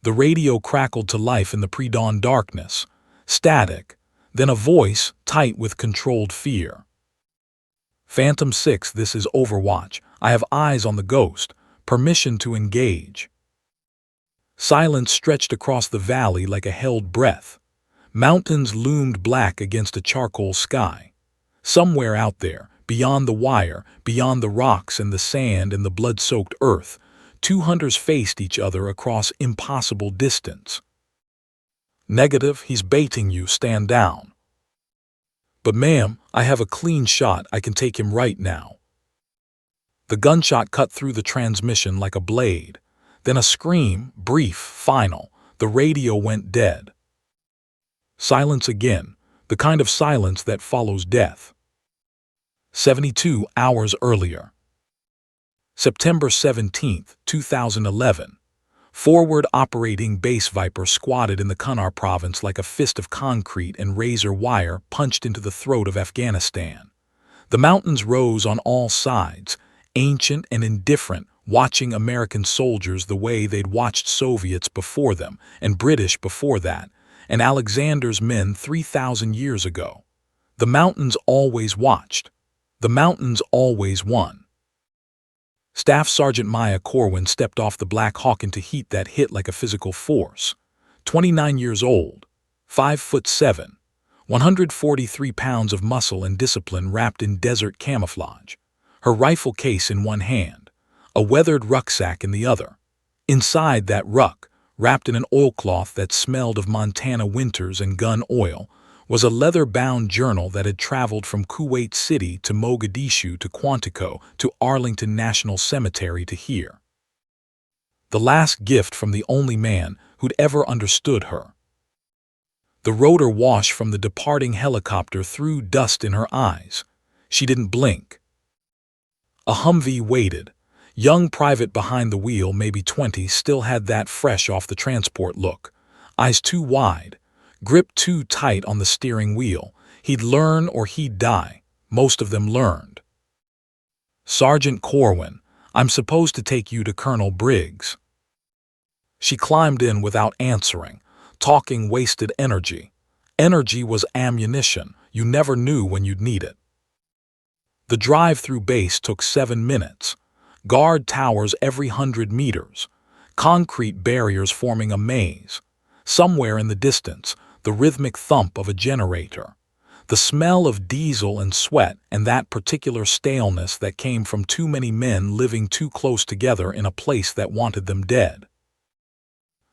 The radio crackled to life in the pre-dawn darkness. Static, then a voice, tight with controlled fear. "Phantom 6, this is Overwatch. I have eyes on the ghost. Permission to engage." Silence stretched across the valley like a held breath. Mountains loomed black against a charcoal sky. Somewhere out there, beyond the wire, beyond the rocks and the sand and the blood-soaked earth, two hunters faced each other across impossible distance. "Negative, he's baiting you, stand down." "But ma'am, I have a clean shot, I can take him right now." The gunshot cut through the transmission like a blade. Then a scream, brief, final. The radio went dead. Silence again, the kind of silence that follows death. 72 hours earlier. September 17, 2011. Forward Operating Base Viper squatted in the Kunar province like a fist of concrete and razor wire punched into the throat of Afghanistan. The mountains rose on all sides, ancient and indifferent, watching American soldiers the way they'd watched Soviets before them and British before that, and Alexander's men 3,000 years ago. The mountains always watched. The mountains always won. Staff Sergeant Maya Corwin stepped off the Black Hawk into heat that hit like a physical force. 29 years old, 5'7", 143 pounds of muscle and discipline wrapped in desert camouflage. Her rifle case in one hand, a weathered rucksack in the other. Inside that ruck, wrapped in an oilcloth that smelled of Montana winters and gun oil, was a leather-bound journal that had traveled from Kuwait City to Mogadishu to Quantico to Arlington National Cemetery to here. The last gift from the only man who'd ever understood her. The rotor wash from the departing helicopter threw dust in her eyes. She didn't blink. A Humvee waited. Young private behind the wheel, maybe 20, still had that fresh off the transport look. Eyes too wide. Grip too tight on the steering wheel. He'd learn or he'd die. Most of them learned. "Sergeant Corwin, I'm supposed to take you to Colonel Briggs." She climbed in without answering. Talking wasted energy. Energy was ammunition. You never knew when you'd need it. The drive through base took 7 minutes. Guard towers every 100 meters. Concrete barriers forming a maze. Somewhere in the distance, the rhythmic thump of a generator. The smell of diesel and sweat and that particular staleness that came from too many men living too close together in a place that wanted them dead.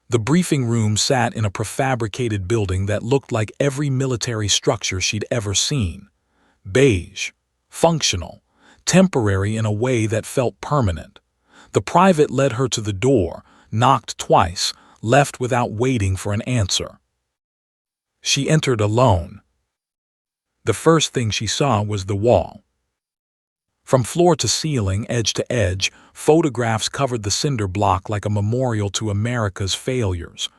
The briefing room sat in a prefabricated building that looked like every military structure she'd ever seen. Beige, functional, temporary in a way that felt permanent. The private led her to the door, knocked twice, left without waiting for an answer. She entered alone. The first thing she saw was the wall. From floor to ceiling, edge to edge, photographs covered the cinder block like a memorial to America's failures.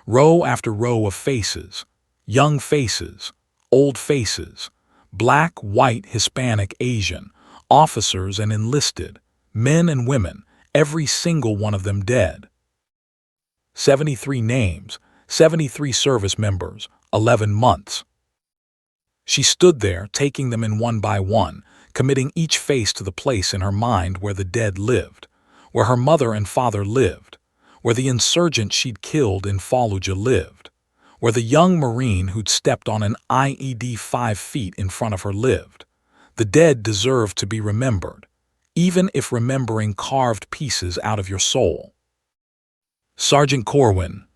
Row after row of faces. Young faces. Old faces. Black, white, Hispanic, Asian. Officers and enlisted. Men and women. Every single one of them dead. 73 names. 73 service members. 11 months. She stood there, taking them in one by one, committing each face to the place in her mind where the dead lived, where her mother and father lived, where the insurgent she'd killed in Fallujah lived, where the young Marine who'd stepped on an IED 5 feet in front of her lived. The dead deserved to be remembered, even if remembering carved pieces out of your soul. "Sergeant Corwin."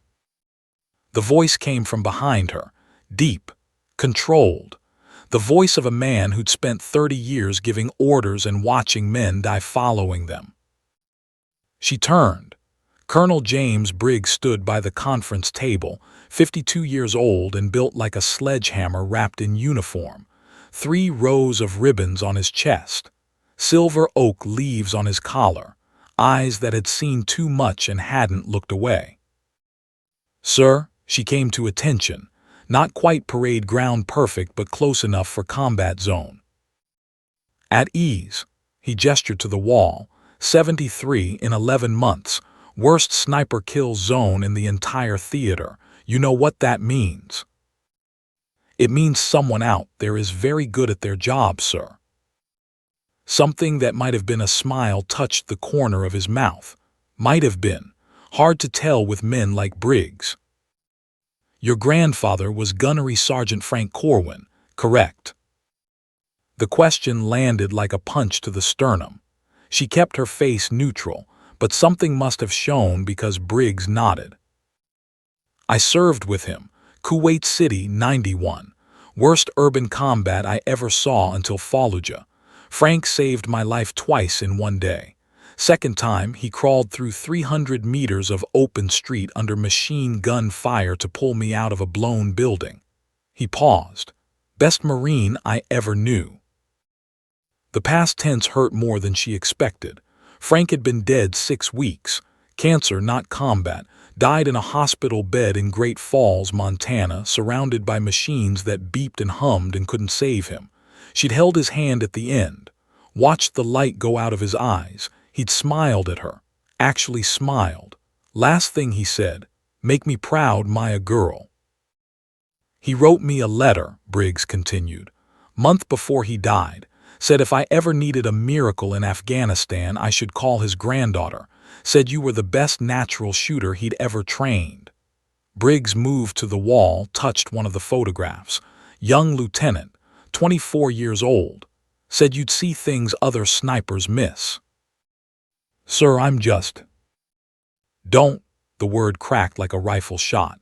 The voice came from behind her, deep, controlled. The voice of a man who'd spent 30 years giving orders and watching men die following them. She turned. Colonel James Briggs stood by the conference table, 52 years old and built like a sledgehammer wrapped in uniform. 3 rows of ribbons on his chest. Silver oak leaves on his collar. Eyes that had seen too much and hadn't looked away. "Sir," she came to attention. Not quite parade ground perfect, but close enough for combat zone. "At ease." He gestured to the wall. 73 in 11 months. Worst sniper kill zone in the entire theater. You know what that means? It means someone out there is very good at their job, sir. Something that might have been a smile touched the corner of his mouth. Might have been. Hard to tell with men like Briggs. Your grandfather was Gunnery Sergeant Frank Corwin, correct? The question landed like a punch to the sternum. She kept her face neutral, but something must have shown because Briggs nodded. I served with him. Kuwait City, 91. Worst urban combat I ever saw until Fallujah. Frank saved my life twice in one day. Second time, he crawled through 300 meters of open street under machine gun fire to pull me out of a blown building. He paused. Best Marine I ever knew. The past tense hurt more than she expected. Frank had been dead 6 weeks. Cancer, not combat. Died in a hospital bed in Great Falls, Montana, surrounded by machines that beeped and hummed and couldn't save him. She'd held his hand at the end, watched the light go out of his eyes. He'd smiled at her, actually smiled. Last thing he said, "Make me proud, Maya girl." He wrote me a letter, Briggs continued, month before he died. Said if I ever needed a miracle in Afghanistan, I should call his granddaughter. Said you were the best natural shooter he'd ever trained. Briggs moved to the wall, touched one of the photographs. Young lieutenant, 24 years old. Said you'd see things other snipers miss. Sir, I'm just... Don't, the word cracked like a rifle shot.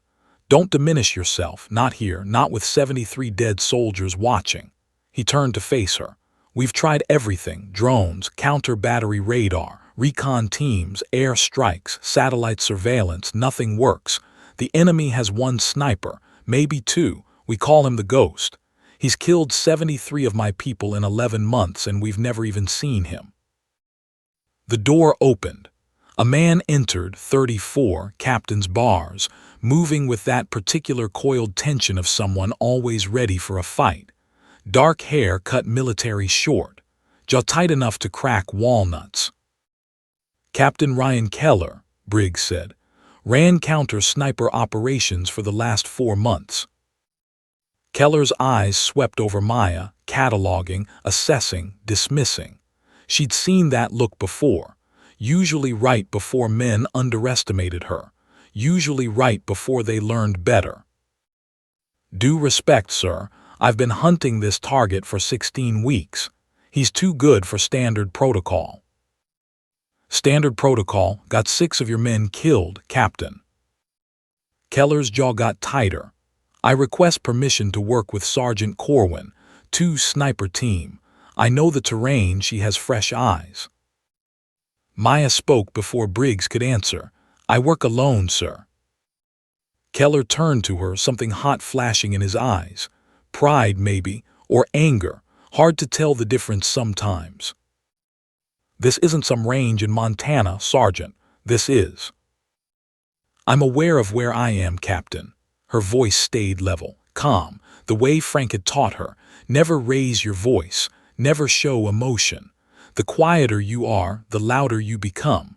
Don't diminish yourself, not here, not with 73 dead soldiers watching. He turned to face her. We've tried everything, drones, counter-battery radar, recon teams, air strikes, satellite surveillance, nothing works. The enemy has one sniper, maybe two, we call him the Ghost. He's killed 73 of my people in 11 months and we've never even seen him. The door opened. A man entered, 34, captain's bars, moving with that particular coiled tension of someone always ready for a fight. Dark hair cut military short, jaw tight enough to crack walnuts. Captain Ryan Keller, Briggs said, ran counter-sniper operations for the last 4 months. Keller's eyes swept over Maya, cataloging, assessing, dismissing. She'd seen that look before, usually right before men underestimated her, usually right before they learned better. Due respect, sir, I've been hunting this target for 16 weeks. He's too good for standard protocol. Standard protocol, got 6 of your men killed, Captain. Keller's jaw got tighter. I request permission to work with Sergeant Corwin, 2 sniper team. I know the terrain, she has fresh eyes. Maya spoke before Briggs could answer. I work alone, sir. Keller turned to her, something hot flashing in his eyes. Pride, maybe, or anger. Hard to tell the difference sometimes. This isn't some range in Montana, Sergeant. This is. I'm aware of where I am, Captain. Her voice stayed level, calm, the way Frank had taught her. Never raise your voice, never show emotion. The quieter you are, the louder you become.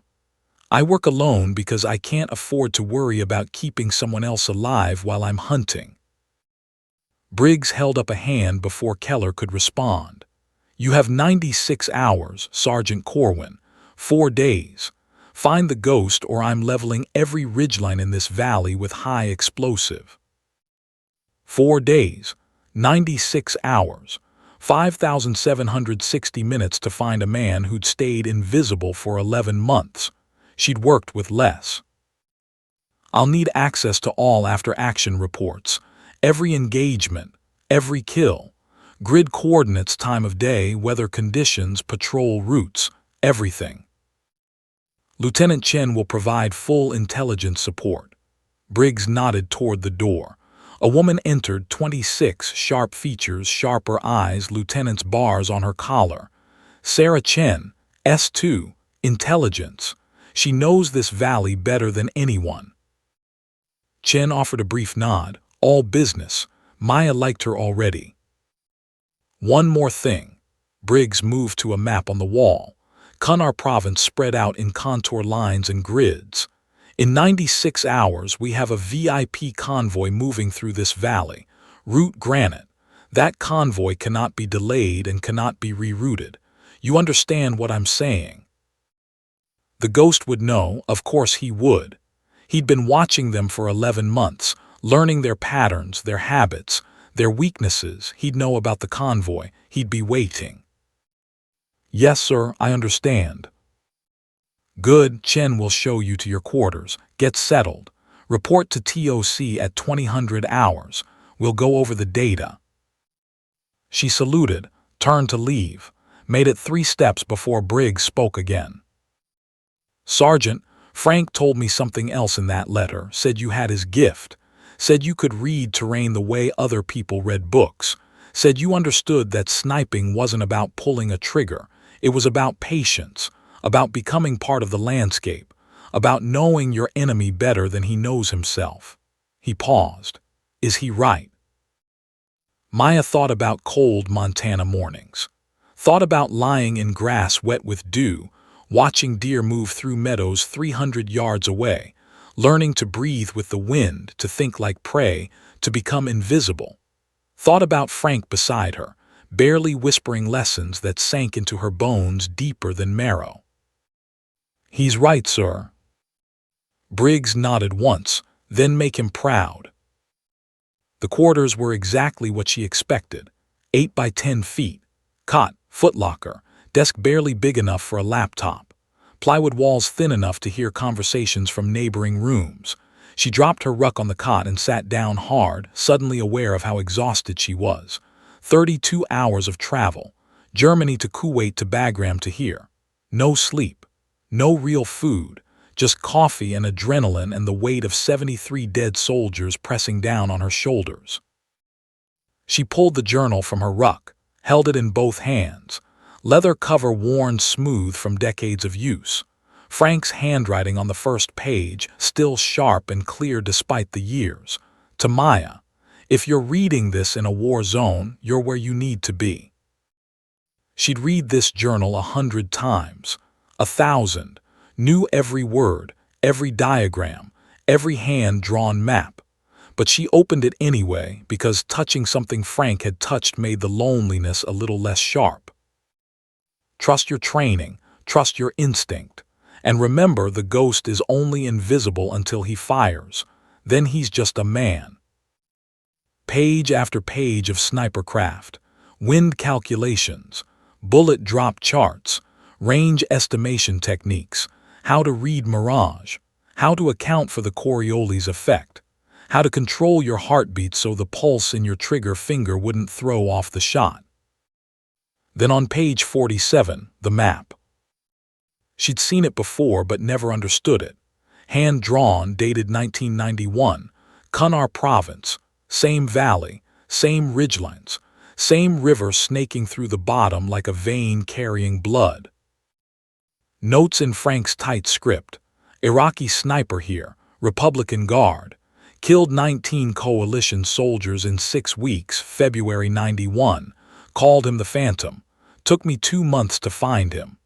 I work alone because I can't afford to worry about keeping someone else alive while I'm hunting. Briggs held up a hand before Keller could respond. You have 96 hours, Sergeant Corwin. 4 days. Find the Ghost or I'm leveling every ridgeline in this valley with high explosive. 4 days. 96 hours. 5,760 minutes to find a man who'd stayed invisible for 11 months. She'd worked with less. I'll need access to all after-action reports. Every engagement, every kill. Grid coordinates, time of day, weather conditions, patrol routes, everything. Lieutenant Chen will provide full intelligence support. Briggs nodded toward the door. A woman entered, 26, sharp features, sharper eyes, lieutenant's bars on her collar. Sarah Chen, S2, intelligence. She knows this valley better than anyone. Chen offered a brief nod. All business. Maya liked her already. One more thing. Briggs moved to a map on the wall. Kunar province spread out in contour lines and grids. In 96 hours, we have a VIP convoy moving through this valley. Route granite. That convoy cannot be delayed and cannot be rerouted. You understand what I'm saying? The ghost would know, of course he would. He'd been watching them for 11 months, learning their patterns, their habits, their weaknesses. He'd know about the convoy. He'd be waiting. Yes, sir, I understand. Good, Chen will show you to your quarters. Get settled. Report to TOC at 2000 hours. We'll go over the data. She saluted, turned to leave, made it 3 steps before Briggs spoke again. Sergeant, Frank told me something else in that letter, said you had his gift, said you could read terrain the way other people read books, said you understood that sniping wasn't about pulling a trigger, it was about patience, about becoming part of the landscape, about knowing your enemy better than he knows himself. He paused. Is he right? Maya thought about cold Montana mornings, thought about lying in grass wet with dew, watching deer move through meadows 300 yards away, learning to breathe with the wind, to think like prey, to become invisible. Thought about Frank beside her, barely whispering lessons that sank into her bones deeper than marrow. He's right, sir. Briggs nodded once, then make him proud. The quarters were exactly what she expected. 8 by 10 feet. Cot, footlocker, desk barely big enough for a laptop. Plywood walls thin enough to hear conversations from neighboring rooms. She dropped her ruck on the cot and sat down hard, suddenly aware of how exhausted she was. 32 hours of travel. Germany to Kuwait to Bagram to here. No sleep. No real food. Just coffee and adrenaline and the weight of 73 dead soldiers pressing down on her shoulders. She pulled the journal from her ruck, held it in both hands. Leather cover worn smooth from decades of use. Frank's handwriting on the first page, still sharp and clear despite the years. To Maya, if you're reading this in a war zone, you're where you need to be. She'd read this journal 100 times, 1,000, knew every word, every diagram, every hand-drawn map. But she opened it anyway because touching something Frank had touched made the loneliness a little less sharp. Trust your training, trust your instinct. And remember, the ghost is only invisible until he fires. Then he's just a man. Page after page of sniper craft, wind calculations, bullet drop charts, range estimation techniques, how to read mirage, how to account for the Coriolis effect, how to control your heartbeat so the pulse in your trigger finger wouldn't throw off the shot. Then on page 47, the map. She'd seen it before but never understood it. Hand-drawn, dated 1991, Kunar province, same valley, same ridgelines, same river snaking through the bottom like a vein carrying blood. Notes in Frank's tight script. Iraqi sniper here, Republican Guard. Killed 19 coalition soldiers in 6 weeks, February 91. Called him the Phantom. Took me 2 months to find him.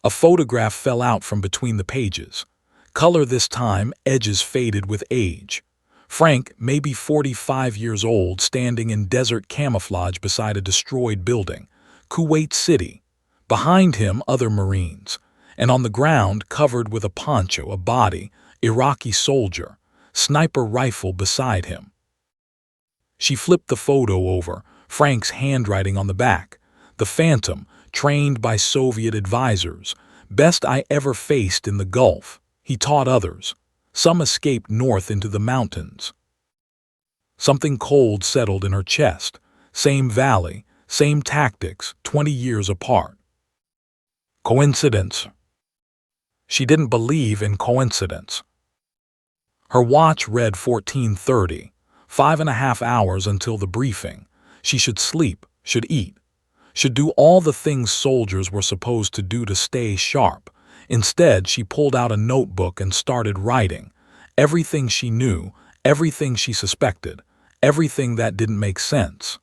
A photograph fell out from between the pages. Color this time, edges faded with age. Frank, maybe 45 years old, standing in desert camouflage beside a destroyed building. Kuwait City. Behind him, other Marines. And on the ground, covered with a poncho, a body, Iraqi soldier, sniper rifle beside him. She flipped the photo over, Frank's handwriting on the back. The Phantom, trained by Soviet advisors, best I ever faced in the Gulf. He taught others. Some escaped north into the mountains. Something cold settled in her chest. Same valley, same tactics, 20 years apart. Coincidence? She didn't believe in coincidence. Her watch read 14:30, 5.5 hours until the briefing. She should sleep, should eat, should do all the things soldiers were supposed to do to stay sharp. Instead, she pulled out a notebook and started writing. Everything she knew, everything she suspected, everything that didn't make sense.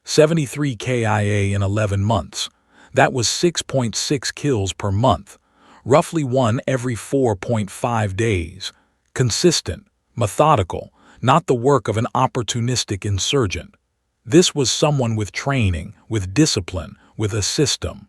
73 KIA in 11 months. That was 6.6 kills per month, roughly one every 4.5 days. Consistent, methodical, not the work of an opportunistic insurgent. This was someone with training, with discipline, with a system.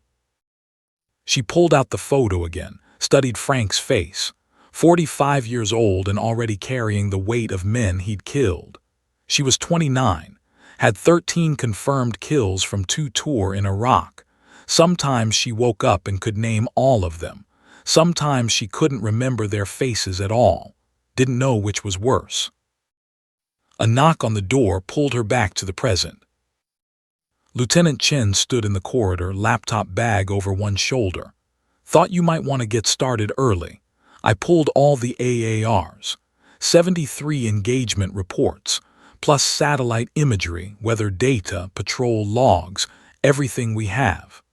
She pulled out the photo again, studied Frank's face. 45 years old and already carrying the weight of men he'd killed. She was 29, had 13 confirmed kills from 2 tours in Iraq. Sometimes she woke up and could name all of them. Sometimes she couldn't remember their faces at all, didn't know which was worse. A knock on the door pulled her back to the present. Lieutenant Chen stood in the corridor, laptop bag over one shoulder. Thought you might want to get started early. I pulled all the AARs, 73 engagement reports, plus satellite imagery, weather data, patrol logs, everything we have.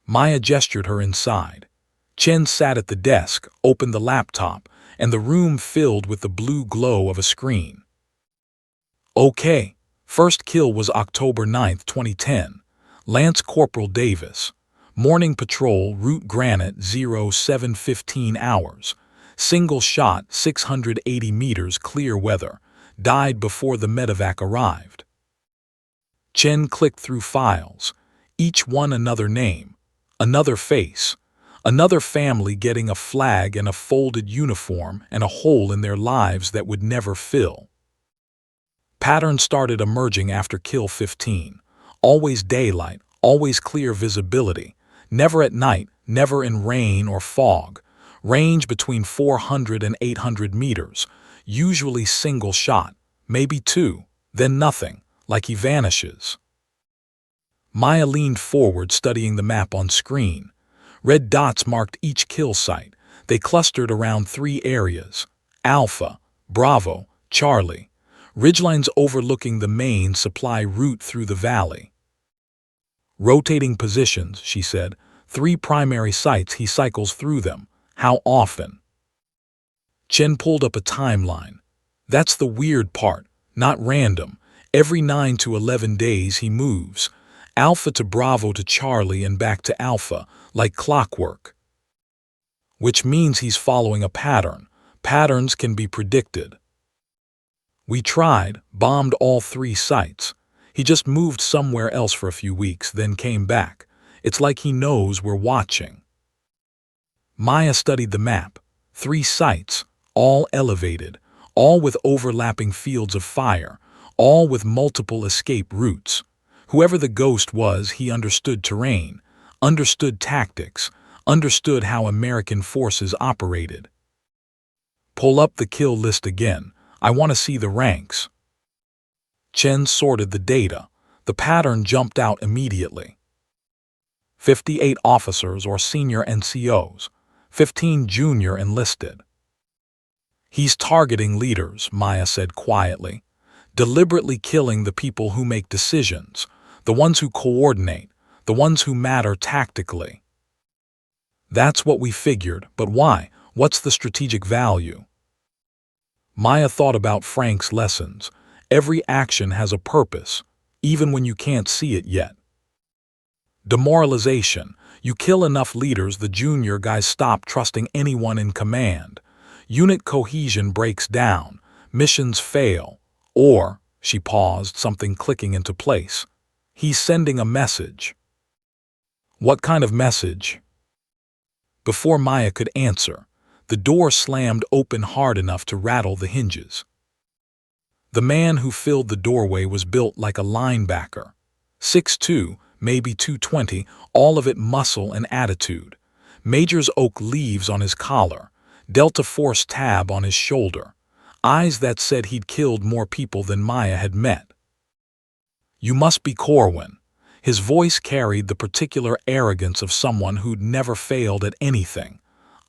Maya gestured her inside. Chen sat at the desk, opened the laptop, and the room filled with the blue glow of a screen. Okay, first kill was October 9, 2010. Lance Corporal Davis. Morning patrol, Route Granite, 07:15 hours. Single shot, 680 meters, clear weather. Died before the medevac arrived. Chen clicked through files. Each one another name, another face, another family getting a flag and a folded uniform and a hole in their lives that would never fill. Patterns started emerging after kill 15. Always daylight, always clear visibility. Never at night, never in rain or fog. Range between 400 and 800 meters. Usually single shot, maybe 2, then nothing, like he vanishes. Maya leaned forward, studying the map on screen. Red dots marked each kill site. They clustered around 3 areas: Alpha, Bravo, Charlie. Ridgelines overlooking the main supply route through the valley. Rotating positions, she said. 3 primary sites, he cycles through them. How often? Chen pulled up a timeline. That's the weird part, not random. Every 9 to 11 days he moves. Alpha to Bravo to Charlie and back to Alpha, like clockwork. Which means he's following a pattern. Patterns can be predicted. We tried, bombed all 3 sites. He just moved somewhere else for a few weeks, then came back. It's like he knows we're watching. Maya studied the map. 3 sites, all elevated, all with overlapping fields of fire, all with multiple escape routes. Whoever the ghost was, he understood terrain, understood tactics, understood how American forces operated. Pull up the kill list again. I want to see the ranks. Chen sorted the data. The pattern jumped out immediately. 58 officers or senior NCOs, 15 junior enlisted. He's targeting leaders, Maya said quietly, deliberately killing the people who make decisions, the ones who coordinate, the ones who matter tactically. That's what we figured, but why? What's the strategic value? Maya thought about Frank's lessons. Every action has a purpose, even when you can't see it yet. Demoralization. You kill enough leaders, the junior guys stop trusting anyone in command. Unit cohesion breaks down. Missions fail. Or, she paused, something clicking into place. He's sending a message. What kind of message? Before Maya could answer, the door slammed open hard enough to rattle the hinges. The man who filled the doorway was built like a linebacker. 6'2", maybe 220, all of it muscle and attitude. Major's oak leaves on his collar, Delta Force tab on his shoulder. Eyes that said he'd killed more people than Maya had met. You must be Corwin. His voice carried the particular arrogance of someone who'd never failed at anything.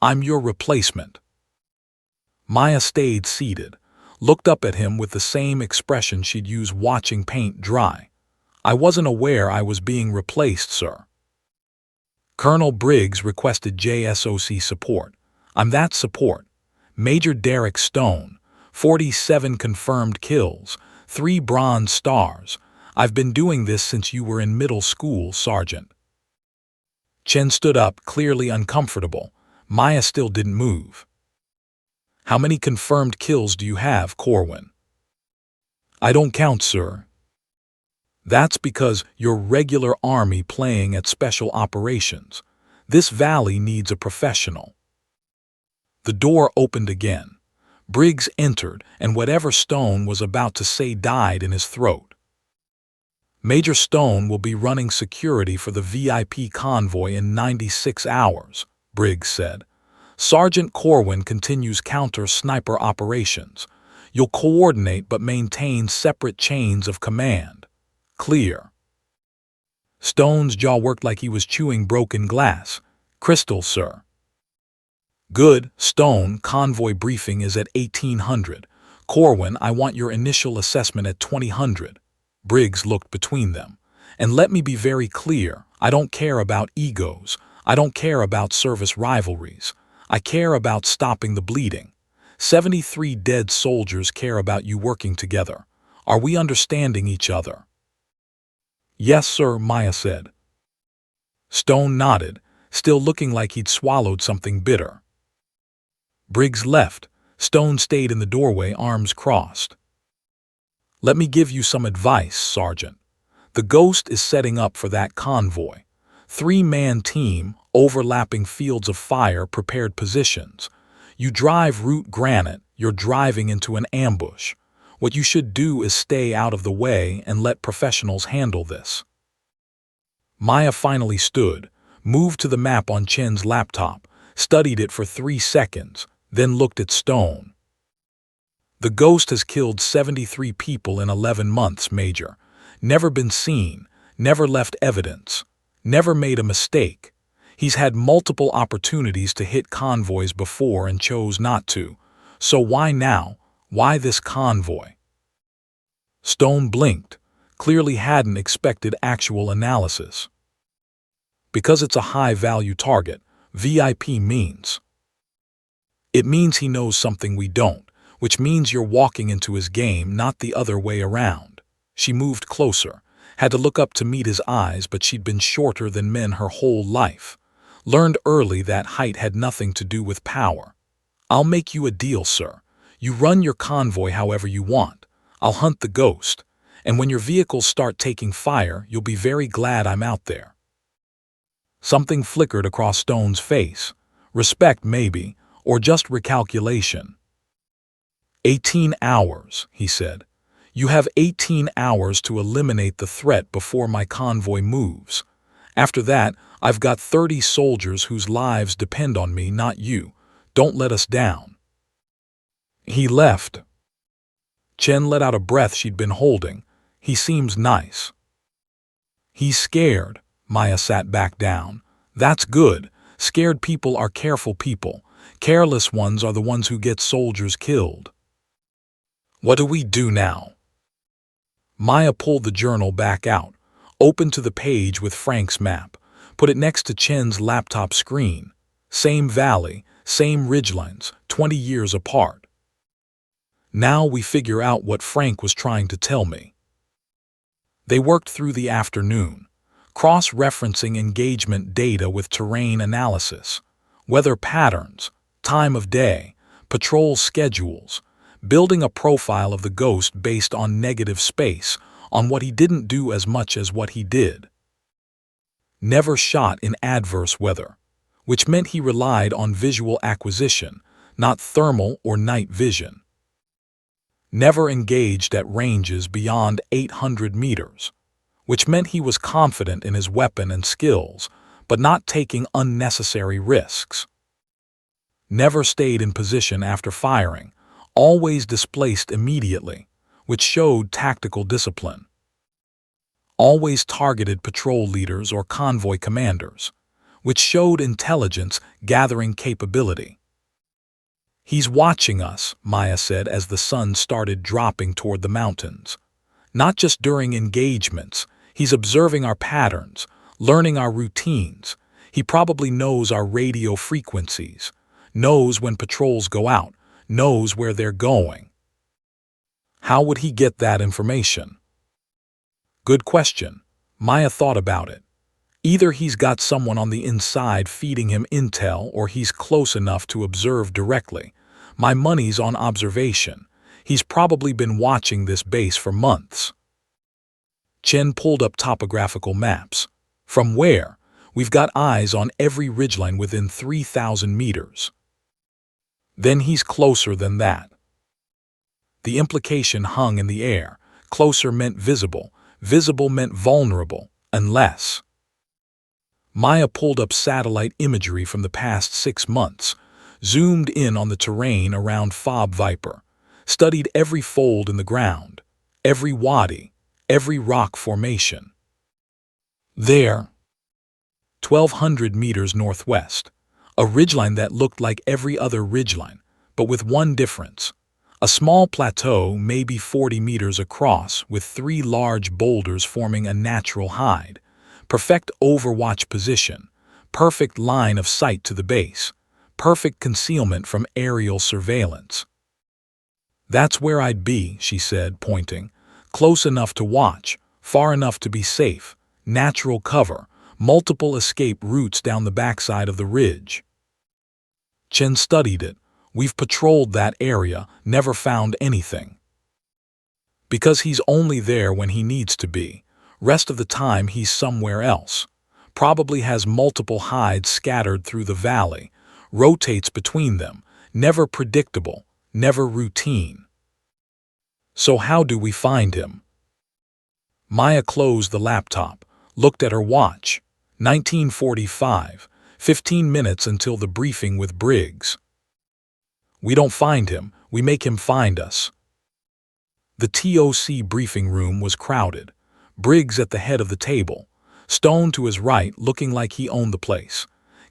I'm your replacement. Maya stayed seated, looked up at him with the same expression she'd use watching paint dry. I wasn't aware I was being replaced, sir. Colonel Briggs requested JSOC support. I'm that support. Major Derek Stone, 47 confirmed kills, 3 Bronze Stars. I've been doing this since you were in middle school, Sergeant. Chen stood up, clearly uncomfortable. Maya still didn't move. How many confirmed kills do you have, Corwin? I don't count, sir. That's because you're regular army playing at special operations. This valley needs a professional. The door opened again. Briggs entered, and whatever Stone was about to say died in his throat. Major Stone will be running security for the VIP convoy in 96 hours, Briggs said. Sergeant Corwin continues counter-sniper operations. You'll coordinate but maintain separate chains of command. Clear. Stone's jaw worked like he was chewing broken glass. Crystal, sir. Good. Stone, convoy briefing is at 1800. Corwin, I want your initial assessment at 2000. Briggs looked between them. And let me be very clear, I don't care about egos. I don't care about service rivalries. I care about stopping the bleeding. 73 dead soldiers care about you working together. Are we understanding each other? Yes, sir, Maya said. Stone nodded, still looking like he'd swallowed something bitter. Briggs left. Stone stayed in the doorway, arms crossed. Let me give you some advice, Sergeant. The Ghost is setting up for that convoy. 3-man team, overlapping fields of fire, prepared positions. You drive route granite, you're driving into an ambush. What you should do is stay out of the way and let professionals handle this. Maya finally stood, moved to the map on Chen's laptop, studied it for 3 seconds, then looked at Stone. The Ghost has killed 73 people in 11 months, Major. Never been seen, never left evidence, never made a mistake. He's had multiple opportunities to hit convoys before and chose not to. So why now? Why this convoy? Stone blinked, clearly hadn't expected actual analysis. Because it's a high-value target, VIP means. It means he knows something we don't, which means you're walking into his game, not the other way around. She moved closer, had to look up to meet his eyes, but she'd been shorter than men her whole life. Learned early that height had nothing to do with power. I'll make you a deal, sir. You run your convoy however you want. I'll hunt the Ghost, and when your vehicles start taking fire, you'll be very glad I'm out there. Something flickered across Stone's face. Respect, maybe, or just recalculation. 18 hours, he said. You have 18 hours to eliminate the threat before my convoy moves. After that, I've got 30 soldiers whose lives depend on me, not you. Don't let us down. He left. Chen let out a breath she'd been holding. He seems nice. He's scared. Maya sat back down. That's good. Scared people are careful people. Careless ones are the ones who get soldiers killed. What do we do now? Maya pulled the journal back out, opened to the page with Frank's map, put it next to Chen's laptop screen. Same valley, same ridgelines, 20 years apart. Now we figure out what Frank was trying to tell me. They worked through the afternoon, cross-referencing engagement data with terrain analysis, weather patterns, time of day, patrol schedules, building a profile of the Ghost based on negative space, on what he didn't do as much as what he did. Never shot in adverse weather, which meant he relied on visual acquisition, not thermal or night vision. Never engaged at ranges beyond 800 meters, which meant he was confident in his weapon and skills, but not taking unnecessary risks. Never stayed in position after firing, always displaced immediately, which showed tactical discipline. Always targeted patrol leaders or convoy commanders, which showed intelligence gathering capability. He's watching us, Maya said as the sun started dropping toward the mountains. Not just during engagements, he's observing our patterns, learning our routines. He probably knows our radio frequencies, knows when patrols go out, knows where they're going. How would he get that information? Good question. Maya thought about it. Either he's got someone on the inside feeding him intel or he's close enough to observe directly. My money's on observation. He's probably been watching this base for months. Chen pulled up topographical maps. From where? We've got eyes on every ridgeline within 3,000 meters. Then he's closer than that. The implication hung in the air. Closer meant visible. Visible meant vulnerable, unless. Maya pulled up satellite imagery from the past 6 months, zoomed in on the terrain around Fob Viper, studied every fold in the ground, every wadi, every rock formation. There, 1,200 meters northwest, a ridgeline that looked like every other ridgeline, but with one difference. A small plateau, maybe 40 meters across, with 3 large boulders forming a natural hide. Perfect overwatch position, perfect line of sight to the base, perfect concealment from aerial surveillance. That's where I'd be, she said, pointing. Close enough to watch, far enough to be safe, natural cover, multiple escape routes down the backside of the ridge. Chen studied it. We've patrolled that area, never found anything. Because he's only there when he needs to be. Rest of the time he's somewhere else. Probably has multiple hides scattered through the valley, rotates between them, never predictable, never routine. So how do we find him? Maya closed the laptop, looked at her watch. 19:45, 15 minutes until the briefing with Briggs. We don't find him, we make him find us. The TOC briefing room was crowded. Briggs at the head of the table, Stone to his right looking like he owned the place,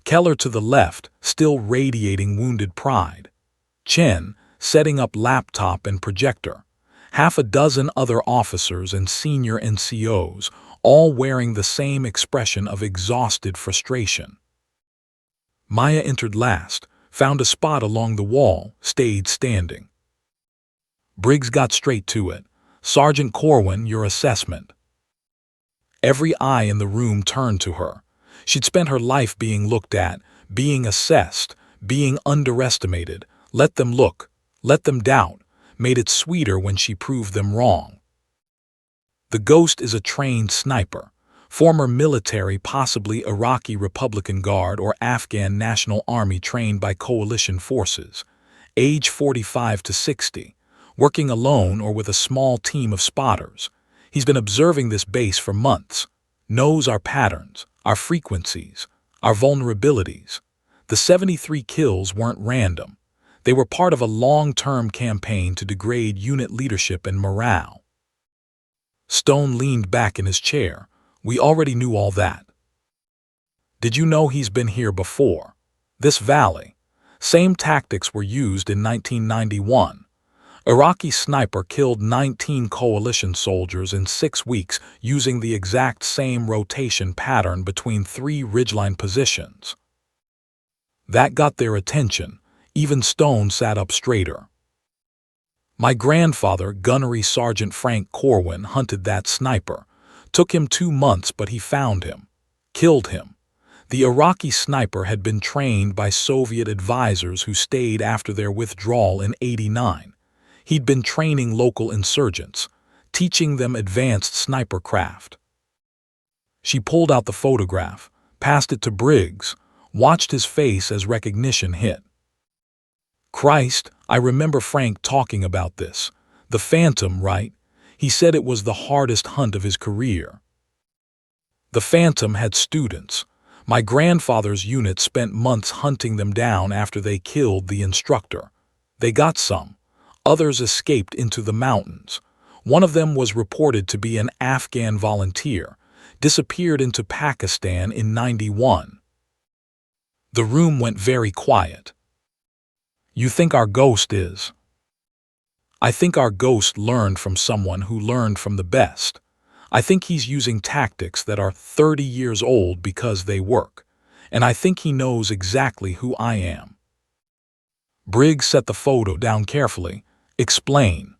Keller to the left still radiating wounded pride, Chen setting up laptop and projector, half a dozen other officers and senior NCOs all wearing the same expression of exhausted frustration. Maya entered last, found a spot along the wall, stayed standing. Briggs got straight to it. Sergeant Corwin, your assessment. Every eye in the room turned to her. She'd spent her life being looked at, being assessed, being underestimated. Let them look, let them doubt, made it sweeter when she proved them wrong. The ghost is a trained sniper, former military, possibly Iraqi Republican Guard or Afghan National Army trained by coalition forces, age 45 to 60, working alone or with a small team of spotters. He's been observing this base for months, knows our patterns, our frequencies, our vulnerabilities. The 73 kills weren't random. They were part of a long-term campaign to degrade unit leadership and morale. Stone leaned back in his chair. We already knew all that. Did you know he's been here before? This valley. Same tactics were used in 1991. Iraqi sniper killed 19 coalition soldiers in 6 weeks using the exact same rotation pattern between 3 ridgeline positions. That got their attention. Even Stone sat up straighter. My grandfather, Gunnery Sergeant Frank Corwin, hunted that sniper. Took him 2 months, but he found him. Killed him. The Iraqi sniper had been trained by Soviet advisors who stayed after their withdrawal in '89. He'd been training local insurgents, teaching them advanced sniper craft. She pulled out the photograph, passed it to Briggs, watched his face as recognition hit. Christ, I remember Frank talking about this. The Phantom, right? He said it was the hardest hunt of his career. The Phantom had students. My grandfather's unit spent months hunting them down after they killed the instructor. They got some. Others escaped into the mountains. One of them was reported to be an Afghan volunteer, disappeared into Pakistan in '91. The room went very quiet. You think our ghost is? I think our ghost learned from someone who learned from the best. I think he's using tactics that are 30 years old because they work. And I think he knows exactly who I am. Briggs set the photo down carefully. Explain.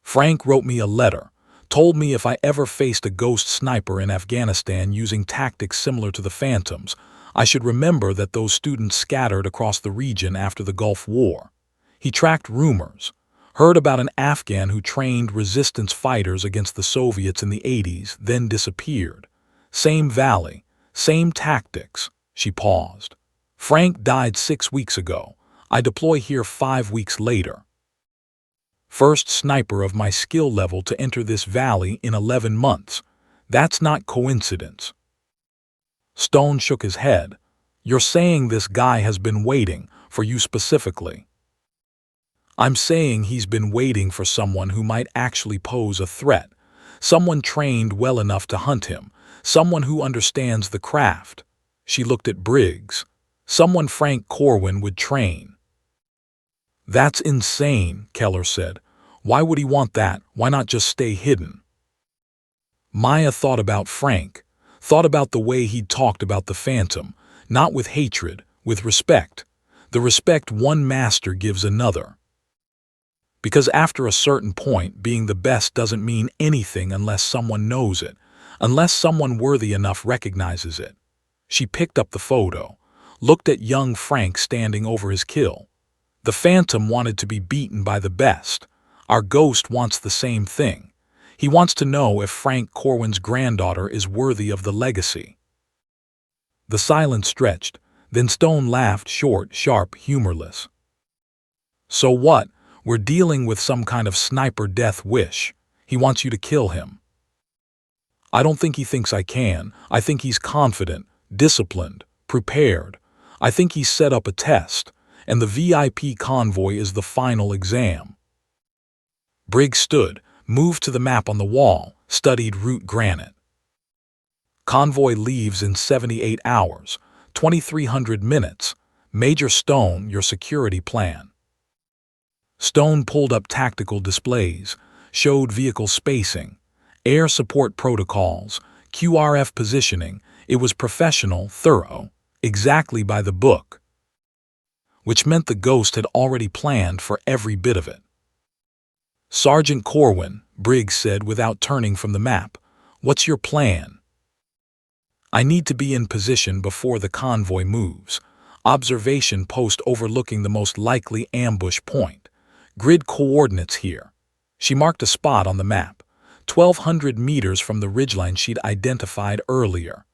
Frank wrote me a letter, Told me if I ever faced a ghost sniper in Afghanistan using tactics similar to the Phantoms, I should remember that those students scattered across the region after the Gulf War. He tracked rumors, heard about an Afghan who trained resistance fighters against the Soviets in the 80s, then disappeared. Same valley, same tactics. She paused. Frank died 6 weeks ago. I deploy here 5 weeks later. First sniper of my skill level to enter this valley in 11 months. That's not coincidence. Stone shook his head. You're saying this guy has been waiting for you specifically. I'm saying he's been waiting for someone who might actually pose a threat, someone trained well enough to hunt him, someone who understands the craft. She looked at Briggs. Someone Frank Corwin would train. That's insane, Keller said. Why would he want that? Why not just stay hidden? Maya thought about Frank, thought about the way he'd talked about the Phantom, not with hatred, with respect. The respect one master gives another. Because after a certain point, being the best doesn't mean anything unless someone knows it, unless someone worthy enough recognizes it. She picked up the photo, looked at young Frank standing over his kill. The Phantom wanted to be beaten by the best. Our ghost wants the same thing. He wants to know if Frank Corwin's granddaughter is worthy of the legacy. The silence stretched, then Stone laughed, short, sharp, humorless. So what? We're dealing with some kind of sniper death wish. He wants you to kill him. I don't think he thinks I can. I think he's confident, disciplined, prepared. I think he's set up a test, and the VIP convoy is the final exam. Briggs stood, moved to the map on the wall, studied route granite. Convoy leaves in 78 hours, 2300 minutes. Major Stone, your security plan. Stone pulled up tactical displays, showed vehicle spacing, air support protocols, QRF positioning. It was professional, thorough, exactly by the book. Which meant the ghost had already planned for every bit of it. Sergeant Corwin, Briggs said without turning from the map, what's your plan? I need to be in position before the convoy moves. Observation post overlooking the most likely ambush point. Grid coordinates here. She marked a spot on the map, 1,200 meters from the ridgeline she'd identified earlier.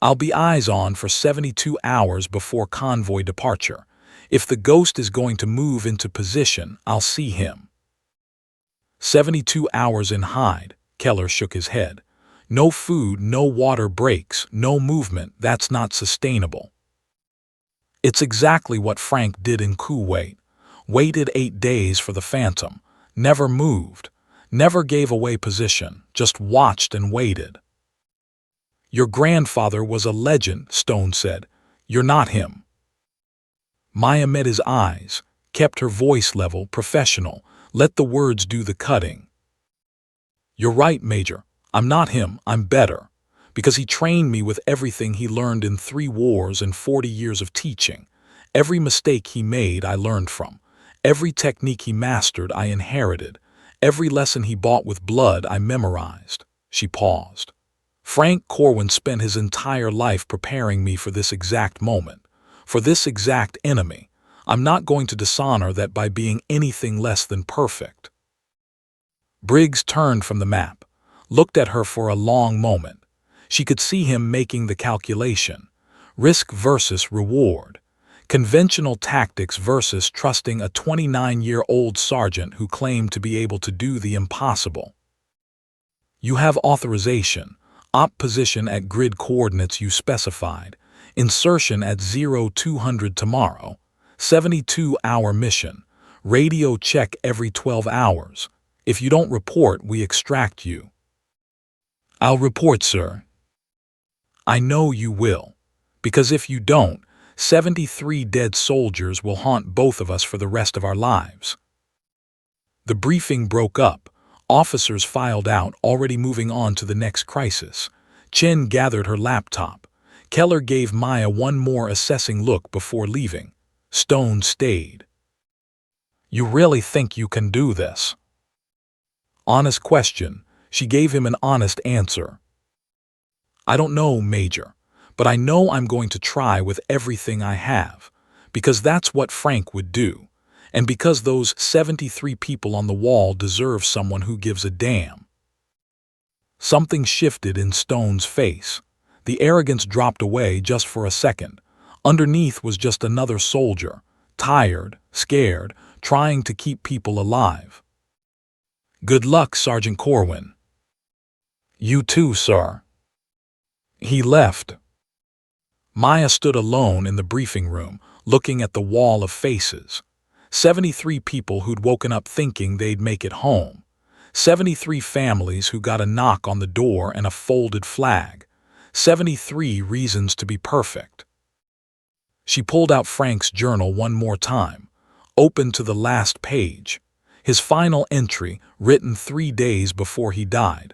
I'll be eyes on for 72 hours before convoy departure. If the ghost is going to move into position, I'll see him. 72 hours in hide, Keller shook his head. No food, no water breaks, no movement. That's not sustainable. It's exactly what Frank did in Kuwait. Waited 8 days for the Phantom. Never moved. Never gave away position. Just watched and waited. Your grandfather was a legend, Stone said. You're not him. Maya met his eyes, kept her voice level, professional. Let the words do the cutting. You're right, Major. I'm not him. I'm better. Because he trained me with everything he learned in 3 wars and 40 years of teaching. Every mistake he made, I learned from. Every technique he mastered, I inherited. Every lesson he bought with blood, I memorized. She paused. Frank Corwin spent his entire life preparing me for this exact moment, for this exact enemy. I'm not going to dishonor that by being anything less than perfect. Briggs turned from the map, looked at her for a long moment. She could see him making the calculation. Risk versus reward. Conventional tactics versus trusting a 29-year-old sergeant who claimed to be able to do the impossible. You have authorization. Op position at grid coordinates you specified. Insertion at 0200 tomorrow. 72-hour mission. Radio check every 12 hours. If you don't report, we extract you. I'll report, sir. I know you will. Because if you don't, 73 dead soldiers will haunt both of us for the rest of our lives. The briefing broke up. Officers filed out, already moving on to the next crisis. Chen gathered her laptop. Keller gave Maya one more assessing look before leaving. Stone stayed. You really think you can do this? Honest question. She gave him an honest answer. I don't know, Major, but I know I'm going to try with everything I have, because that's what Frank would do, and because those 73 people on the wall deserve someone who gives a damn. Something shifted in Stone's face. The arrogance dropped away just for a second. Underneath was just another soldier, tired, scared, trying to keep people alive. Good luck, Sergeant Corwin. You too, sir. He left. Maya stood alone in the briefing room, looking at the wall of faces. 73 people who'd woken up thinking they'd make it home. 73 families who got a knock on the door and a folded flag. 73 reasons to be perfect. She pulled out Frank's journal one more time, opened to the last page. His final entry, written 3 days before he died.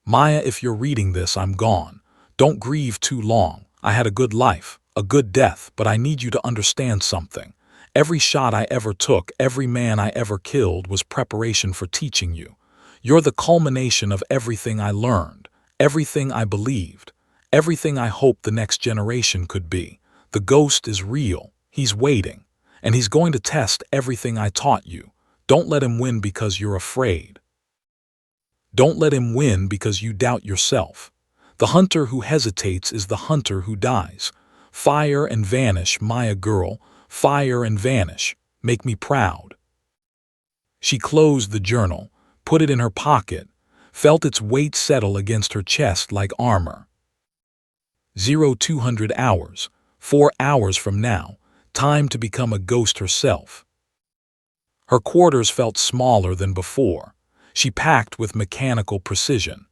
Maya, if you're reading this, I'm gone. Don't grieve too long. I had a good life, a good death, but I need you to understand something. Every shot I ever took, every man I ever killed was preparation for teaching you. You're the culmination of everything I learned, everything I believed, everything I hoped the next generation could be. The ghost is real. He's waiting, and he's going to test everything I taught you. Don't let him win because you're afraid. Don't let him win because you doubt yourself. The hunter who hesitates is the hunter who dies. Fire and vanish, Maya girl. Fire and vanish. Make me proud. She closed the journal, put it in her pocket, felt its weight settle against her chest like armor. 0200 hours, 4 hours from now, time to become a ghost herself. Her quarters felt smaller than before. She packed with mechanical precision.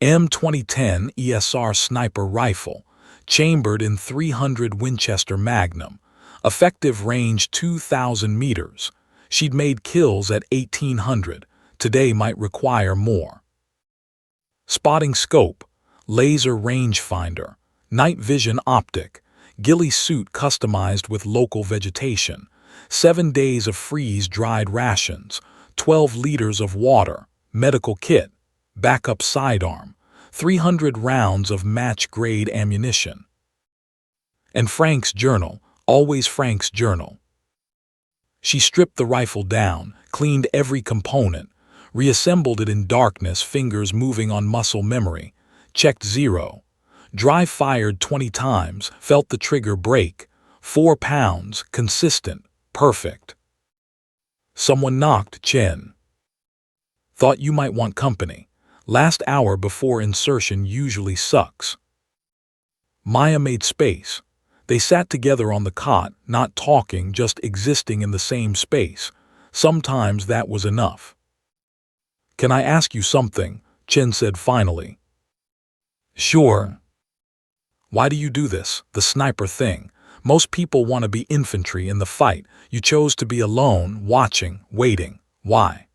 M2010 ESR sniper rifle, chambered in .300 Winchester Magnum, effective range 2,000 meters. She'd made kills at 1,800. Today might require more. Spotting scope, laser rangefinder, night vision optic, ghillie suit customized with local vegetation, 7 days of freeze-dried rations, 12 liters of water, medical kit, backup sidearm, 300 rounds of match-grade ammunition. And Frank's journal, always Frank's journal. She stripped the rifle down, cleaned every component, reassembled it in darkness, fingers moving on muscle memory, checked 0. Dry fired 20 times, felt the trigger break. 4 pounds, consistent, perfect. Someone knocked. Chen. Thought you might want company. Last hour before insertion usually sucks. Maya made space. They sat together on the cot, not talking, just existing in the same space. Sometimes that was enough. Can I ask you something? Chen said finally. Sure. Why do you do this, the sniper thing? Most people want to be infantry in the fight. You chose to be alone, watching, waiting. Why?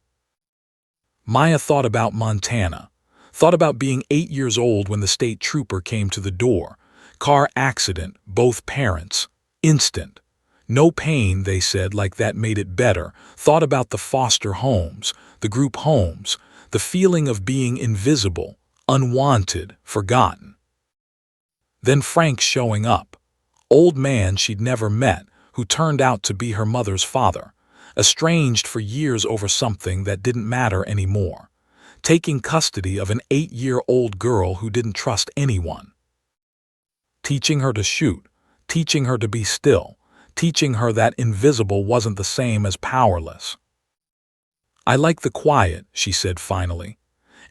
Maya thought about Montana. Thought about being 8 years old when the state trooper came to the door. Car accident, both parents. Instant. No pain, they said, like that made it better. Thought about the foster homes, the group homes, the feeling of being invisible, unwanted, forgotten. Then Frank showing up. Old man she'd never met, who turned out to be her mother's father. Estranged for years over something that didn't matter anymore. Taking custody of an 8-year-old girl who didn't trust anyone. Teaching her to shoot, teaching her to be still, teaching her that invisible wasn't the same as powerless. I like the quiet, she said finally.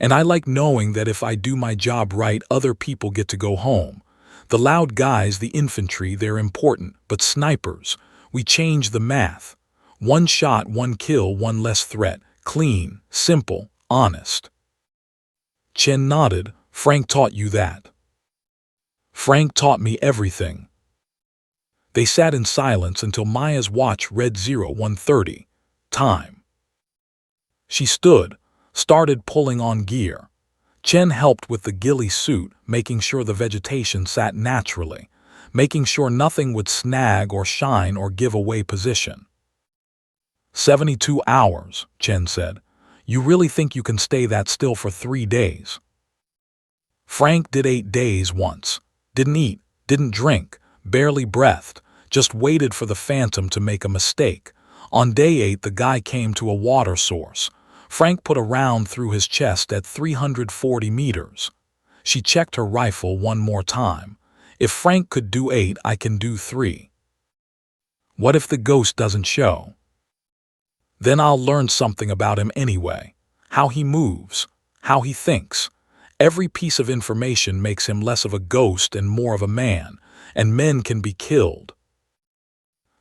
And I like knowing that if I do my job right, other people get to go home. The loud guys, the infantry, they're important, but snipers, we change the math. 1 shot, 1 kill, 1 less threat. Clean, simple, honest. Chen nodded. Frank taught you that. Frank taught me everything. They sat in silence until Maya's watch read 01:30. Time. She stood, started pulling on gear. Chen helped with the ghillie suit, making sure the vegetation sat naturally, making sure nothing would snag or shine or give away position. 72 hours, Chen said. You really think you can stay that still for 3 days? Frank did 8 days once. Didn't eat, didn't drink, barely breathed, just waited for the phantom to make a mistake. On day 8, the guy came to a water source. Frank put a round through his chest at 340 meters. She checked her rifle one more time. If Frank could do 8, I can do 3. What if the ghost doesn't show? Then I'll learn something about him anyway. How he moves, how he thinks. Every piece of information makes him less of a ghost and more of a man, and men can be killed.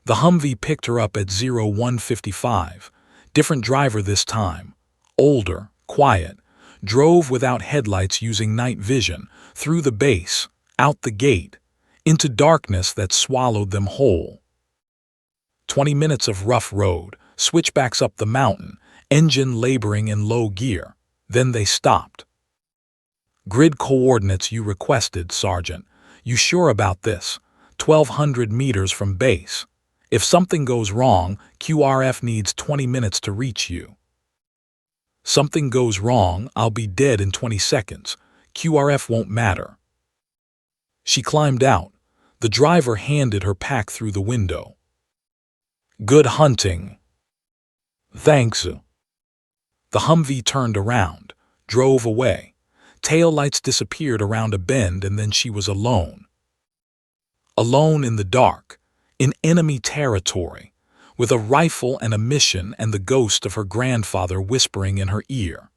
The Humvee picked her up at 0155. Different driver this time. Older, quiet. Drove without headlights using night vision, through the base, out the gate, into darkness that swallowed them whole. 20 minutes of rough road, switchbacks up the mountain, engine laboring in low gear. Then they stopped. Grid coordinates you requested, Sergeant. You sure about this? 1,200 meters from base. If something goes wrong, QRF needs 20 minutes to reach you. Something goes wrong, I'll be dead in 20 seconds. QRF won't matter. She climbed out. The driver handed her pack through the window. Good hunting. Thanks. The Humvee turned around, drove away. Taillights disappeared around a bend, and then she was alone. Alone in the dark, in enemy territory, with a rifle and a mission and the ghost of her grandfather whispering in her ear.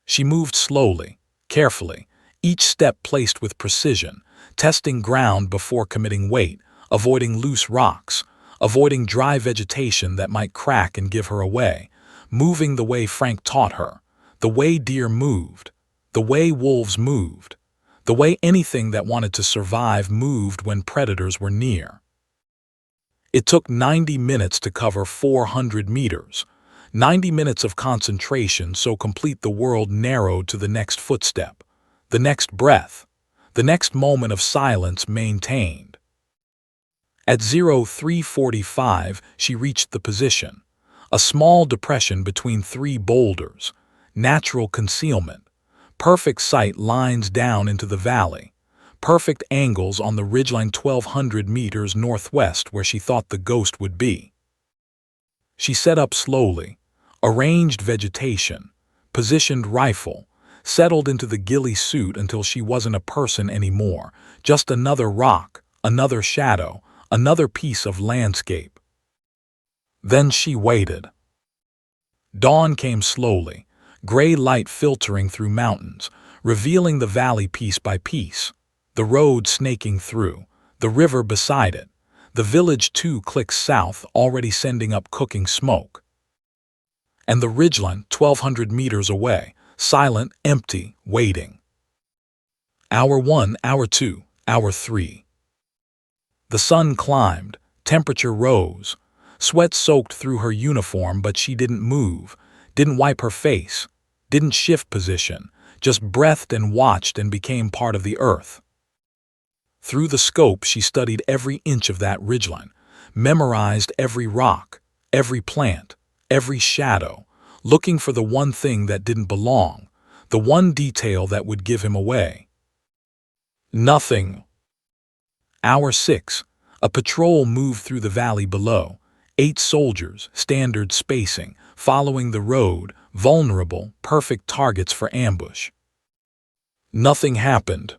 She moved slowly, carefully, each step placed with precision, testing ground before committing weight, avoiding loose rocks, avoiding dry vegetation that might crack and give her away, moving the way Frank taught her, the way deer moved, the way wolves moved, the way anything that wanted to survive moved when predators were near. It took 90 minutes to cover 400 meters, 90 minutes of concentration so complete the world narrowed to the next footstep, the next breath, the next moment of silence maintained. At 0345, she reached the position, a small depression between 3 boulders, natural concealment, perfect sight lines down into the valley, perfect angles on the ridgeline 1,200 meters northwest where she thought the ghost would be. She set up slowly, arranged vegetation, positioned rifle, settled into the ghillie suit until she wasn't a person anymore, just another rock, another shadow, another piece of landscape. Then she waited. Dawn came slowly, gray light filtering through mountains, revealing the valley piece by piece, the road snaking through, the river beside it, the village 2 clicks south already sending up cooking smoke. And the ridgeline 1,200 meters away, silent, empty, waiting. Hour 1, hour 2, hour 3. The sun climbed, temperature rose, sweat soaked through her uniform, but she didn't move, didn't wipe her face, didn't shift position, just breathed and watched and became part of the earth. Through the scope, she studied every inch of that ridgeline, memorized every rock, every plant, every shadow, looking for the one thing that didn't belong, the one detail that would give him away. Nothing. Hour 6. A patrol moved through the valley below. 8 soldiers, standard spacing, following the road, vulnerable, perfect targets for ambush. Nothing happened.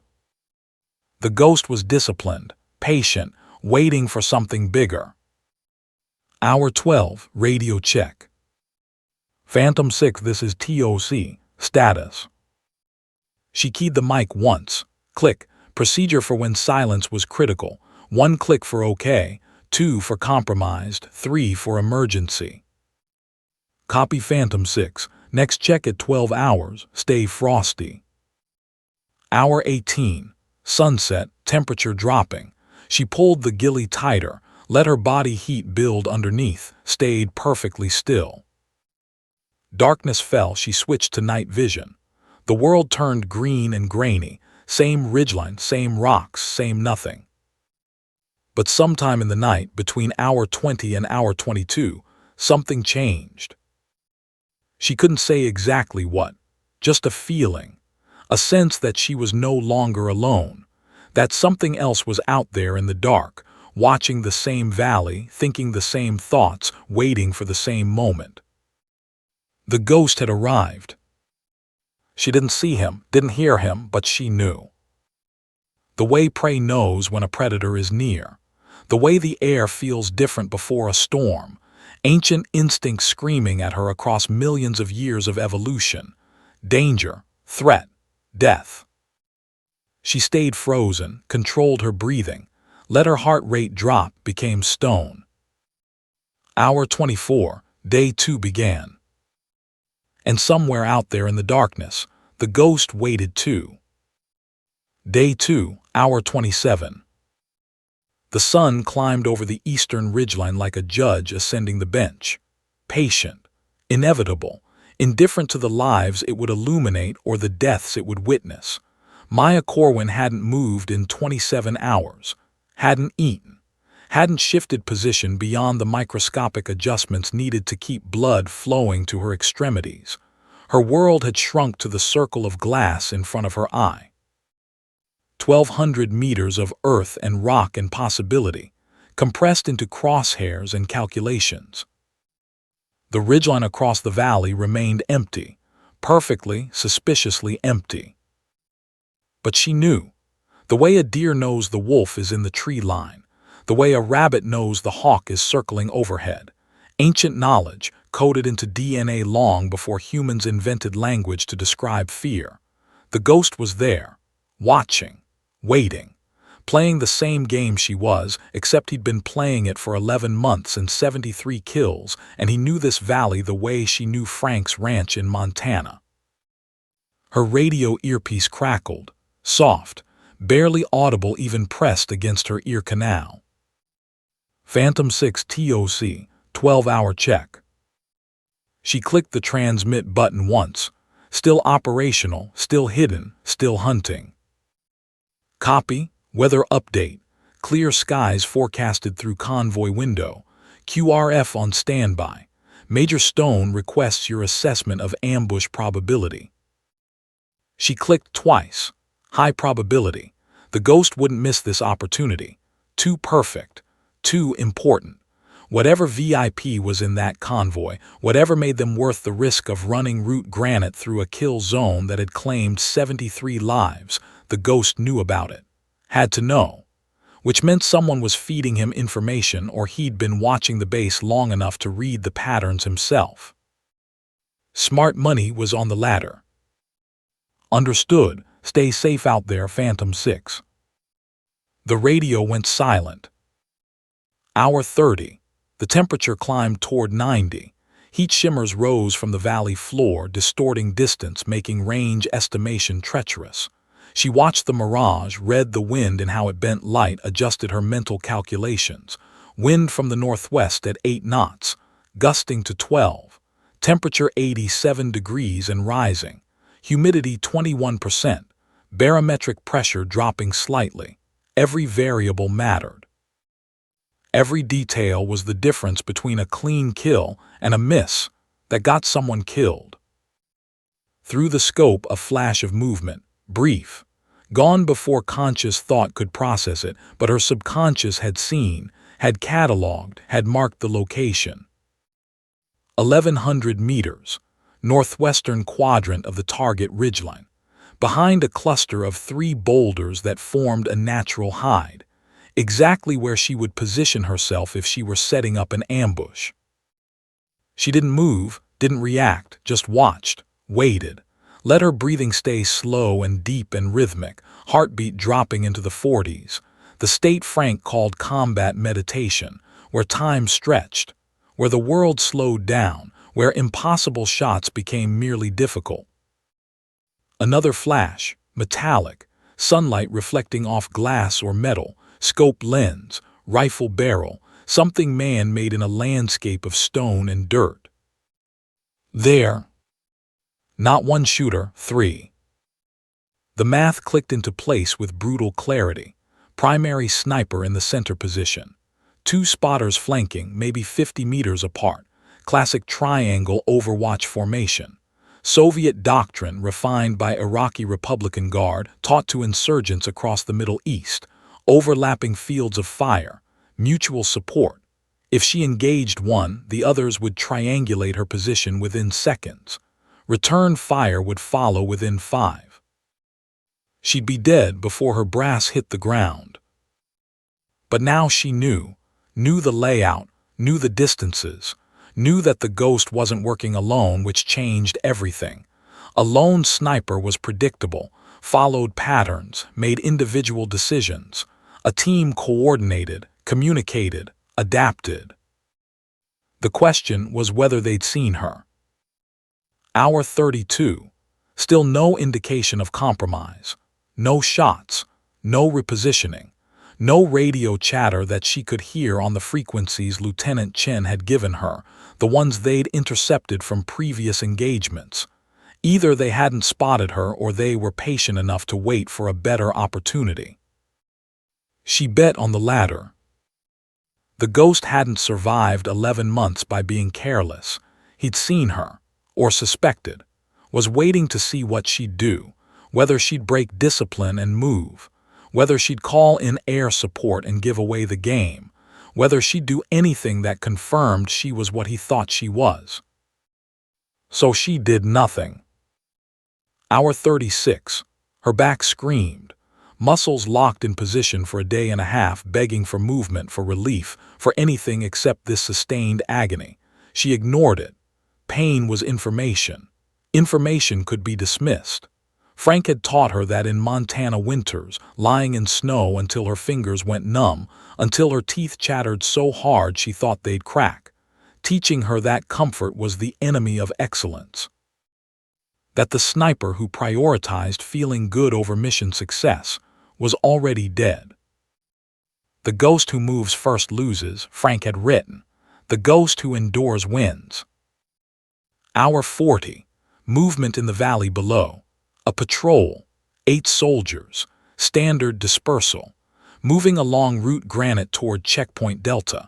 The ghost was disciplined, patient, waiting for something bigger. Hour 12. Radio check. Phantom 6, this is TOC. Status. She keyed the mic once. Click. Procedure for when silence was critical. 1 click for OK, 2 for compromised, 3 for emergency. Copy Phantom 6. Next check at 12 hours. Stay frosty. Hour 18. Sunset, temperature dropping. She pulled the ghillie tighter, let her body heat build underneath, stayed perfectly still. Darkness fell, she switched to night vision. The world turned green and grainy, same ridgeline, same rocks, same nothing. But sometime in the night, between hour 20 and hour 22, something changed. She couldn't say exactly what, just a feeling, a sense that she was no longer alone, that something else was out there in the dark, watching the same valley, thinking the same thoughts, waiting for the same moment. The ghost had arrived. She didn't see him, didn't hear him, but she knew. The way prey knows when a predator is near. The way the air feels different before a storm. Ancient instinct screaming at her across millions of years of evolution. Danger, threat, death. She stayed frozen, controlled her breathing, let her heart rate drop, became stone. Hour 24, day 2 began. And somewhere out there in the darkness, the ghost waited too. Day 2, hour 27. The sun climbed over the eastern ridgeline like a judge ascending the bench. Patient, inevitable, indifferent to the lives it would illuminate or the deaths it would witness. Maya Corwin hadn't moved in 27 hours, hadn't eaten, hadn't shifted position beyond the microscopic adjustments needed to keep blood flowing to her extremities. Her world had shrunk to the circle of glass in front of her eye. 1,200 meters of earth and rock and possibility, compressed into crosshairs and calculations. The ridgeline across the valley remained empty, perfectly, suspiciously empty. But she knew. The way a deer knows the wolf is in the tree line, the way a rabbit knows the hawk is circling overhead. Ancient knowledge, coded into DNA long before humans invented language to describe fear. The ghost was there, watching, waiting, playing the same game she was, except he'd been playing it for 11 months and 73 kills, and he knew this valley the way she knew Frank's ranch in Montana. Her radio earpiece crackled, soft, barely audible even pressed against her ear canal. Phantom 6 TOC, 12-hour check. She clicked the transmit button once, still operational, still hidden, still hunting. Copy, weather update, clear skies forecasted through convoy window, QRF on standby. Major Stone requests your assessment of ambush probability. She clicked twice. High probability. The ghost wouldn't miss this opportunity. Too perfect. Too important. Whatever VIP was in that convoy, whatever made them worth the risk of running route granite through a kill zone that had claimed 73 lives, the ghost knew about it. Had to know. Which meant someone was feeding him information or he'd been watching the base long enough to read the patterns himself. Smart money was on the ladder. Understood. Stay safe out there, Phantom 6. The radio went silent. Hour 30. The temperature climbed toward 90. Heat shimmers rose from the valley floor, distorting distance, making range estimation treacherous. She watched the mirage, read the wind and how it bent light, adjusted her mental calculations. Wind from the northwest at 8 knots, gusting to 12. Temperature 87 degrees and rising. Humidity 21%. Barometric pressure dropping slightly. Every variable mattered. Every detail was the difference between a clean kill and a miss that got someone killed. Through the scope, a flash of movement, brief, gone before conscious thought could process it, but her subconscious had seen, had cataloged, had marked the location. 1,100 meters, northwestern quadrant of the target ridgeline, behind a cluster of 3 boulders that formed a natural hide, exactly where she would position herself if she were setting up an ambush. She didn't move, didn't react, just watched, waited. Let her breathing stay slow and deep and rhythmic, heartbeat dropping into the 40s, the state Frank called combat meditation, where time stretched, where the world slowed down, where impossible shots became merely difficult. Another flash, metallic, sunlight reflecting off glass or metal, scope lens, rifle barrel, something man-made in a landscape of stone and dirt. There. Not one shooter, 3. The math clicked into place with brutal clarity. Primary sniper in the center position. 2 spotters flanking, maybe 50 meters apart. classic triangle overwatch formation. Soviet doctrine refined by Iraqi Republican Guard taught to insurgents across the Middle East, overlapping fields of fire, mutual support. If she engaged one, the others would triangulate her position within seconds. Return fire would follow within 5. She'd be dead before her brass hit the ground. But now she knew the layout, knew the distances, knew that the ghost wasn't working alone, which changed everything. A lone sniper was predictable, followed patterns, made individual decisions. A team coordinated, communicated, adapted. The question was whether they'd seen her. Hour 32. Still no indication of compromise. No shots, no repositioning, no radio chatter that she could hear on the frequencies Lieutenant Chen had given her, the ones they'd intercepted from previous engagements. Either they hadn't spotted her or they were patient enough to wait for a better opportunity. She bet on the latter. The ghost hadn't survived 11 months by being careless. He'd seen her, or suspected, was waiting to see what she'd do, whether she'd break discipline and move, whether she'd call in air support and give away the game, whether she'd do anything that confirmed she was what he thought she was. So she did nothing. Hour 36. Her back screamed, muscles locked in position for a day and a half, begging for movement, for relief, for anything except this sustained agony. She ignored it. Pain was information. Information could be dismissed. Frank had taught her that in Montana winters, lying in snow until her fingers went numb, until her teeth chattered so hard she thought they'd crack, teaching her that comfort was the enemy of excellence. That the sniper who prioritized feeling good over mission success was already dead. The ghost who moves first loses, Frank had written. The ghost who endures wins. Hour 40. Movement in the valley below. A patrol, 8 soldiers, standard dispersal, moving along Route Granite toward Checkpoint Delta.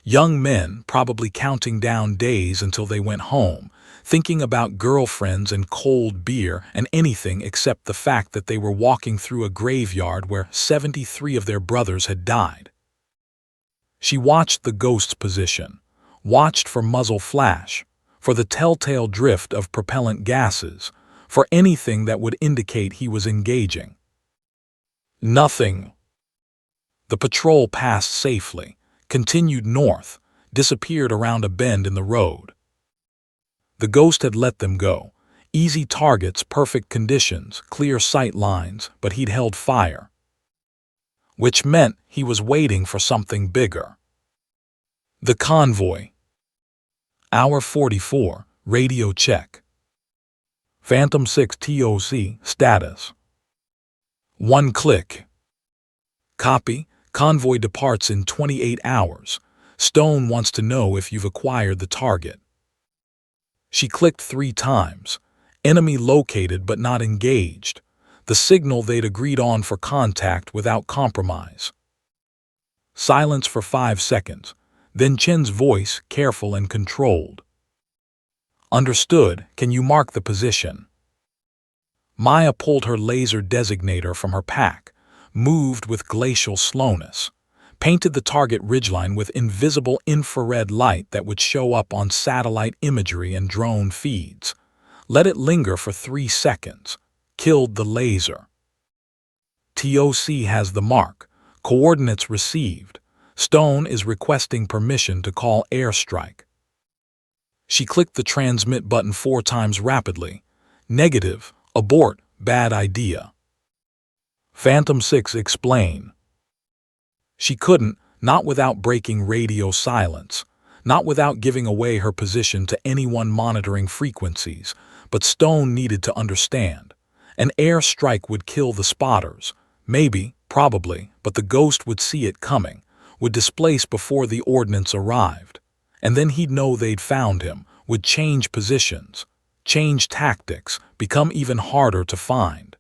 Young men probably counting down days until they went home, thinking about girlfriends and cold beer and anything except the fact that they were walking through a graveyard where 73 of their brothers had died. She watched the ghost's position, watched for muzzle flash, for the telltale drift of propellant gases, for anything that would indicate he was engaging. Nothing. The patrol passed safely, continued north, disappeared around a bend in the road. The ghost had let them go. Easy targets, perfect conditions, clear sight lines, but he'd held fire. Which meant he was waiting for something bigger. The convoy. Hour 44, radio check. Phantom 6 TOC, status. 1 click. Copy, convoy departs in 28 hours. Stone wants to know if you've acquired the target. She clicked 3 times. Enemy located but not engaged. The signal they'd agreed on for contact without compromise. Silence for 5 seconds. Then Chen's voice, careful and controlled. Understood, can you mark the position? Maya pulled her laser designator from her pack, moved with glacial slowness, painted the target ridgeline with invisible infrared light that would show up on satellite imagery and drone feeds. Let it linger for 3 seconds. Killed the laser. TOC has the mark. Coordinates received. Stone is requesting permission to call airstrike. She clicked the transmit button 4 times rapidly. Negative. Abort. Bad idea. Phantom 6 explain. She couldn't, not without breaking radio silence, not without giving away her position to anyone monitoring frequencies, but Stone needed to understand. An airstrike would kill the spotters. Maybe, probably, but the ghost would see it coming, would displace before the ordnance arrived. And then he'd know they'd found him, would change positions, change tactics, become even harder to find.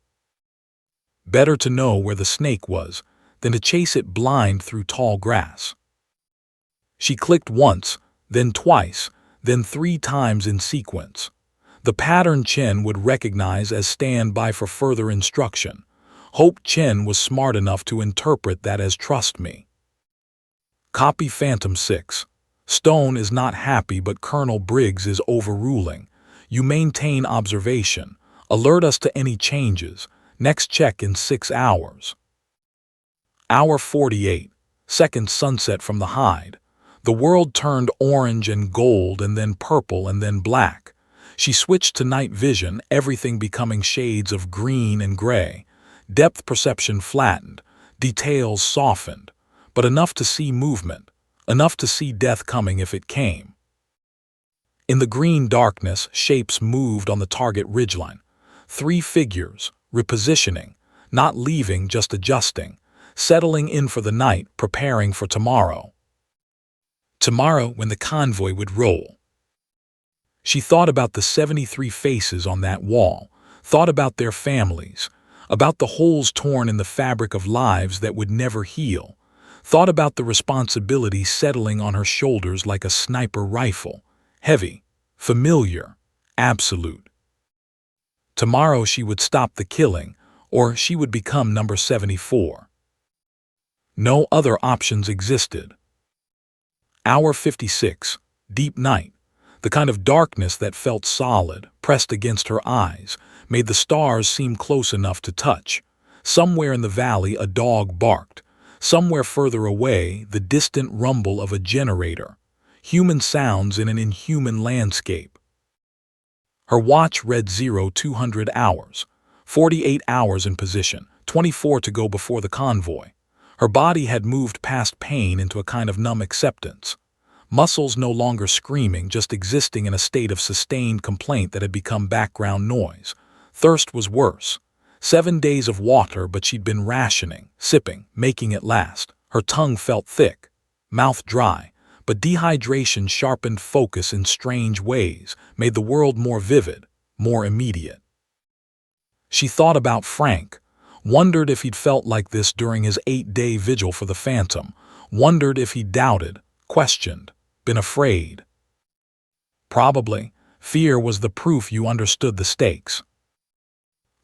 Better to know where the snake was than to chase it blind through tall grass. She clicked once, then twice, then 3 times in sequence. The pattern Chen would recognize as stand by for further instruction. Hope Chen was smart enough to interpret that as trust me. Copy Phantom 6. Stone is not happy, but Colonel Briggs is overruling. You maintain observation. Alert us to any changes. Next check in 6 hours. Hour 48. Second sunset from the hide. The world turned orange and gold and then purple and then black. She switched to night vision, everything becoming shades of green and gray. Depth perception flattened, details softened, but enough to see movement, enough to see death coming if it came. In the green darkness, shapes moved on the target ridgeline. 3 figures, repositioning, not leaving, just adjusting, settling in for the night, preparing for tomorrow. Tomorrow, when the convoy would roll. She thought about the 73 faces on that wall, thought about their families, about the holes torn in the fabric of lives that would never heal, thought about the responsibility settling on her shoulders like a sniper rifle, heavy, familiar, absolute. Tomorrow she would stop the killing, or she would become number 74. No other options existed. Hour 56, deep night. The kind of darkness that felt solid, pressed against her eyes, made the stars seem close enough to touch. Somewhere in the valley a dog barked. Somewhere further away, the distant rumble of a generator. Human sounds in an inhuman landscape. Her watch read 0200 hours. 48 hours in position, 24 to go before the convoy. Her body had moved past pain into a kind of numb acceptance. Muscles no longer screaming, just existing in a state of sustained complaint that had become background noise. Thirst was worse. 7 days of water, but she'd been rationing, sipping, making it last. Her tongue felt thick, mouth dry, but dehydration sharpened focus in strange ways, made the world more vivid, more immediate. She thought about Frank, wondered if he'd felt like this during his 8-day vigil for the Phantom, wondered if he doubted, questioned, been afraid. Probably. Fear was the proof you understood the stakes.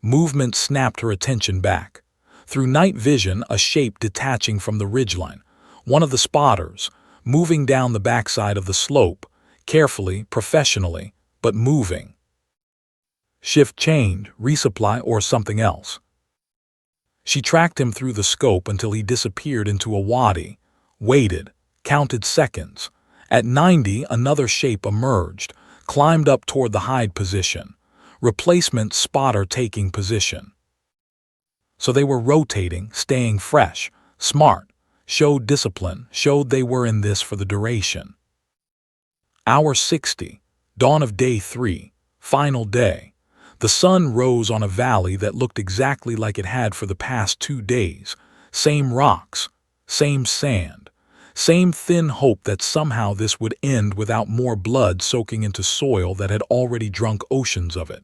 Movement snapped her attention back. Through night vision, a shape detaching from the ridgeline, one of the spotters, moving down the backside of the slope, carefully, professionally, but moving. Shift chained, resupply, or something else. She tracked him through the scope until he disappeared into a wadi, waited, counted seconds. At 90, another shape emerged, climbed up toward the hide position. Replacement spotter taking position. So they were rotating, staying fresh, smart, showed discipline, showed they were in this for the duration. Hour 60, dawn of day 3, final day. The sun rose on a valley that looked exactly like it had for the past 2 days. Same rocks, same sand, same thin hope that somehow this would end without more blood soaking into soil that had already drunk oceans of it.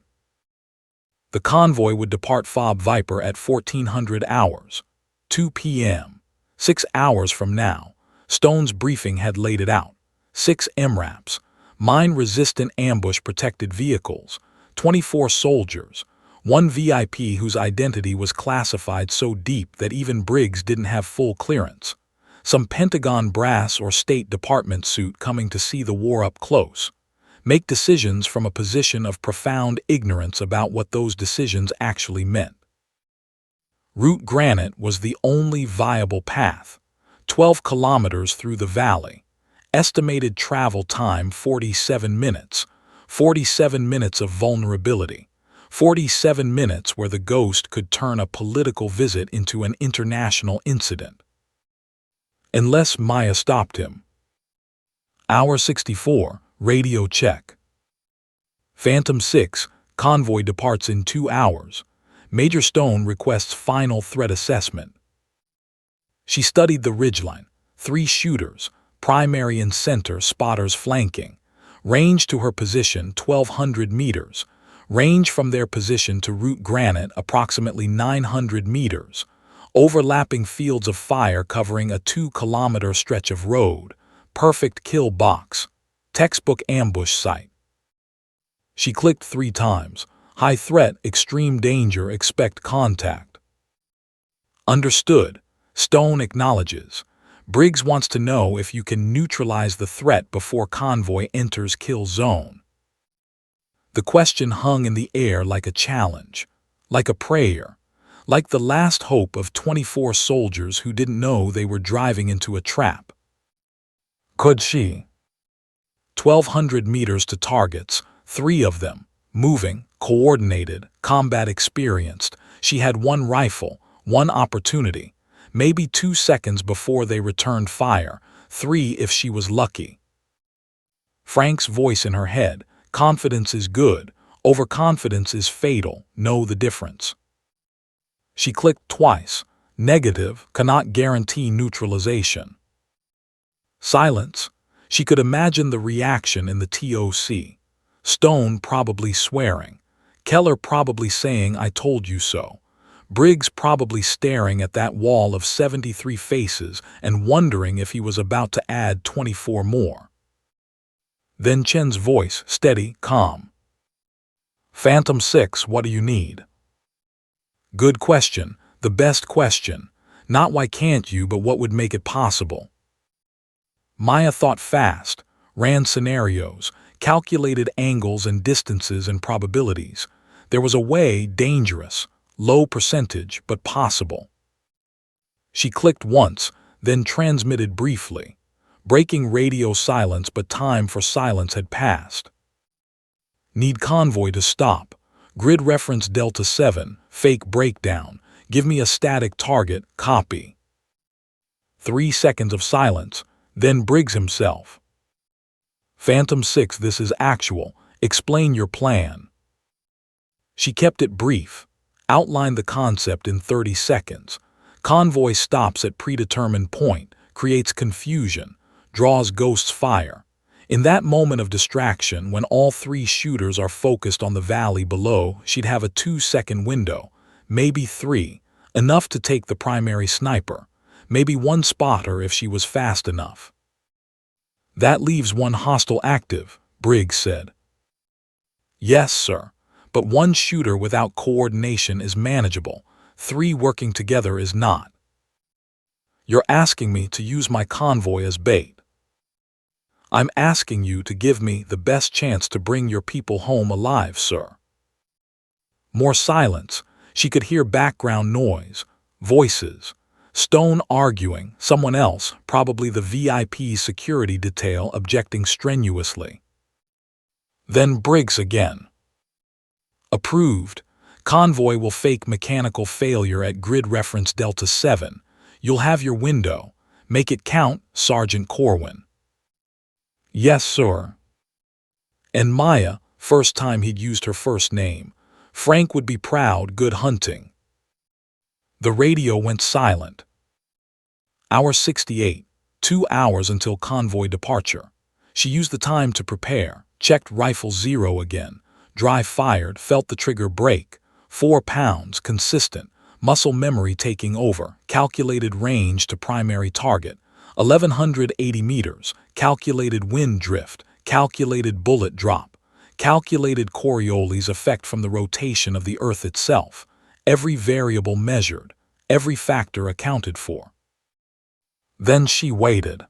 The convoy would depart Fob Viper at 1400 hours, 2 p.m. 6 hours from now. Stone's briefing had laid it out. 6 MRAPs, mine-resistant ambush-protected vehicles, 24 soldiers, 1 VIP whose identity was classified so deep that even Briggs didn't have full clearance, some Pentagon brass or State Department suit coming to see the war up close, make decisions from a position of profound ignorance about what those decisions actually meant. Route Granite was the only viable path, 12 kilometers through the valley, estimated travel time 47 minutes, 47 minutes of vulnerability, 47 minutes where the ghost could turn a political visit into an international incident. Unless Maya stopped him. Hour 64, radio check. Phantom 6, convoy departs in 2 hours. Major Stone requests final threat assessment. She studied the ridgeline, 3 shooters, primary and center spotters flanking. Range to her position 1,200 meters. Range from their position to Route Granite approximately 900 meters. Overlapping fields of fire covering a 2-kilometer stretch of road. Perfect kill box. Textbook ambush site. She clicked 3 times. High threat, extreme danger, expect contact. Understood. Stone acknowledges. Briggs wants to know if you can neutralize the threat before convoy enters kill zone. The question hung in the air like a challenge, like a prayer, like the last hope of 24 soldiers who didn't know they were driving into a trap. Could she? 1,200 meters to targets, 3 of them, moving, coordinated, combat experienced. She had 1 rifle, 1 opportunity, maybe 2 seconds before they returned fire, 3 if she was lucky. Frank's voice in her head, confidence is good, overconfidence is fatal, know the difference. She clicked twice, negative, cannot guarantee neutralization. Silence. She could imagine the reaction in the TOC. Stone probably swearing. Keller probably saying, "I told you so." Briggs probably staring at that wall of 73 faces and wondering if he was about to add 24 more. Then Chen's voice, steady, calm. "Phantom 6, what do you need?" Good question, the best question. Not why can't you, but what would make it possible. Maya thought fast, ran scenarios, calculated angles and distances and probabilities. There was a way, dangerous, low percentage, but possible. She clicked once, then transmitted briefly, breaking radio silence, but time for silence had passed. Need convoy to stop. Grid reference Delta 7, fake breakdown. Give me a static target, copy. 3 seconds of silence, then Briggs himself. Phantom 6, this is actual. Explain your plan. She kept it brief, outlined the concept in 30 seconds. Convoy stops at predetermined point, creates confusion, draws ghosts fire. In that moment of distraction, when all 3 shooters are focused on the valley below, she'd have a 2-second window, maybe 3, enough to take the primary sniper, maybe 1 spotter if she was fast enough. That leaves 1 hostile active, Briggs said. Yes, sir, but 1 shooter without coordination is manageable, 3 working together is not. You're asking me to use my convoy as bait. I'm asking you to give me the best chance to bring your people home alive, sir. More silence. She could hear background noise, voices. Stone arguing, someone else, probably the VIP security detail, objecting strenuously. Then Briggs again. Approved. Convoy will fake mechanical failure at grid reference Delta 7. You'll have your window. Make it count, Sergeant Corwin. Yes, sir. And Maya, first time he'd used her first name. Frank would be proud, good hunting. The radio went silent. Hour 68, 2 hours until convoy departure. She used the time to prepare, checked rifle 0 again, dry fired, felt the trigger break, 4 pounds, consistent, muscle memory taking over, calculated range to primary target, 1,180 meters, calculated wind drift, calculated bullet drop, calculated Coriolis effect from the rotation of the Earth itself, every variable measured, every factor accounted for. Then she waited.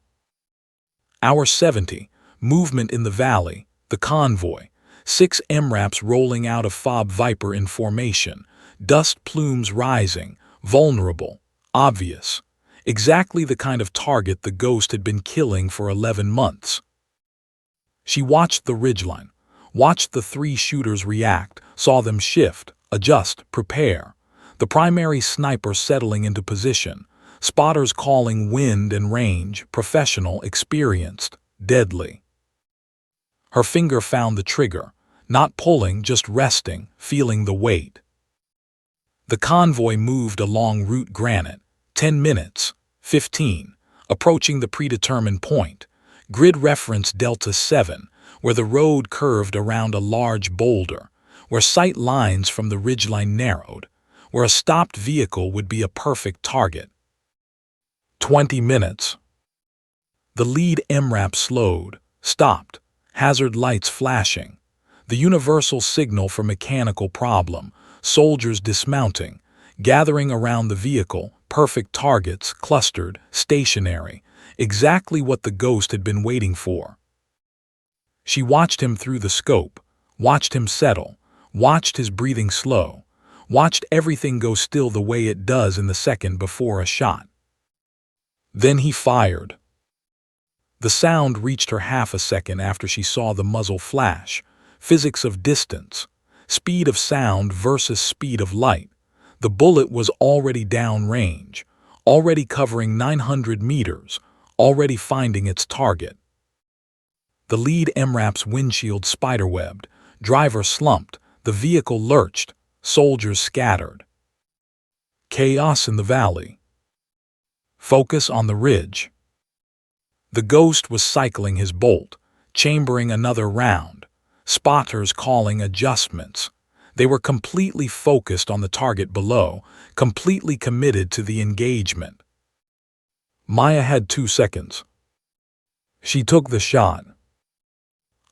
Hour 70, movement in the valley, the convoy, 6 MRAPs rolling out of Fob Viper in formation, dust plumes rising, vulnerable, obvious. Exactly the kind of target the Ghost had been killing for 11 months. She watched the ridgeline, watched the 3 shooters react, saw them shift, adjust, prepare. The primary sniper settling into position, spotters calling wind and range, professional, experienced, deadly. Her finger found the trigger, not pulling, just resting, feeling the weight. The convoy moved along route granite, 10 minutes, 15, approaching the predetermined point, grid reference Delta 7, where the road curved around a large boulder, where sight lines from the ridgeline narrowed, where a stopped vehicle would be a perfect target. 20 minutes. The lead MRAP slowed, stopped, hazard lights flashing. The universal signal for mechanical problem, soldiers dismounting, gathering around the vehicle, perfect targets, clustered, stationary, exactly what the ghost had been waiting for. She watched him through the scope, watched him settle, watched his breathing slow, watched everything go still the way it does in the second before a shot. Then he fired. The sound reached her half a second after she saw the muzzle flash. Physics of distance, speed of sound versus speed of light. The bullet was already downrange, already covering 900 meters, already finding its target. The lead MRAP's windshield spiderwebbed, driver slumped, the vehicle lurched, soldiers scattered. Chaos in the valley. Focus on the ridge. The ghost was cycling his bolt, chambering another round. Spotters calling adjustments. They were completely focused on the target below, completely committed to the engagement. Maya had 2 seconds. She took the shot.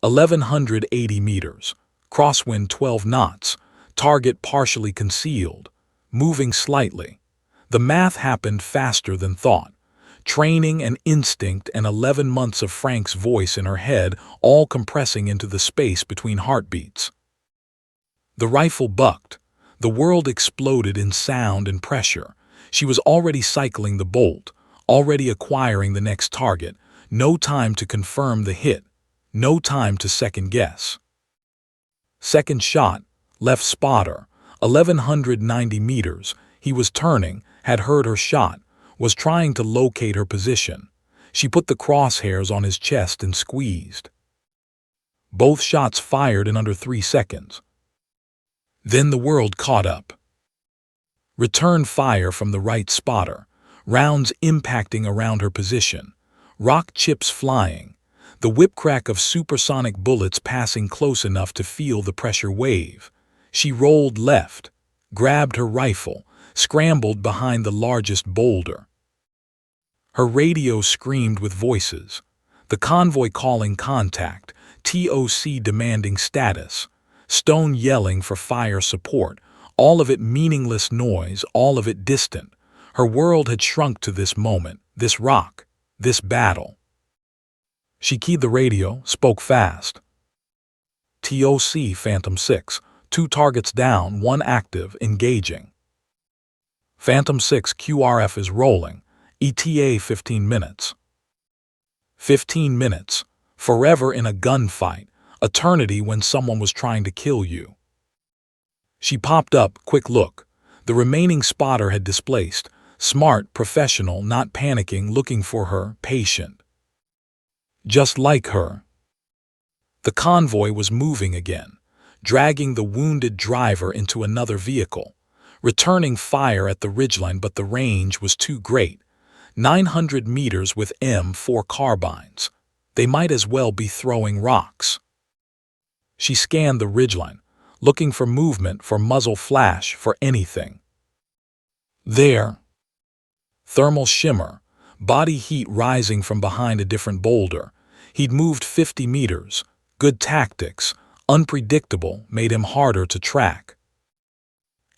1,180 meters, crosswind 12 knots, target partially concealed, moving slightly. The math happened faster than thought. Training and instinct and 11 months of Frank's voice in her head, all compressing into the space between heartbeats. The rifle bucked. The world exploded in sound and pressure. She was already cycling the bolt, already acquiring the next target. No time to confirm the hit. No time to second guess. Second shot, left spotter, 1,190 meters. He was turning, had heard her shot, was trying to locate her position. She put the crosshairs on his chest and squeezed. Both shots fired in under 3 seconds. Then the world caught up. Return fire from the right spotter, rounds impacting around her position, rock chips flying, the whip-crack of supersonic bullets passing close enough to feel the pressure wave. She rolled left, grabbed her rifle, scrambled behind the largest boulder. Her radio screamed with voices. The convoy calling contact, TOC demanding status, Stone yelling for fire support, all of it meaningless noise, all of it distant. Her world had shrunk to this moment, this rock, this battle. She keyed the radio, spoke fast. TOC Phantom 6, 2 targets down, 1 active, engaging. Phantom 6 QRF is rolling. ETA 15 minutes. 15 minutes. Forever in a gunfight. Eternity when someone was trying to kill you. She popped up, quick look. The remaining spotter had displaced. Smart, professional, not panicking, looking for her, patient. Just like her. The convoy was moving again, dragging the wounded driver into another vehicle, returning fire at the ridgeline, but the range was too great. 900 meters with M4 carbines. They might as well be throwing rocks. She scanned the ridgeline, looking for movement, for muzzle flash, for anything. There. Thermal shimmer, body heat rising from behind a different boulder. He'd moved 50 meters. Good tactics, unpredictable, made him harder to track.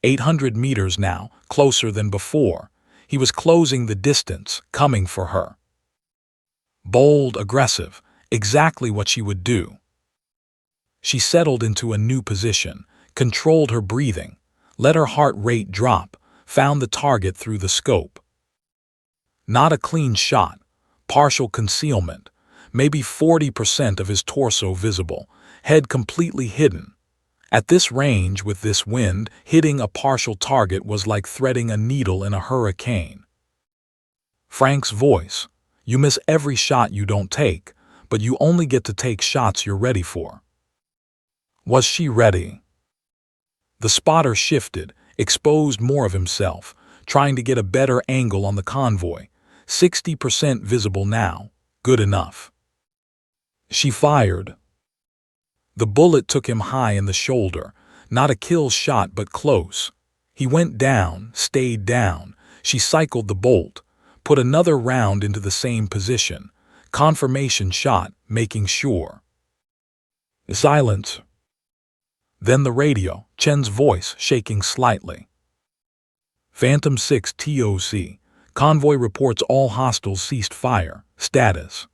800 meters now, closer than before. He was closing the distance, coming for her. Bold, aggressive, exactly what she would do. She settled into a new position, controlled her breathing, let her heart rate drop, found the target through the scope. Not a clean shot, partial concealment, maybe 40% of his torso visible, head completely hidden. At this range, with this wind, hitting a partial target was like threading a needle in a hurricane. Frank's voice. You miss every shot you don't take, but you only get to take shots you're ready for. Was she ready? The spotter shifted, exposed more of himself, trying to get a better angle on the convoy. 60% visible now. Good enough. She fired. The bullet took him high in the shoulder, not a kill shot but close. He went down, stayed down. She cycled the bolt, put another round into the same position. Confirmation shot, making sure. Silence. Then the radio, Chen's voice shaking slightly. Phantom 6 TOC. Convoy reports all hostiles ceased fire. Status.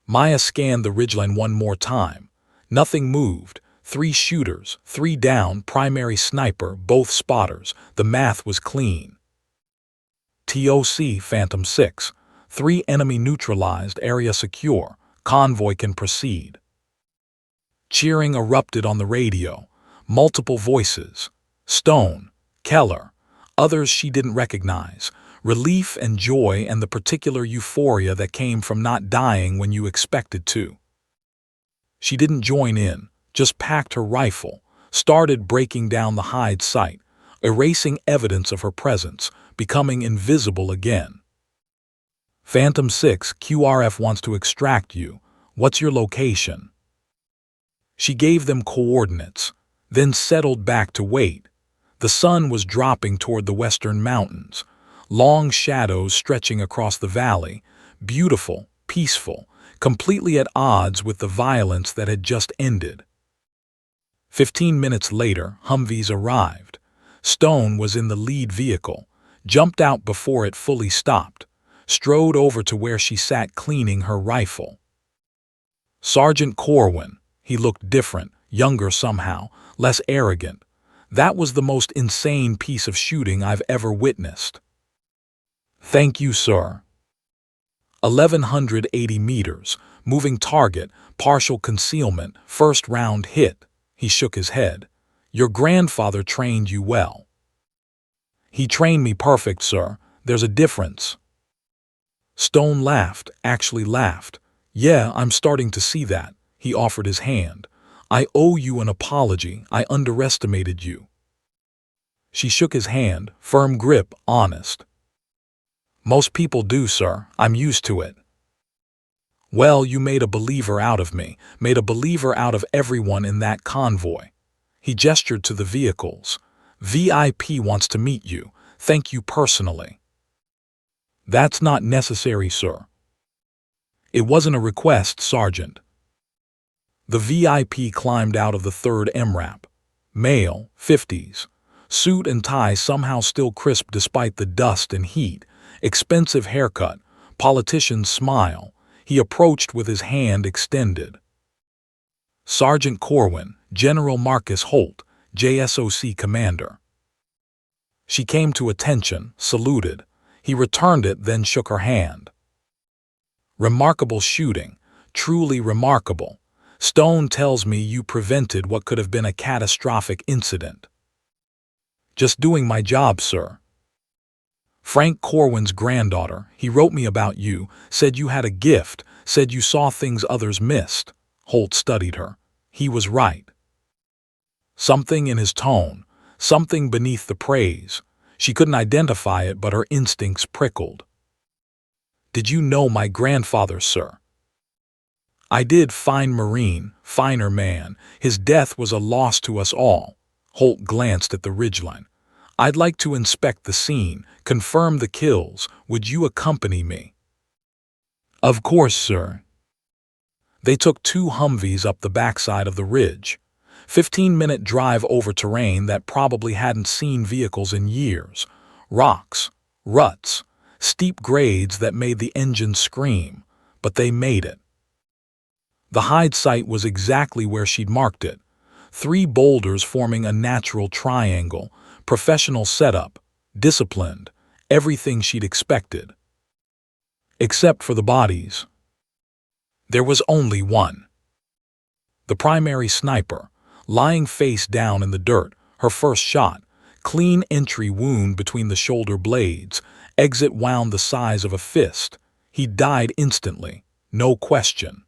Maya scanned the ridgeline one more time. Nothing moved. 3 shooters, 3 down, primary sniper, both spotters. The math was clean. TOC Phantom 6. 3 enemy neutralized, area secure. Convoy can proceed. Cheering erupted on the radio. Multiple voices. Stone, Keller, others she didn't recognize. Relief and joy and the particular euphoria that came from not dying when you expected to. She didn't join in, just packed her rifle, started breaking down the hide site, erasing evidence of her presence, becoming invisible again. Phantom 6, QRF wants to extract you. What's your location? She gave them coordinates, then settled back to wait. The sun was dropping toward the western mountains, long shadows stretching across the valley, beautiful, peaceful, completely at odds with the violence that had just ended. 15 minutes later, Humvees arrived. Stone was in the lead vehicle, jumped out before it fully stopped, strode over to where she sat cleaning her rifle. Sergeant Corwin, he looked different, younger somehow, less arrogant. That was the most insane piece of shooting I've ever witnessed. Thank you, sir. 1,180 meters, moving target, partial concealment, first round hit. He shook his head. Your grandfather trained you well. He trained me perfect, sir. There's a difference. Stone laughed, actually laughed. Yeah, I'm starting to see that. He offered his hand. I owe you an apology. I underestimated you. She shook his hand, firm grip, honest. Most people do, sir. I'm used to it. Well, you made a believer out of me, made a believer out of everyone in that convoy. He gestured to the vehicles. VIP wants to meet you. Thank you personally. That's not necessary, sir. It wasn't a request, Sergeant. The VIP climbed out of the third MRAP. Male, 50s. Suit and tie somehow still crisp despite the dust and heat. Expensive haircut. Politician's smile. He approached with his hand extended. Sergeant Corwin, General Marcus Holt, JSOC commander. She came to attention, saluted. He returned it, then shook her hand. Remarkable shooting. Truly remarkable. Stone tells me you prevented what could have been a catastrophic incident. Just doing my job, sir. Frank Corwin's granddaughter, he wrote me about you, said you had a gift, said you saw things others missed. Holt studied her. He was right. Something in his tone, something beneath the praise. She couldn't identify it, but her instincts prickled. Did you know my grandfather, sir? I did. Fine Marine, finer man. His death was a loss to us all. Holt glanced at the ridgeline. I'd like to inspect the scene, confirm the kills. Would you accompany me? Of course, sir. They took 2 Humvees up the backside of the ridge. 15-minute drive over terrain that probably hadn't seen vehicles in years. Rocks, ruts, steep grades that made the engine scream, but they made it. The hide site was exactly where she'd marked it. 3 boulders forming a natural triangle, professional setup, disciplined, everything she'd expected. Except for the bodies. There was only one. The primary sniper, lying face down in the dirt, her first shot, clean entry wound between the shoulder blades, exit wound the size of a fist. He died instantly, no question.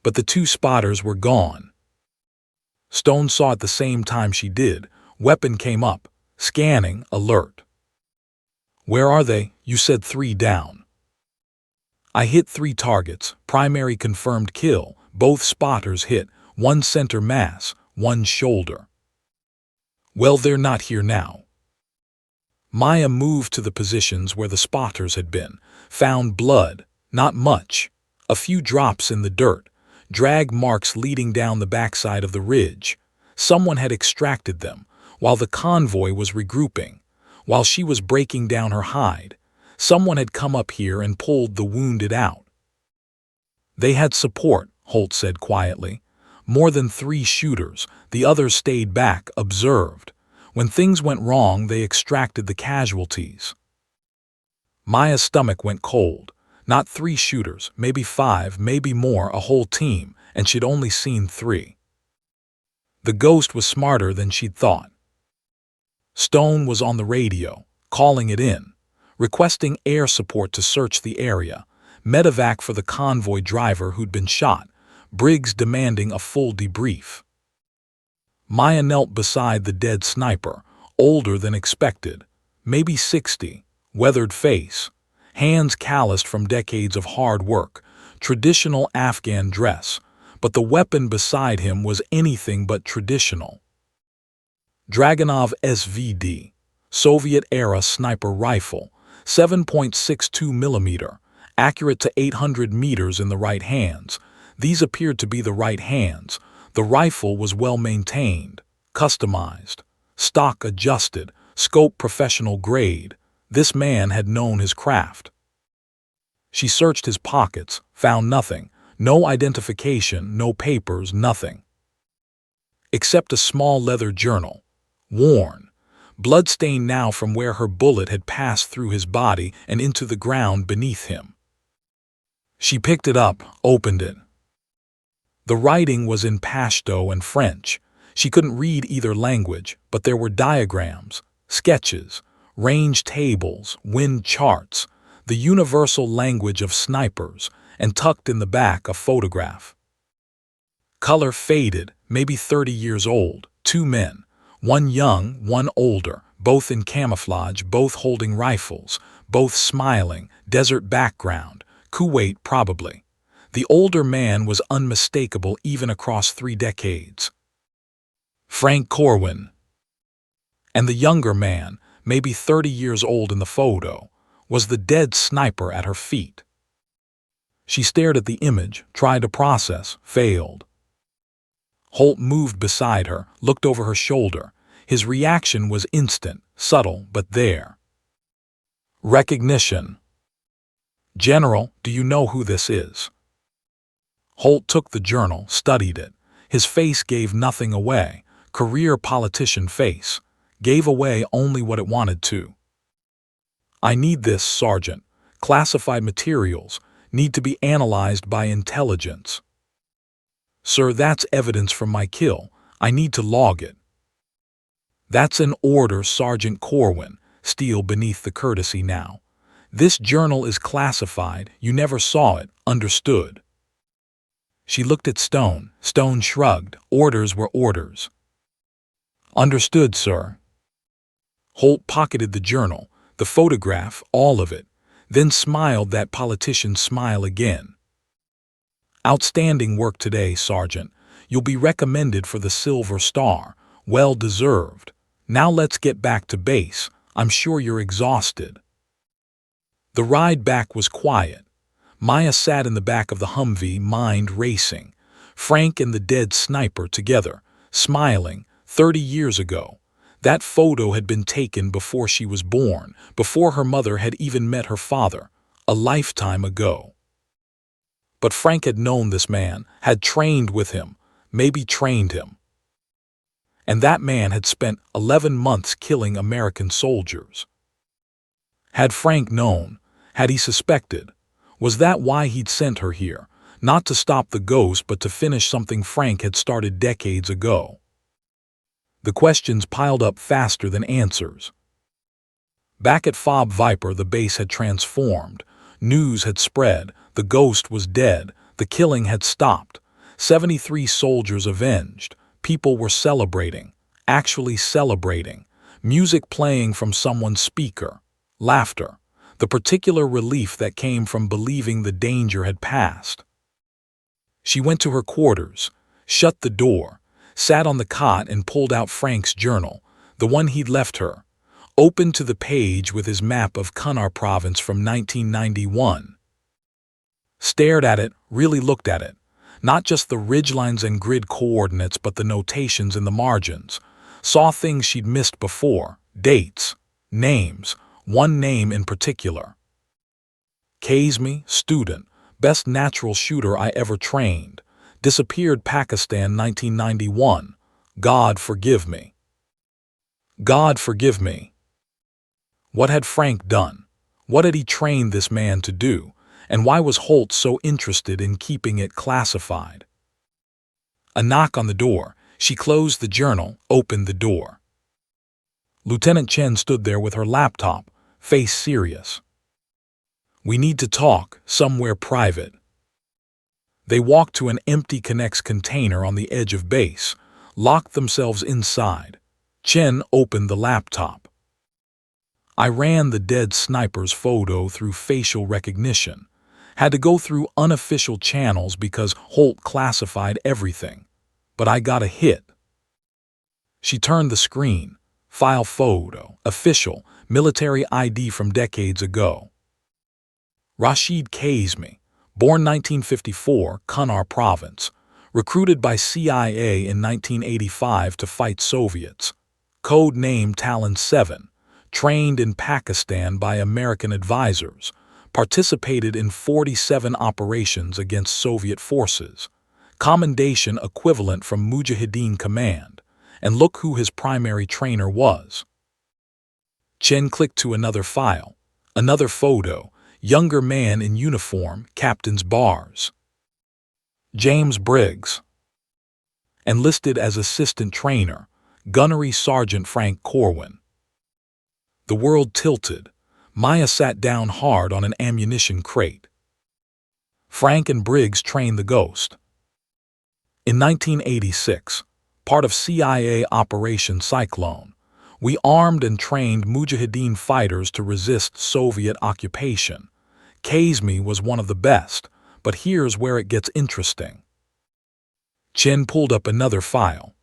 But the 2 spotters were gone. Stone saw at the same time she did. Weapon came up, scanning, alert. Where are they? You said 3 down. I hit 3 targets, primary confirmed kill, both spotters hit, 1 center mass, 1 shoulder. Well, they're not here now. Maya moved to the positions where the spotters had been, found blood, not much, a few drops in the dirt, drag marks leading down the backside of the ridge. Someone had extracted them, while the convoy was regrouping. While she was breaking down her hide, someone had come up here and pulled the wounded out. They had support, Holt said quietly. More than 3 shooters. The others stayed back, observed. When things went wrong, they extracted the casualties. Maya's stomach went cold. Not 3 shooters, maybe 5, maybe more, a whole team, and she'd only seen 3. The ghost was smarter than she'd thought. Stone was on the radio, calling it in, requesting air support to search the area, medevac for the convoy driver who'd been shot, Briggs demanding a full debrief. Maya knelt beside the dead sniper, older than expected, maybe 60, weathered face, hands calloused from decades of hard work, traditional Afghan dress, but the weapon beside him was anything but traditional. Dragunov SVD, Soviet-era sniper rifle, 7.62 mm, accurate to 800 meters in the right hands. These appeared to be the right hands. The rifle was well maintained, customized, stock adjusted, scope professional grade. This man had known his craft. She searched his pockets, found nothing, no identification, no papers, nothing. Except a small leather journal, worn, bloodstained now from where her bullet had passed through his body and into the ground beneath him. She picked it up, opened it. The writing was in Pashto and French. She couldn't read either language, but there were diagrams, sketches, range tables, wind charts, the universal language of snipers, and tucked in the back a photograph. Color faded, maybe 30 years old, 2 men, one young, one older, both in camouflage, both holding rifles, both smiling, desert background, Kuwait probably. The older man was unmistakable even across 3 decades. Frank Corwin. And the younger man, maybe 30 years old in the photo, was the dead sniper at her feet. She stared at the image, tried to process, failed. Holt moved beside her, looked over her shoulder. His reaction was instant, subtle, but there. Recognition. General, do you know who this is? Holt took the journal, studied it. His face gave nothing away. Career politician face. Gave away only what it wanted to. I need this, Sergeant. Classified materials. Need to be analyzed by intelligence. Sir, that's evidence from my kill. I need to log it. That's an order, Sergeant Corwin. Steel beneath the courtesy now. This journal is classified. You never saw it. Understood. She looked at Stone. Stone shrugged. Orders were orders. Understood, sir. Holt pocketed the journal, the photograph, all of it, then smiled that politician's smile again. Outstanding work today, Sergeant. You'll be recommended for the Silver Star. Well deserved. Now let's get back to base. I'm sure you're exhausted. The ride back was quiet. Maya sat in the back of the Humvee, mind racing. Frank and the dead sniper together, smiling, 30 years ago. That photo had been taken before she was born, before her mother had even met her father, a lifetime ago. But Frank had known this man, had trained with him, maybe trained him. And that man had spent 11 months killing American soldiers. Had Frank known? Had he suspected? Was that why he'd sent her here? Not to stop the ghost, but to finish something Frank had started decades ago. The questions piled up faster than answers. Back at Fob Viper, the base had transformed. News had spread. The ghost was dead. The killing had stopped. 73 soldiers avenged. People were celebrating. Actually celebrating. Music playing from someone's speaker. Laughter. The particular relief that came from believing the danger had passed. She went to her quarters, shut the door, sat on the cot and pulled out Frank's journal, the one he'd left her, opened to the page with his map of Kunar province from 1991. Stared at it, really looked at it. Not just the ridgelines and grid coordinates, but the notations in the margins. Saw things she'd missed before, dates, names, one name in particular. Kazmi, student, best natural shooter I ever trained. Disappeared Pakistan 1991. God forgive me. God forgive me. What had Frank done? What had he trained this man to do? And why was Holt so interested in keeping it classified? A knock on the door. She closed the journal, opened the door. Lieutenant Chen stood there with her laptop, face serious. We need to talk, somewhere private. They walked to an empty Connex container on the edge of base, locked themselves inside. Chen opened the laptop. I ran the dead sniper's photo through facial recognition. Had to go through unofficial channels because Holt classified everything. But I got a hit. She turned the screen. File photo. Official. Military ID from decades ago. Rashid Kazmi, born 1954, Kunar Province. Recruited by CIA in 1985 to fight Soviets. Code name Talon 7. Trained in Pakistan by American advisors. Participated in 47 operations against Soviet forces. Commendation equivalent from Mujahideen Command. And look who his primary trainer was. Chen clicked to another file. Another photo. Younger man in uniform, captain's bars. James Briggs. Enlisted as assistant trainer. Gunnery Sergeant Frank Corwin. The world tilted. Maya sat down hard on an ammunition crate. Frank and Briggs trained the Ghost. In 1986, part of CIA Operation Cyclone, we armed and trained Mujahideen fighters to resist Soviet occupation. Kazmi was one of the best, but here's where it gets interesting. Chen pulled up another file.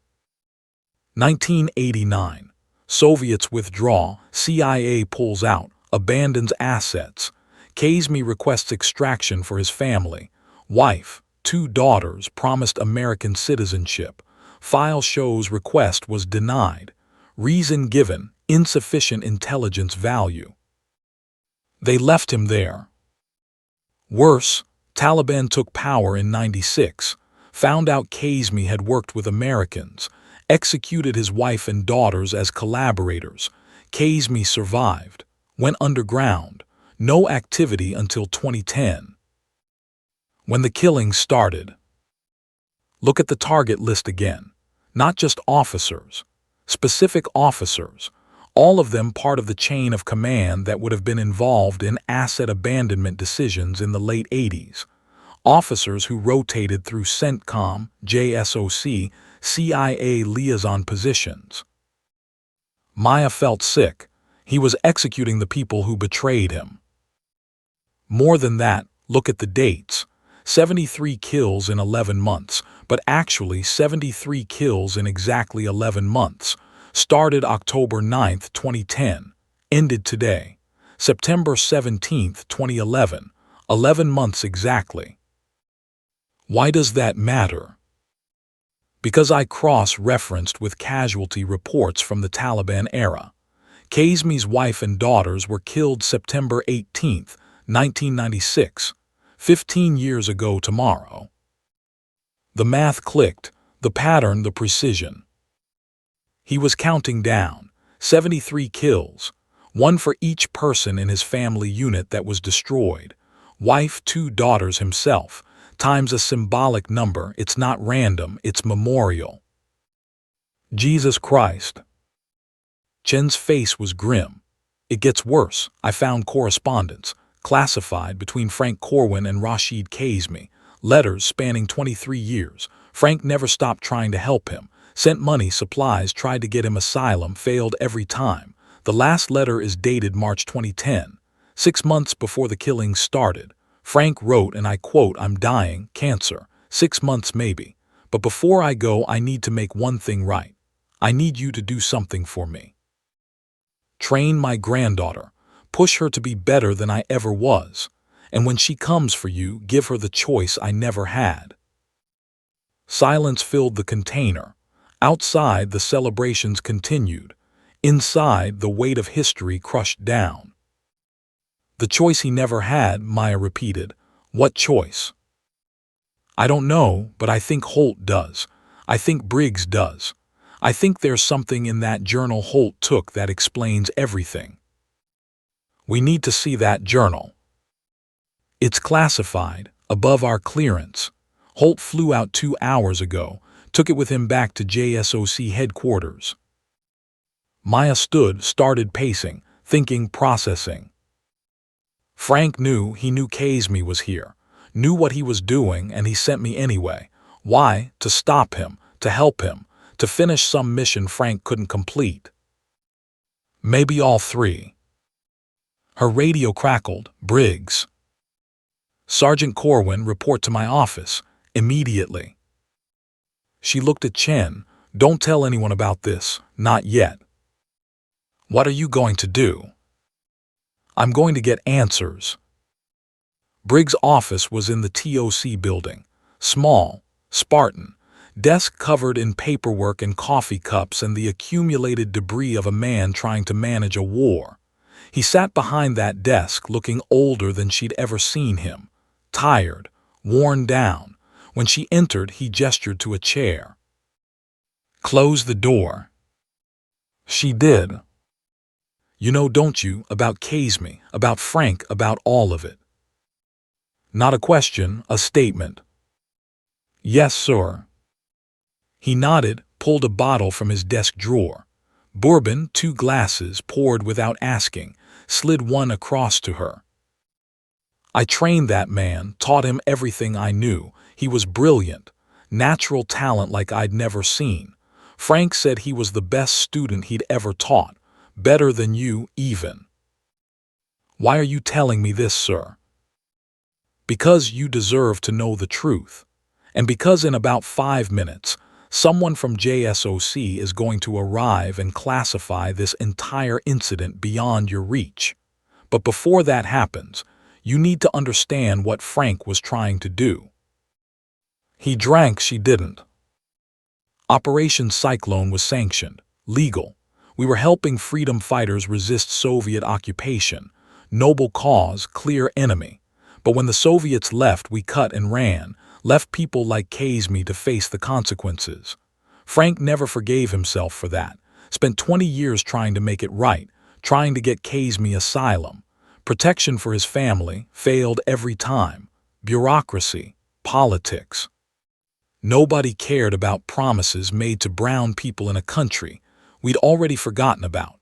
1989. Soviets withdraw, CIA pulls out, abandons assets. Kazmi requests extraction for his family. Wife, 2 daughters, promised American citizenship. File shows request was denied. Reason given, insufficient intelligence value. They left him there. Worse, Taliban took power in '96, found out Kazmi had worked with Americans, executed his wife and daughters as collaborators. Kazmi survived, went underground, no activity until 2010. When the killings started. Look at the target list again. Not just officers, specific officers, all of them part of the chain of command that would have been involved in asset abandonment decisions in the late 80s. Officers who rotated through CENTCOM, JSOC, CIA liaison positions. Maya felt sick. He was executing the people who betrayed him. More than that, look at the dates. 73 kills in 11 months, but actually 73 kills in exactly 11 months. Started October 9, 2010. Ended today, September 17, 2011. 11 months exactly. Why does that matter? Because I cross-referenced with casualty reports from the Taliban era. Kazmi's wife and daughters were killed September 18, 1996, 15 years ago tomorrow. The math clicked, the pattern, the precision. He was counting down, 73 kills, 1 for each person in his family unit that was destroyed. Wife, 2 daughters, himself, times a symbolic number. It's not random, it's memorial. Jesus Christ. Chen's face was grim. It gets worse. I found correspondence, classified, between Frank Corwin and Rashid Kazmi. Letters spanning 23 years. Frank never stopped trying to help him. Sent money, supplies, tried to get him asylum, failed every time. The last letter is dated March 2010, 6 months before the killings started. Frank wrote, and I quote, "I'm dying, cancer, 6 months maybe. But before I go, I need to make one thing right. I need you to do something for me. Train my granddaughter, push her to be better than I ever was. And when she comes for you, give her the choice I never had." Silence filled the container. Outside, the celebrations continued. Inside, the weight of history crushed down. The choice he never had, Maya repeated. What choice? I don't know, but I think Holt does. I think Briggs does. I think there's something in that journal Holt took that explains everything. We need to see that journal. It's classified, above our clearance. Holt flew out 2 hours ago, took it with him back to JSOC headquarters. Maya stood, started pacing, thinking, processing. Frank knew, he knew Kazmi was here, knew what he was doing, and he sent me anyway. Why? To stop him, to help him, to finish some mission Frank couldn't complete. Maybe all three. Her radio crackled. Briggs. Sergeant Corwin, report to my office, immediately. She looked at Chen. Don't tell anyone about this, not yet. What are you going to do? I'm going to get answers. Briggs' office was in the TOC building. Small, Spartan, desk covered in paperwork and coffee cups and the accumulated debris of a man trying to manage a war. He sat behind that desk looking older than she'd ever seen him, tired, worn down. When she entered, he gestured to a chair. Close the door. She did. You know, don't you, about Kazmi, about Frank, about all of it? Not a question, a statement. Yes, sir. He nodded, pulled a bottle from his desk drawer. Bourbon, 2 glasses, poured without asking, slid one across to her. I trained that man, taught him everything I knew. He was brilliant, natural talent like I'd never seen. Frank said he was the best student he'd ever taught, better than you, even. Why are you telling me this, sir? Because you deserve to know the truth, and because in about 5 minutes, someone from JSOC is going to arrive and classify this entire incident beyond your reach. But before that happens, you need to understand what Frank was trying to do. He drank, she didn't. Operation Cyclone was sanctioned, legal. We were helping freedom fighters resist Soviet occupation. Noble cause, clear enemy. But when the Soviets left, we cut and ran, left people like Kazmi to face the consequences. Frank never forgave himself for that. Spent 20 years trying to make it right, trying to get Kazmi asylum. Protection for his family, failed every time. Bureaucracy, politics. Nobody cared about promises made to brown people in a country we'd already forgotten about.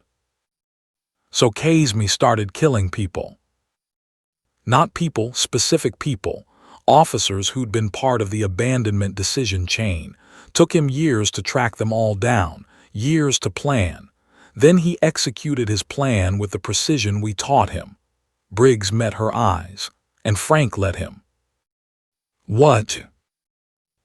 So Kazmi started killing people. Not people, specific people, officers who'd been part of the abandonment decision chain. Took him years to track them all down, years to plan. Then he executed his plan with the precision we taught him. Briggs met her eyes, and Frank let him. What?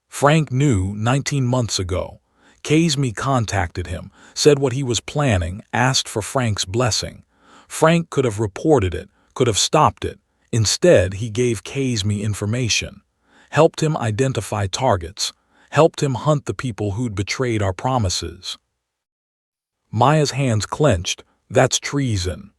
Frank knew 19 months ago. Kazmi contacted him, said what he was planning, asked for Frank's blessing. Frank could have reported it, could have stopped it. Instead, he gave Kazmi information, helped him identify targets, helped him hunt the people who'd betrayed our promises. Maya's hands clenched. That's treason.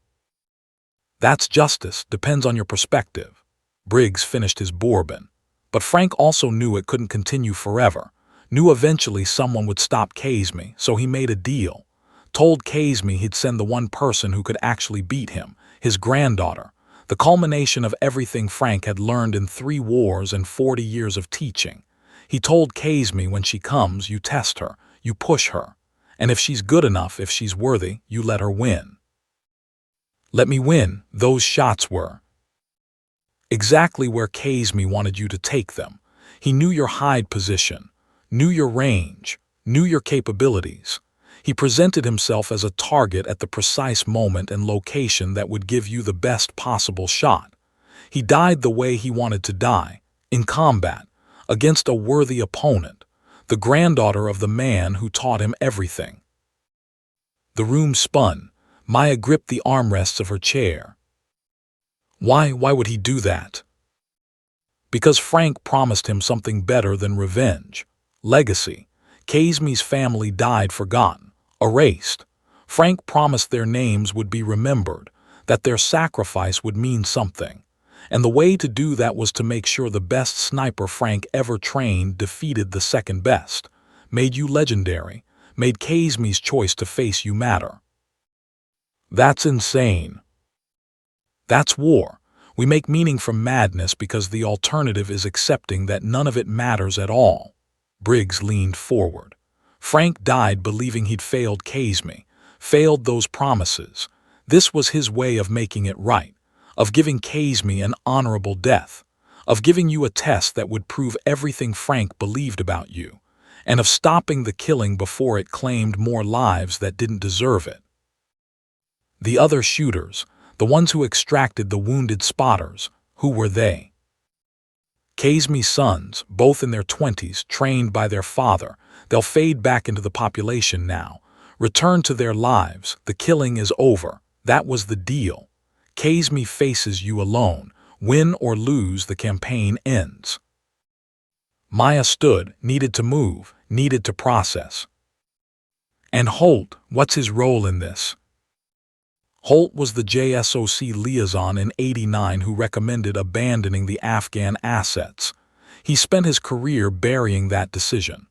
That's justice, depends on your perspective. Briggs finished his bourbon. But Frank also knew it couldn't continue forever. Knew eventually someone would stop Kazmi, so he made a deal. Told Kazmi he'd send the one person who could actually beat him, his granddaughter. The culmination of everything Frank had learned in 3 wars and 40 years of teaching. He told Kazmi, when she comes, you test her, you push her. And if she's good enough, if she's worthy, you let her win. Let me win, those shots were exactly where Kazmi wanted you to take them. He knew your hide position, knew your range, knew your capabilities. He presented himself as a target at the precise moment and location that would give you the best possible shot. He died the way he wanted to die, in combat, against a worthy opponent, the granddaughter of the man who taught him everything. The room spun. Maya gripped the armrests of her chair. Why would he do that? Because Frank promised him something better than revenge. legacy. Casey's family died forgotten, erased. Frank promised their names would be remembered, that their sacrifice would mean something. And the way to do that was to make sure the best sniper Frank ever trained defeated the second best, made you legendary, made Casey's choice to face you matter. That's insane. That's war. We make meaning from madness because the alternative is accepting that none of it matters at all. Briggs leaned forward. Frank died believing he'd failed Casey, failed those promises. This was his way of making it right, of giving Casey an honorable death, of giving you a test that would prove everything Frank believed about you, and of stopping the killing before it claimed more lives that didn't deserve it. The other shooters, the ones who extracted the wounded spotters, who were they? Casey's sons, both in their 20s, trained by their father. They'll fade back into the population now. Return to their lives. The killing is over. That was the deal. Casey faces you alone. Win or lose, the campaign ends. Maya stood, needed to move, needed to process. And Holt, what's his role in this? Holt was the JSOC liaison in '89 who recommended abandoning the Afghan assets. He spent his career burying that decision.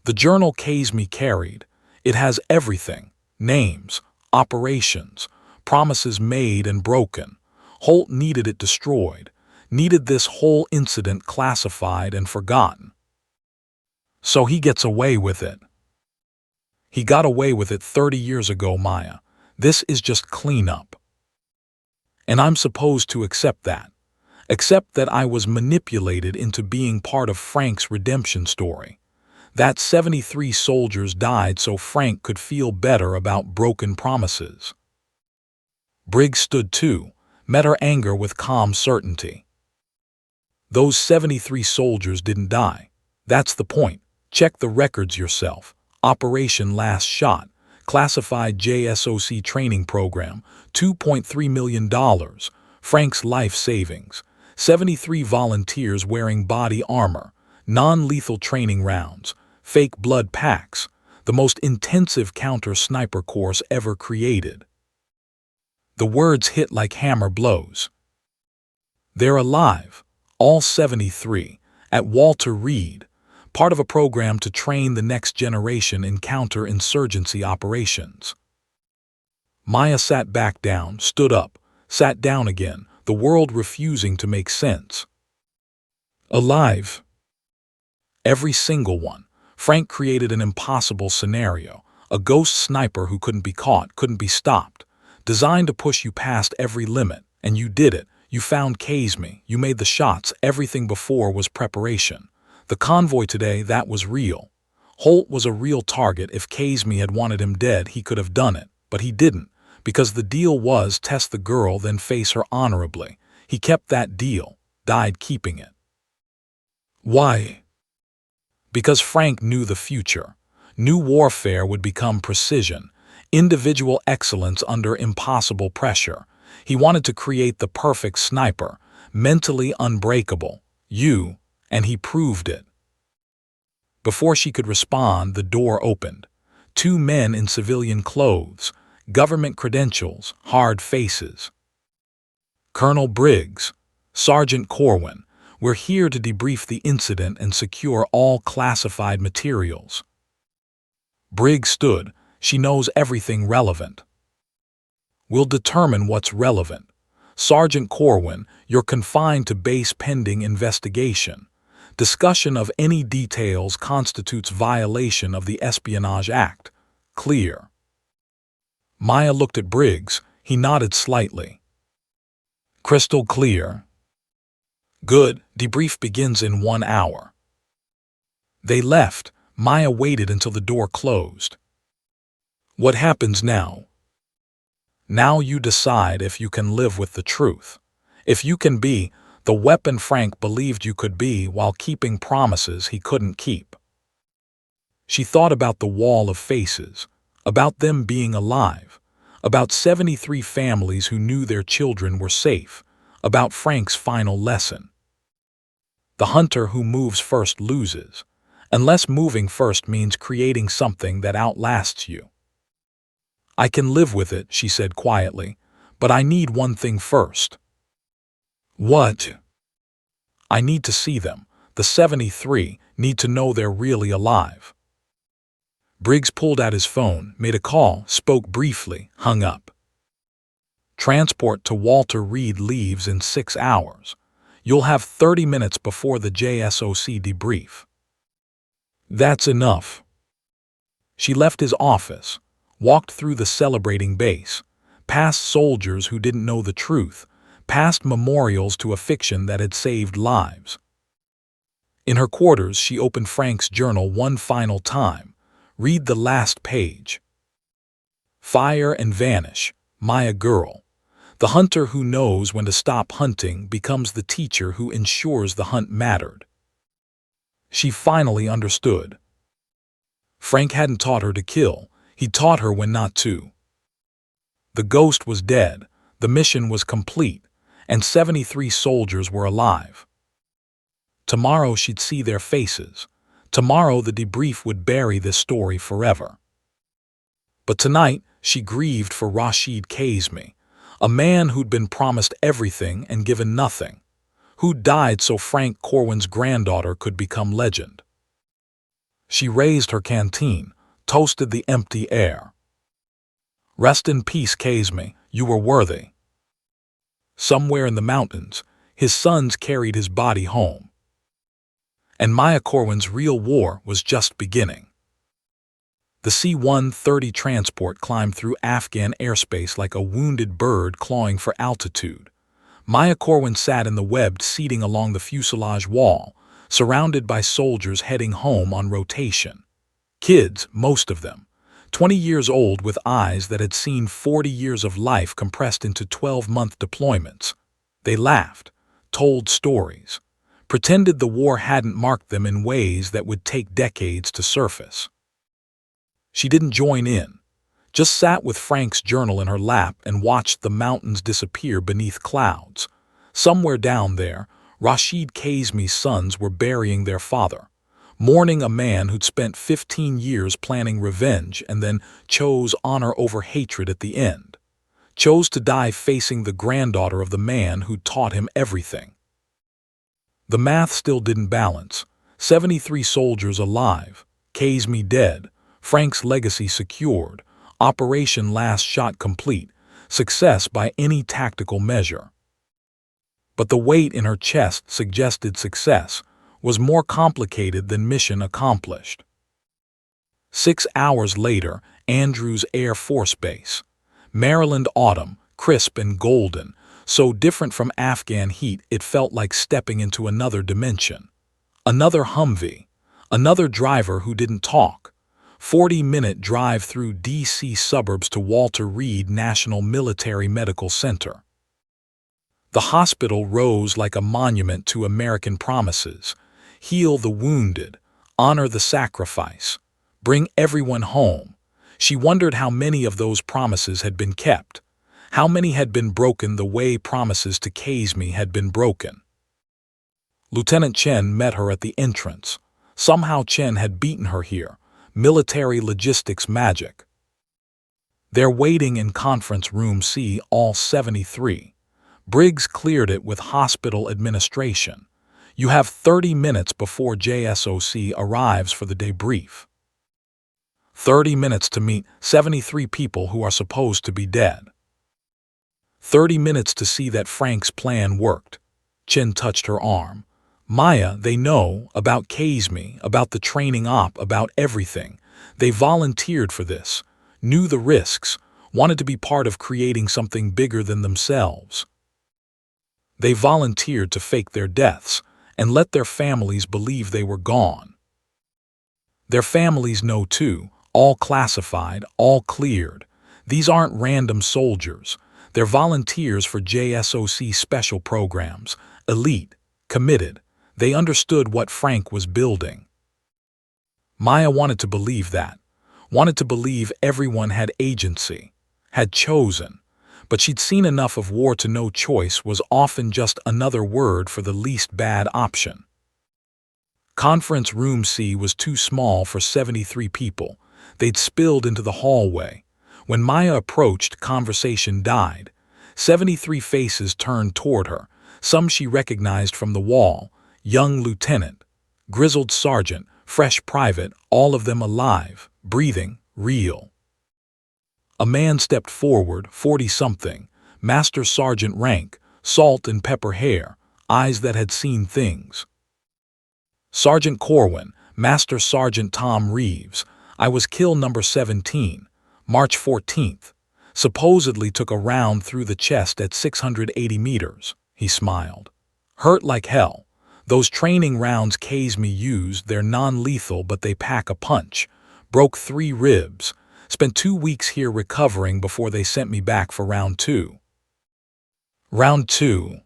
The journal Casey carried, it has everything: names, operations, promises made and broken. Holt needed it destroyed, needed this whole incident classified and forgotten. So he gets away with it. He got away with it 30 years ago, Maya. This is just cleanup. And I'm supposed to accept that. Accept that I was manipulated into being part of Frank's redemption story. That 73 soldiers died so Frank could feel better about broken promises. Briggs stood too, met her anger with calm certainty. Those 73 soldiers didn't die. That's the point. Check the records yourself. Operation Last Shot. Classified JSOC training program, $2.3 million. Frank's life savings. 73 volunteers wearing body armor. Non-lethal training rounds. Fake blood packs. The most intensive counter-sniper course ever created. The words hit like hammer blows. They're alive. All 73. At Walter Reed. Part of a program to train the next generation in counterinsurgency operations. Maya sat back down, stood up, sat down again, the world refusing to make sense. Alive. Every single one. Frank created an impossible scenario, a ghost sniper who couldn't be caught, couldn't be stopped, designed to push you past every limit, and you did it. You found Casey, you made the shots, everything before was preparation. The convoy today, that was real. Holt was a real target. If Casey had wanted him dead, he could have done it. But he didn't, because the deal was test the girl, then face her honorably. He kept that deal, died keeping it. Why? Because Frank knew the future. Knew warfare would become precision, individual excellence under impossible pressure. He wanted to create the perfect sniper, mentally unbreakable. And he proved it. Before she could respond, the door opened. 2 men in civilian clothes, government credentials, hard faces. Colonel Briggs, Sergeant Corwin, we're here to debrief the incident and secure all classified materials. Briggs stood. She knows everything relevant. We'll determine what's relevant. Sergeant Corwin, you're confined to base pending investigation. Discussion of any details constitutes violation of the Espionage Act. Clear. Maya looked at Briggs. He nodded slightly. Crystal clear. Good. Debrief begins in 1 hour. They left. Maya waited until the door closed. What happens now? Now you decide if you can live with the truth. If you can be the weapon Frank believed you could be while keeping promises he couldn't keep. She thought about the wall of faces, about them being alive, about 73 families who knew their children were safe, about Frank's final lesson. The hunter who moves first loses, unless moving first means creating something that outlasts you. I can live with it, she said quietly, but I need one thing first. What? I need to see them. The 73 need to know they're really alive. Briggs pulled out his phone, made a call, spoke briefly, hung up. Transport to Walter Reed leaves in 6 hours. You'll have 30 minutes before the JSOC debrief. That's enough. She left his office, walked through the celebrating base, past soldiers who didn't know the truth, past memorials to a fiction that had saved lives. In her quarters, she opened Frank's journal one final time. Read the last page. Fire and vanish, Maya girl. The hunter who knows when to stop hunting becomes the teacher who ensures the hunt mattered. She finally understood. Frank hadn't taught her to kill, he taught her when not to. The ghost was dead, the mission was complete, and 73 soldiers were alive. Tomorrow she'd see their faces. Tomorrow the debrief would bury this story forever. But tonight she grieved for Rashid Kazmi, a man who'd been promised everything and given nothing, who died so Frank Corwin's granddaughter could become legend. She raised her canteen, toasted the empty air. Rest in peace, Kazmi, you were worthy. Somewhere in the mountains, his sons carried his body home. And Maya Corwin's real war was just beginning. The C-130 transport climbed through Afghan airspace like a wounded bird clawing for altitude. Maya Corwin sat in the webbed seating along the fuselage wall, surrounded by soldiers heading home on rotation. Kids, most of them, 20 years old with eyes that had seen 40 years of life compressed into 12-month deployments. They laughed, told stories, pretended the war hadn't marked them in ways that would take decades to surface. She didn't join in, just sat with Frank's journal in her lap and watched the mountains disappear beneath clouds. Somewhere down there, Rashid Kazmi's sons were burying their father, mourning a man who'd spent 15 years planning revenge and then chose honor over hatred at the end, chose to die facing the granddaughter of the man who'd taught him everything. The math still didn't balance. 73 soldiers alive, Kazmi dead, Frank's legacy secured, Operation Last Shot complete, success by any tactical measure. But the weight in her chest suggested success was more complicated than mission accomplished. 6 hours later, Andrews Air Force Base. Maryland autumn, crisp and golden, so different from Afghan heat it felt like stepping into another dimension. Another Humvee, another driver who didn't talk. 40-minute drive through D.C. suburbs to Walter Reed National Military Medical Center. The hospital rose like a monument to American promises. Heal the wounded, honor the sacrifice, bring everyone home. She wondered how many of those promises had been kept, how many had been broken the way promises to Kazmi had been broken. Lieutenant Chen met her at the entrance. Somehow Chen had beaten her here. Military logistics magic. They're waiting in conference room C, all 73. Briggs cleared it with hospital administration. You have 30 minutes before JSOC arrives for the debrief. 30 minutes to meet 73 people who are supposed to be dead. 30 minutes to see that Frank's plan worked. Chen touched her arm. Maya, they know about Kazmi, about the training op, about everything. They volunteered for this, knew the risks, wanted to be part of creating something bigger than themselves. They volunteered to fake their deaths and let their families believe they were gone. Their families know too, all classified, all cleared. These aren't random soldiers. They're volunteers for JSOC special programs, elite, committed. They understood what Frank was building. Maya wanted to believe that, wanted to believe everyone had agency, had chosen, but she'd seen enough of war to know choice was often just another word for the least bad option. Conference room C was too small for 73 people. They'd spilled into the hallway. When Maya approached, conversation died. 73 faces turned toward her. Some she recognized from the wall. Young lieutenant, grizzled sergeant, fresh private, all of them alive, breathing, real. A man stepped forward, 40-something, master sergeant rank, salt and pepper hair, eyes that had seen things. Sergeant Corwin, Master Sergeant Tom Reeves. I was kill number 17, March 14th. Supposedly took a round through the chest at 680 meters. He smiled. Hurt like hell. Those training rounds Kazmi used, they're non-lethal but they pack a punch. Broke 3 ribs. Spent 2 weeks here recovering before they sent me back for round 2. Round 2.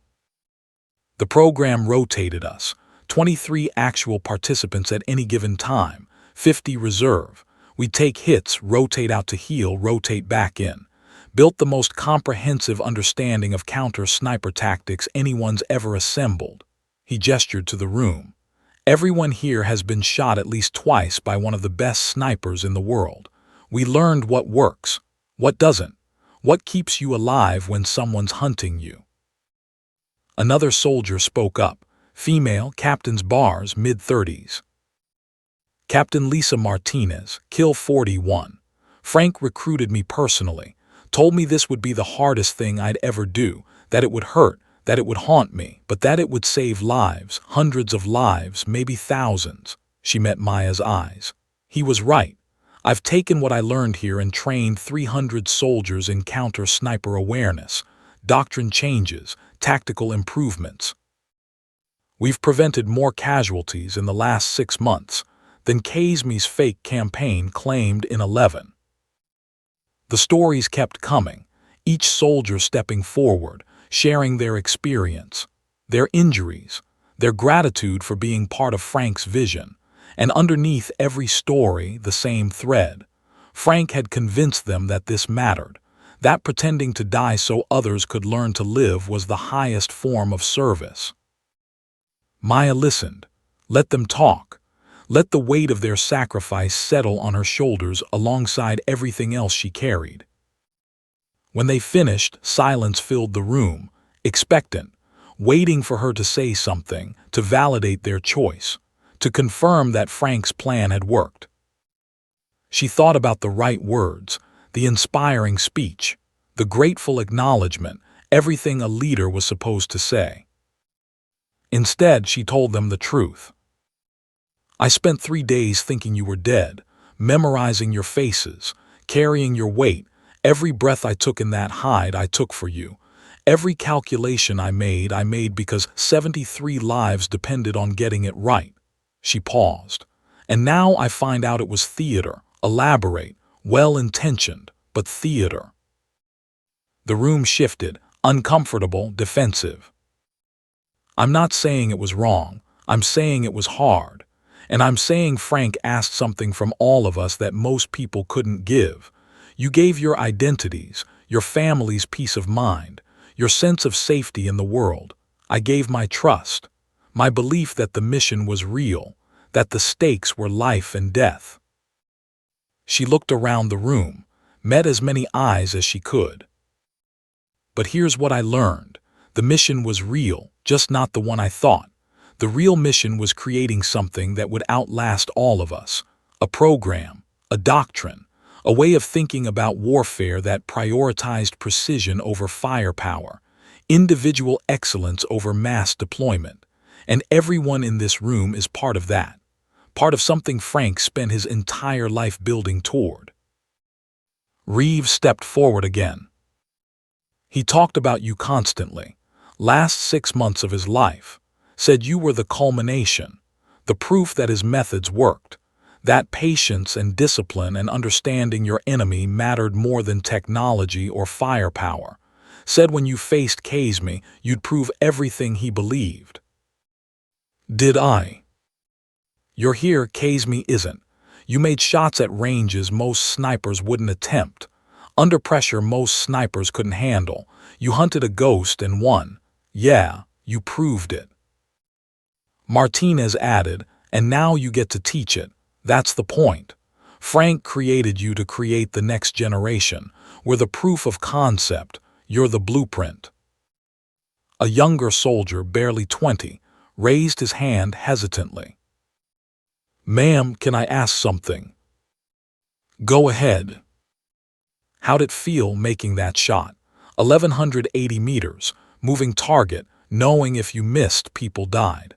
The program rotated us. 23 actual participants at any given time, 50 reserve. We'd take hits, rotate out to heal, rotate back in. Built the most comprehensive understanding of counter-sniper tactics anyone's ever assembled. He gestured to the room. Everyone here has been shot at least twice by one of the best snipers in the world. We learned what works, what doesn't, what keeps you alive when someone's hunting you. Another soldier spoke up. Female, captain's bars, mid-30s. Captain Lisa Martinez, kill 41. Frank recruited me personally, told me this would be the hardest thing I'd ever do, that it would hurt, that it would haunt me, but that it would save lives, hundreds of lives, maybe thousands. She met Maya's eyes. He was right. I've taken what I learned here and trained 300 soldiers in counter-sniper awareness, doctrine changes, tactical improvements. We've prevented more casualties in the last 6 months than Kazmi's fake campaign claimed in 11. The stories kept coming, each soldier stepping forward, sharing their experience, their injuries, their gratitude for being part of Frank's vision, and underneath every story, the same thread. Frank had convinced them that this mattered, that pretending to die so others could learn to live was the highest form of service. Maya listened. Let them talk. Let the weight of their sacrifice settle on her shoulders alongside everything else she carried. When they finished, silence filled the room, expectant, waiting for her to say something, to validate their choice, to confirm that Frank's plan had worked. She thought about the right words, the inspiring speech, the grateful acknowledgement, everything a leader was supposed to say. Instead, she told them the truth. I spent 3 days thinking you were dead, memorizing your faces, carrying your weight. Every breath I took in that hide I took for you. Every calculation I made because 73 lives depended on getting it right. She paused. And now I find out it was theater, elaborate, well-intentioned, but theater. The room shifted, uncomfortable, defensive. I'm not saying it was wrong. I'm saying it was hard. And I'm saying Frank asked something from all of us that most people couldn't give. You gave your identities, your family's peace of mind, your sense of safety in the world. I gave my trust, my belief that the mission was real, that the stakes were life and death. She looked around the room, met as many eyes as she could. But here's what I learned. The mission was real, just not the one I thought. The real mission was creating something that would outlast all of us. A program, a doctrine, a way of thinking about warfare that prioritized precision over firepower, individual excellence over mass deployment. And everyone in this room is part of that, part of something Frank spent his entire life building toward. Reeves stepped forward again. He talked about you constantly. Last 6 months of his life, said you were the culmination, the proof that his methods worked, that patience and discipline and understanding your enemy mattered more than technology or firepower, said when you faced Kazmi, you'd prove everything he believed. Did I? You're here, Kazmi isn't. You made shots at ranges most snipers wouldn't attempt. Under pressure most snipers couldn't handle. You hunted a ghost and won. Yeah, you proved it. Martinez added, And now you get to teach it. That's the point. Frank created you to create the next generation. We're the proof of concept. You're the blueprint. A younger soldier, barely 20, raised his hand hesitantly. "Ma'am, can I ask something?" "Go ahead." How'd it feel making that shot? 1,180 meters, moving target, knowing if you missed, people died.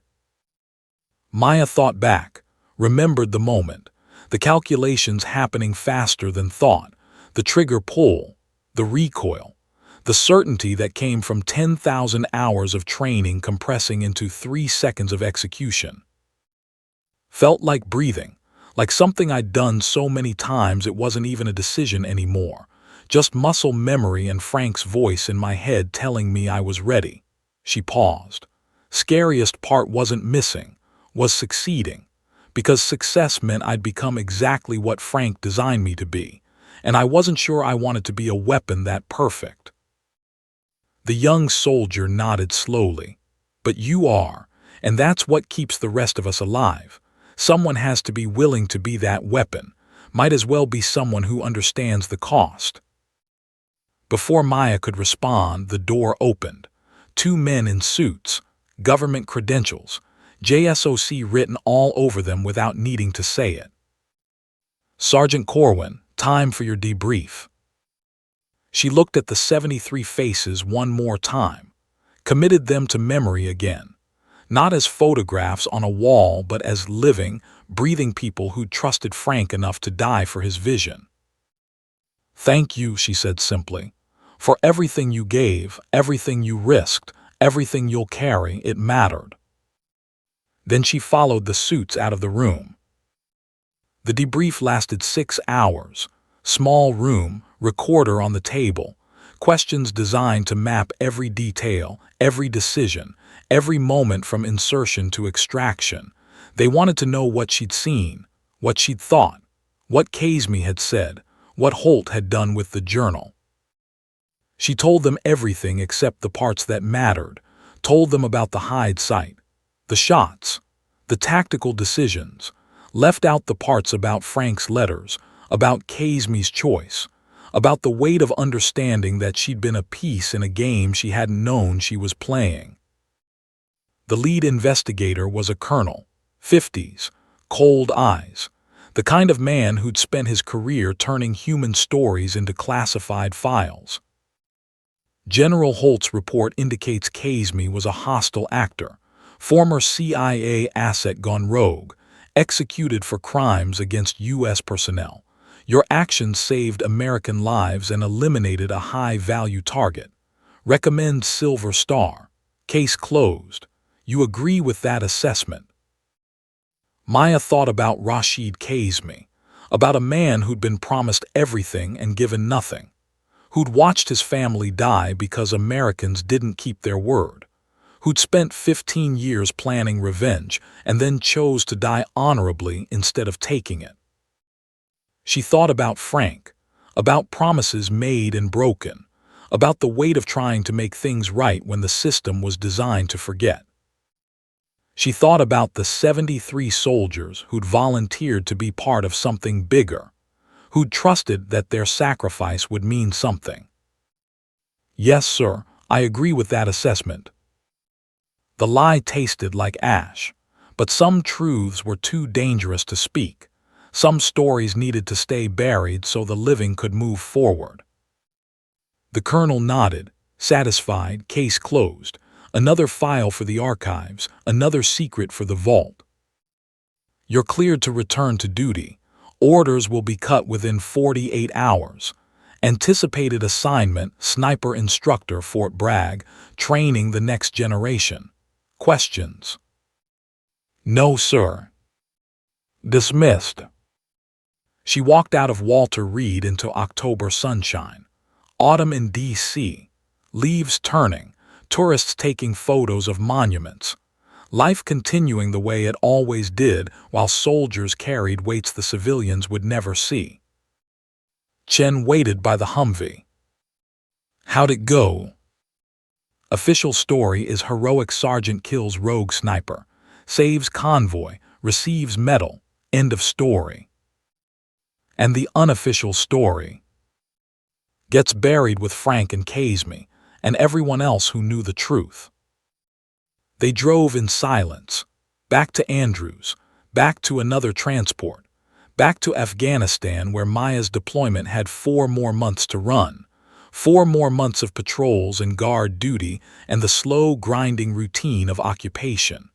Maya thought back, remembered the moment, the calculations happening faster than thought, the trigger pull, the recoil, the certainty that came from 10,000 hours of training compressing into 3 seconds of execution. Felt like breathing, like something I'd done so many times it wasn't even a decision anymore, just muscle memory and Frank's voice in my head telling me I was ready. She paused. Scariest part wasn't missing, was succeeding, because success meant I'd become exactly what Frank designed me to be, and I wasn't sure I wanted to be a weapon that perfect. The young soldier nodded slowly. "But you are, and that's what keeps the rest of us alive. Someone has to be willing to be that weapon, might as well be someone who understands the cost." Before Maya could respond, the door opened. 2 men in suits, government credentials, JSOC written all over them without needing to say it. "Sergeant Corwin, time for your debrief." She looked at the 73 faces one more time, committed them to memory again, not as photographs on a wall but as living, breathing people who'd trusted Frank enough to die for his vision. "Thank you," she said simply, "for everything you gave, everything you risked, everything you'll carry. It mattered." Then she followed the suits out of the room. The debrief lasted 6 hours. Small room, recorder on the table, questions designed to map every detail, every decision, every moment from insertion to extraction. They wanted to know what she'd seen, what she'd thought, what Kasmi had said, what Holt had done with the journal. She told them everything except the parts that mattered, told them about the hide site, the shots, the tactical decisions, left out the parts about Frank's letters, about Kasmi's choice, about the weight of understanding that she'd been a piece in a game she hadn't known she was playing. The lead investigator was a colonel, 50s, cold eyes, the kind of man who'd spent his career turning human stories into classified files. General Holt's report indicates Kasmi was a hostile actor, former CIA asset gone rogue, executed for crimes against U.S. personnel. Your actions saved American lives and eliminated a high-value target. Recommend Silver Star. Case closed. You agree with that assessment? Maya thought about Rashid Kasmi, about a man who'd been promised everything and given nothing, who'd watched his family die because Americans didn't keep their word, who'd spent 15 years planning revenge and then chose to die honorably instead of taking it. She thought about Frank, about promises made and broken, about the weight of trying to make things right when the system was designed to forget. She thought about the 73 soldiers who'd volunteered to be part of something bigger, who'd trusted that their sacrifice would mean something. "Yes, sir, I agree with that assessment." The lie tasted like ash, but some truths were too dangerous to speak. Some stories needed to stay buried so the living could move forward. The colonel nodded, satisfied. Case closed. Another file for the archives, another secret for the vault. You're cleared to return to duty. Orders will be cut within 48 hours. Anticipated assignment, sniper instructor, Fort Bragg, training the next generation. Questions? No, sir. Dismissed. She walked out of Walter Reed into October sunshine. Autumn in D.C. Leaves turning, tourists taking photos of monuments. Life continuing the way it always did while soldiers carried weights the civilians would never see. Chen waited by the Humvee. How'd it go? Official story is heroic sergeant kills rogue sniper, saves convoy, receives medal, end of story. And the unofficial story gets buried with Frank and Kazmi and everyone else who knew the truth. They drove in silence, back to Andrews, back to another transport, back to Afghanistan where Maya's deployment had 4 more months to run, 4 more months of patrols and guard duty and the slow, grinding routine of occupation.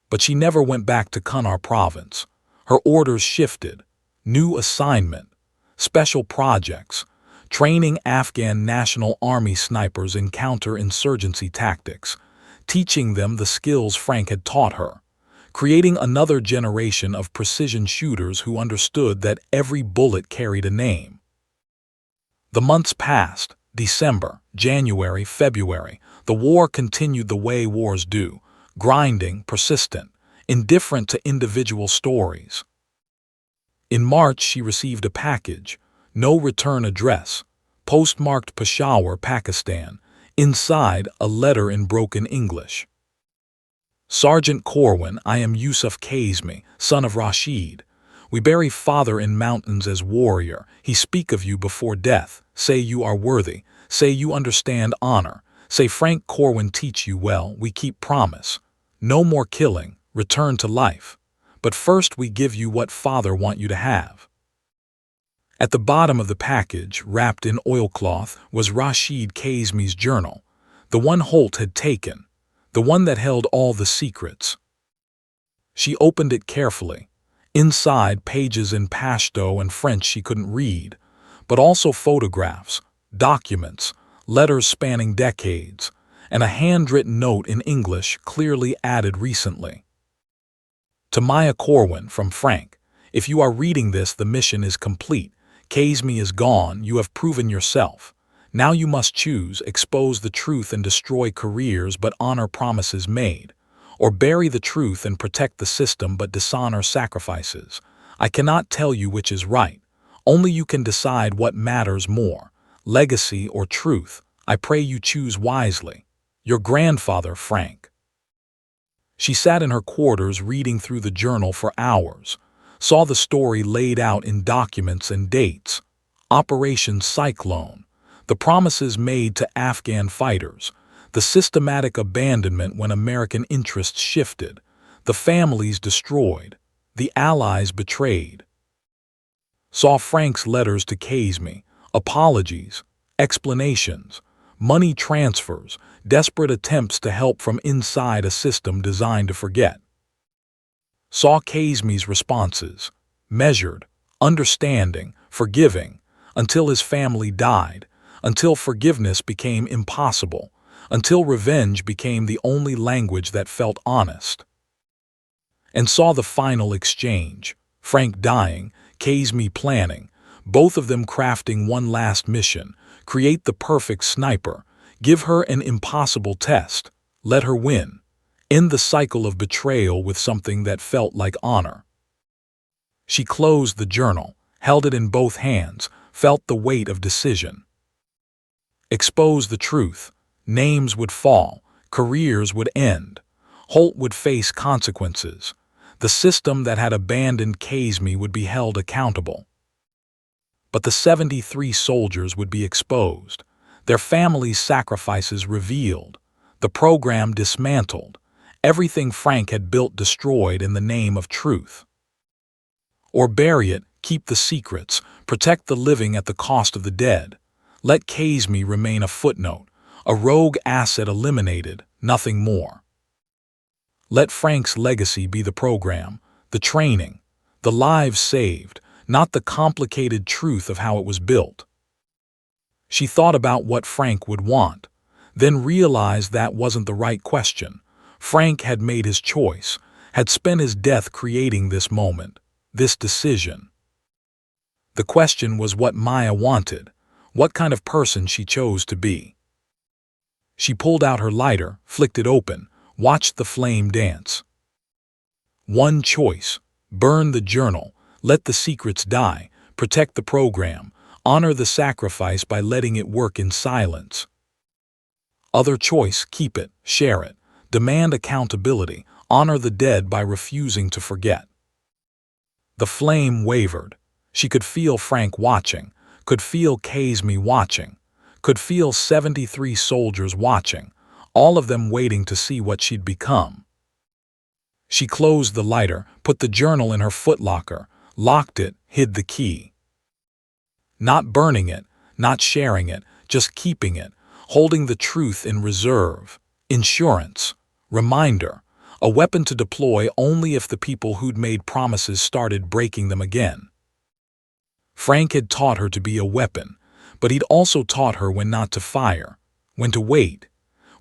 But she never went back to Kunar province. Her orders shifted. New assignment, special projects, training Afghan National Army snipers in counter-insurgency tactics, teaching them the skills Frank had taught her, creating another generation of precision shooters who understood that every bullet carried a name. The months passed. December, January, February. The war continued the way wars do, grinding, persistent, indifferent to individual stories. In March, she received a package, no return address, postmarked Peshawar, Pakistan, inside a letter in broken English. Sergeant Corwin, I am Yusuf Kazmi, son of Rashid. We bury father in mountains as warrior. He speak of you before death. Say you are worthy. Say you understand honor. Say Frank Corwin teach you well. We keep promise. No more killing. Return to life. But first we give you what father want you to have. At the bottom of the package, wrapped in oilcloth, was Rashid Kazmi's journal, the one Holt had taken, the one that held all the secrets. She opened it carefully. Inside, pages in Pashto and French she couldn't read, but also photographs, documents, letters spanning decades, and a handwritten note in English clearly added recently. To Maya Corwin from Frank, if you are reading this, the mission is complete. Kazmi is gone, you have proven yourself. Now you must choose, expose the truth and destroy careers but honor promises made, or bury the truth and protect the system but dishonor sacrifices. I cannot tell you which is right. Only you can decide what matters more, legacy or truth. I pray you choose wisely. Your grandfather, Frank. She sat in her quarters reading through the journal for hours, saw the story laid out in documents and dates. Operation Cyclone, the promises made to Afghan fighters, the systematic abandonment when American interests shifted, the families destroyed, the Allies betrayed. Saw Frank's letters to Kazmi, apologies, explanations, money transfers, desperate attempts to help from inside a system designed to forget. Saw Kazmi's responses, measured, understanding, forgiving, until his family died, until forgiveness became impossible, until revenge became the only language that felt honest. And saw the final exchange, Frank dying, Kazmi planning, both of them crafting one last mission, create the perfect sniper, give her an impossible test, let her win, end the cycle of betrayal with something that felt like honor. She closed the journal, held it in both hands, felt the weight of decision. Expose the truth, names would fall, careers would end, Holt would face consequences. The system that had abandoned Kazmi would be held accountable. But the 73 soldiers would be exposed, their families' sacrifices revealed, the program dismantled, everything Frank had built destroyed in the name of truth. Or bury it, keep the secrets, protect the living at the cost of the dead. Let Kazmi remain a footnote, a rogue asset eliminated, nothing more. Let Frank's legacy be the program, the training, the lives saved, not the complicated truth of how it was built. She thought about what Frank would want, then realized that wasn't the right question. Frank had made his choice, had spent his death creating this moment, this decision. The question was what Maya wanted, what kind of person she chose to be. She pulled out her lighter, flicked it open, watched the flame dance. One choice, burn the journal, let the secrets die, protect the program, honor the sacrifice by letting it work in silence. Other choice, keep it, share it, demand accountability, honor the dead by refusing to forget. The flame wavered. She could feel Frank watching, could feel Kazmi watching, could feel 73 soldiers watching, all of them waiting to see what she'd become. She closed the lighter, put the journal in her footlocker, locked it, hid the key. Not burning it, not sharing it, just keeping it, holding the truth in reserve, insurance, reminder, a weapon to deploy only if the people who'd made promises started breaking them again. Frank had taught her to be a weapon, but he'd also taught her when not to fire, when to wait,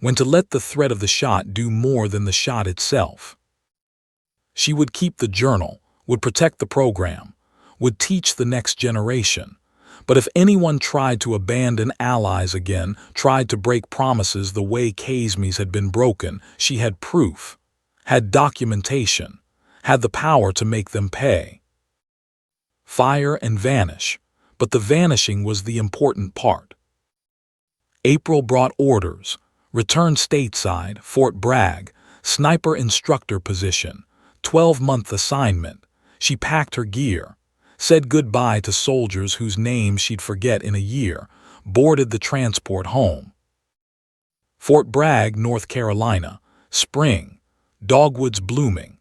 when to let the threat of the shot do more than the shot itself. She would keep the journal, would protect the program, would teach the next generation. But if anyone tried to abandon allies again, tried to break promises the way Kazmi's had been broken, she had proof, had documentation, had the power to make them pay. Fire and vanish, but the vanishing was the important part. April brought orders, returned stateside, Fort Bragg, sniper instructor position, 12-month assignment. She packed her gear, said goodbye to soldiers whose names she'd forget in a year, boarded the transport home. Fort Bragg, North Carolina, spring, dogwoods blooming,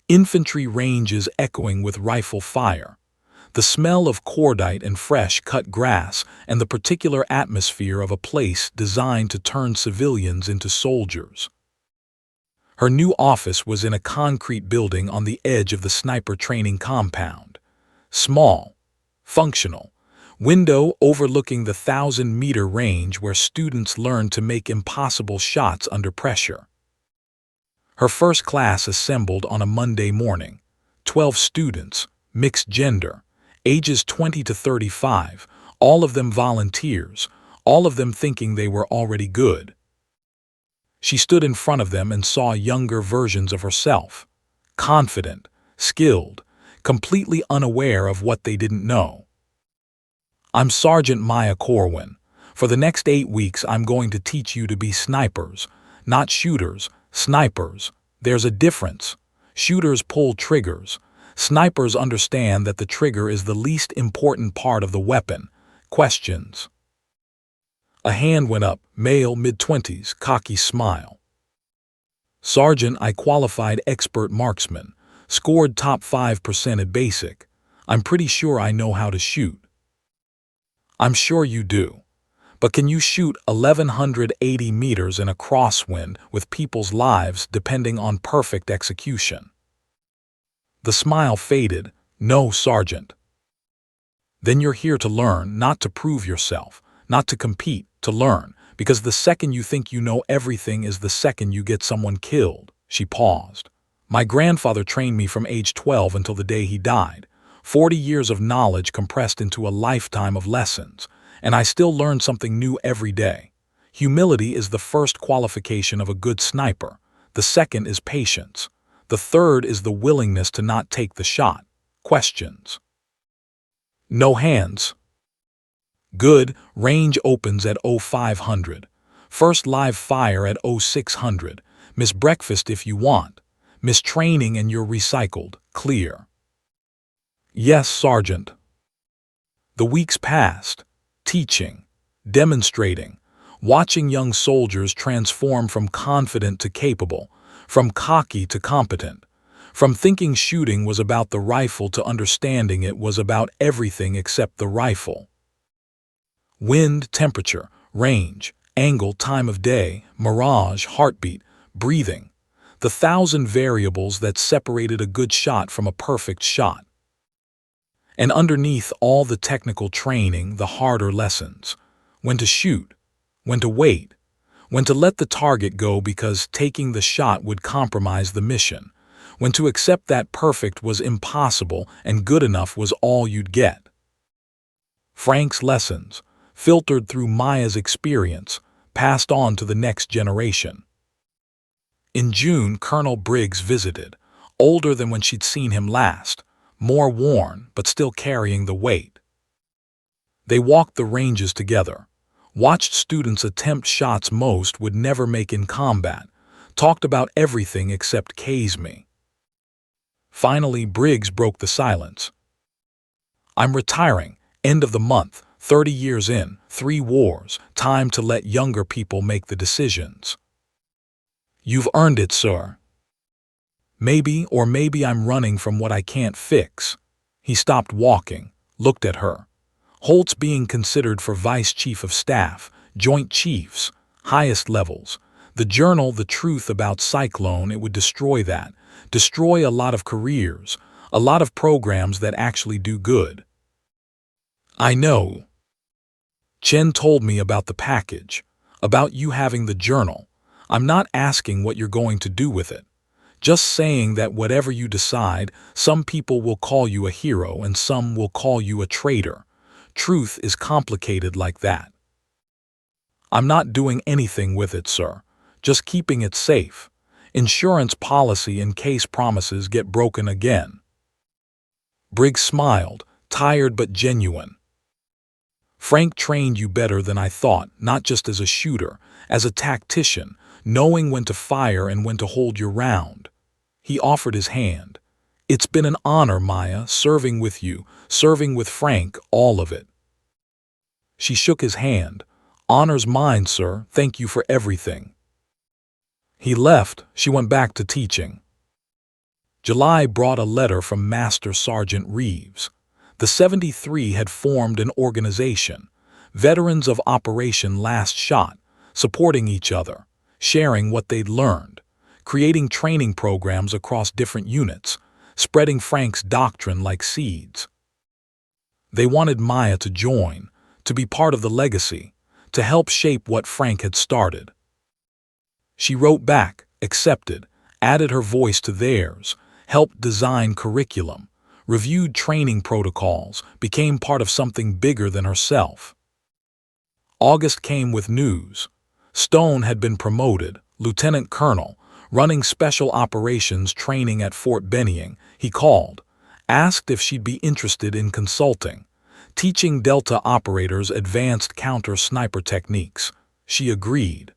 infantry ranges echoing with rifle fire, the smell of cordite and fresh cut grass, and the particular atmosphere of a place designed to turn civilians into soldiers. Her new office was in a concrete building on the edge of the sniper training compound. Small, functional, window overlooking the 1,000-meter range where students learn to make impossible shots under pressure. Her first class assembled on a Monday morning. 12 students, mixed gender, ages 20 to 35, all of them volunteers, all of them thinking they were already good. She stood in front of them and saw younger versions of herself, confident, skilled, completely unaware of what they didn't know. I'm Sergeant Maya Corwin. For the next 8 weeks, I'm going to teach you to be snipers, not shooters, snipers. There's a difference. Shooters pull triggers. Snipers understand that the trigger is the least important part of the weapon. Questions? A hand went up, male, mid-20s, cocky smile. Sergeant, I qualified expert marksman, scored top 5% at basic. I'm pretty sure I know how to shoot. I'm sure you do. But can you shoot 1,180 meters in a crosswind with people's lives depending on perfect execution? The smile faded. No, Sergeant. Then you're here to learn, not to prove yourself, not to compete, to learn, because the second you think you know everything is the second you get someone killed. She paused. My grandfather trained me from age 12 until the day he died. 40 years of knowledge compressed into a lifetime of lessons, and I still learn something new every day. Humility is the first qualification of a good sniper. The second is patience. The third is the willingness to not take the shot. Questions? No hands. Good. Range opens at 0500. First live fire at 0600. Miss breakfast if you want. Miss training and you're recycled. Clear. Yes, Sergeant. The weeks passed. Teaching, demonstrating, watching young soldiers transform from confident to capable, from cocky to competent, from thinking shooting was about the rifle to understanding it was about everything except the rifle. Wind, temperature, range, angle, time of day, mirage, heartbeat, breathing, the 1,000 variables that separated a good shot from a perfect shot. And underneath all the technical training, the harder lessons. When to shoot, when to wait, when to let the target go because taking the shot would compromise the mission, when to accept that perfect was impossible and good enough was all you'd get. Frank's lessons, filtered through Maya's experience, passed on to the next generation. In June, Colonel Briggs visited, older than when she'd seen him last, more worn but still carrying the weight. They walked the ranges together, watched students attempt shots most would never make in combat, talked about everything except me. Finally, Briggs broke the silence. I'm retiring, end of the month, 30 years in, 3 wars, time to let younger people make the decisions. You've earned it, sir. Maybe, or maybe I'm running from what I can't fix. He stopped walking, looked at her. Holt's being considered for Vice Chief of Staff, Joint Chiefs, highest levels. The journal, The Truth About Cyclone, it would destroy that. Destroy a lot of careers, a lot of programs that actually do good. I know. Chen told me about the package, about you having the journal. I'm not asking what you're going to do with it. Just saying that whatever you decide, some people will call you a hero and some will call you a traitor. Truth is complicated like that. I'm not doing anything with it, sir. Just keeping it safe. Insurance policy in case promises get broken again. Briggs smiled, tired but genuine. Frank trained you better than I thought, not just as a shooter, as a tactician, knowing when to fire and when to hold your round. He offered his hand. It's been an honor, Maya, serving with you, serving with Frank, all of it. She shook his hand. Honor's mine, sir. Thank you for everything. He left. She went back to teaching. July brought a letter from Master Sergeant Reeves. The 73 had formed an organization, veterans of Operation Last Shot, supporting each other, sharing what they'd learned, creating training programs across different units, spreading Frank's doctrine like seeds. They wanted Maya to join, to be part of the legacy, to help shape what Frank had started. She wrote back, accepted, added her voice to theirs, helped design curriculum, reviewed training protocols, became part of something bigger than herself. August came with news. Stone had been promoted, lieutenant colonel, running special operations training at Fort Benning. He called, asked if she'd be interested in consulting, teaching Delta operators advanced counter-sniper techniques. She agreed.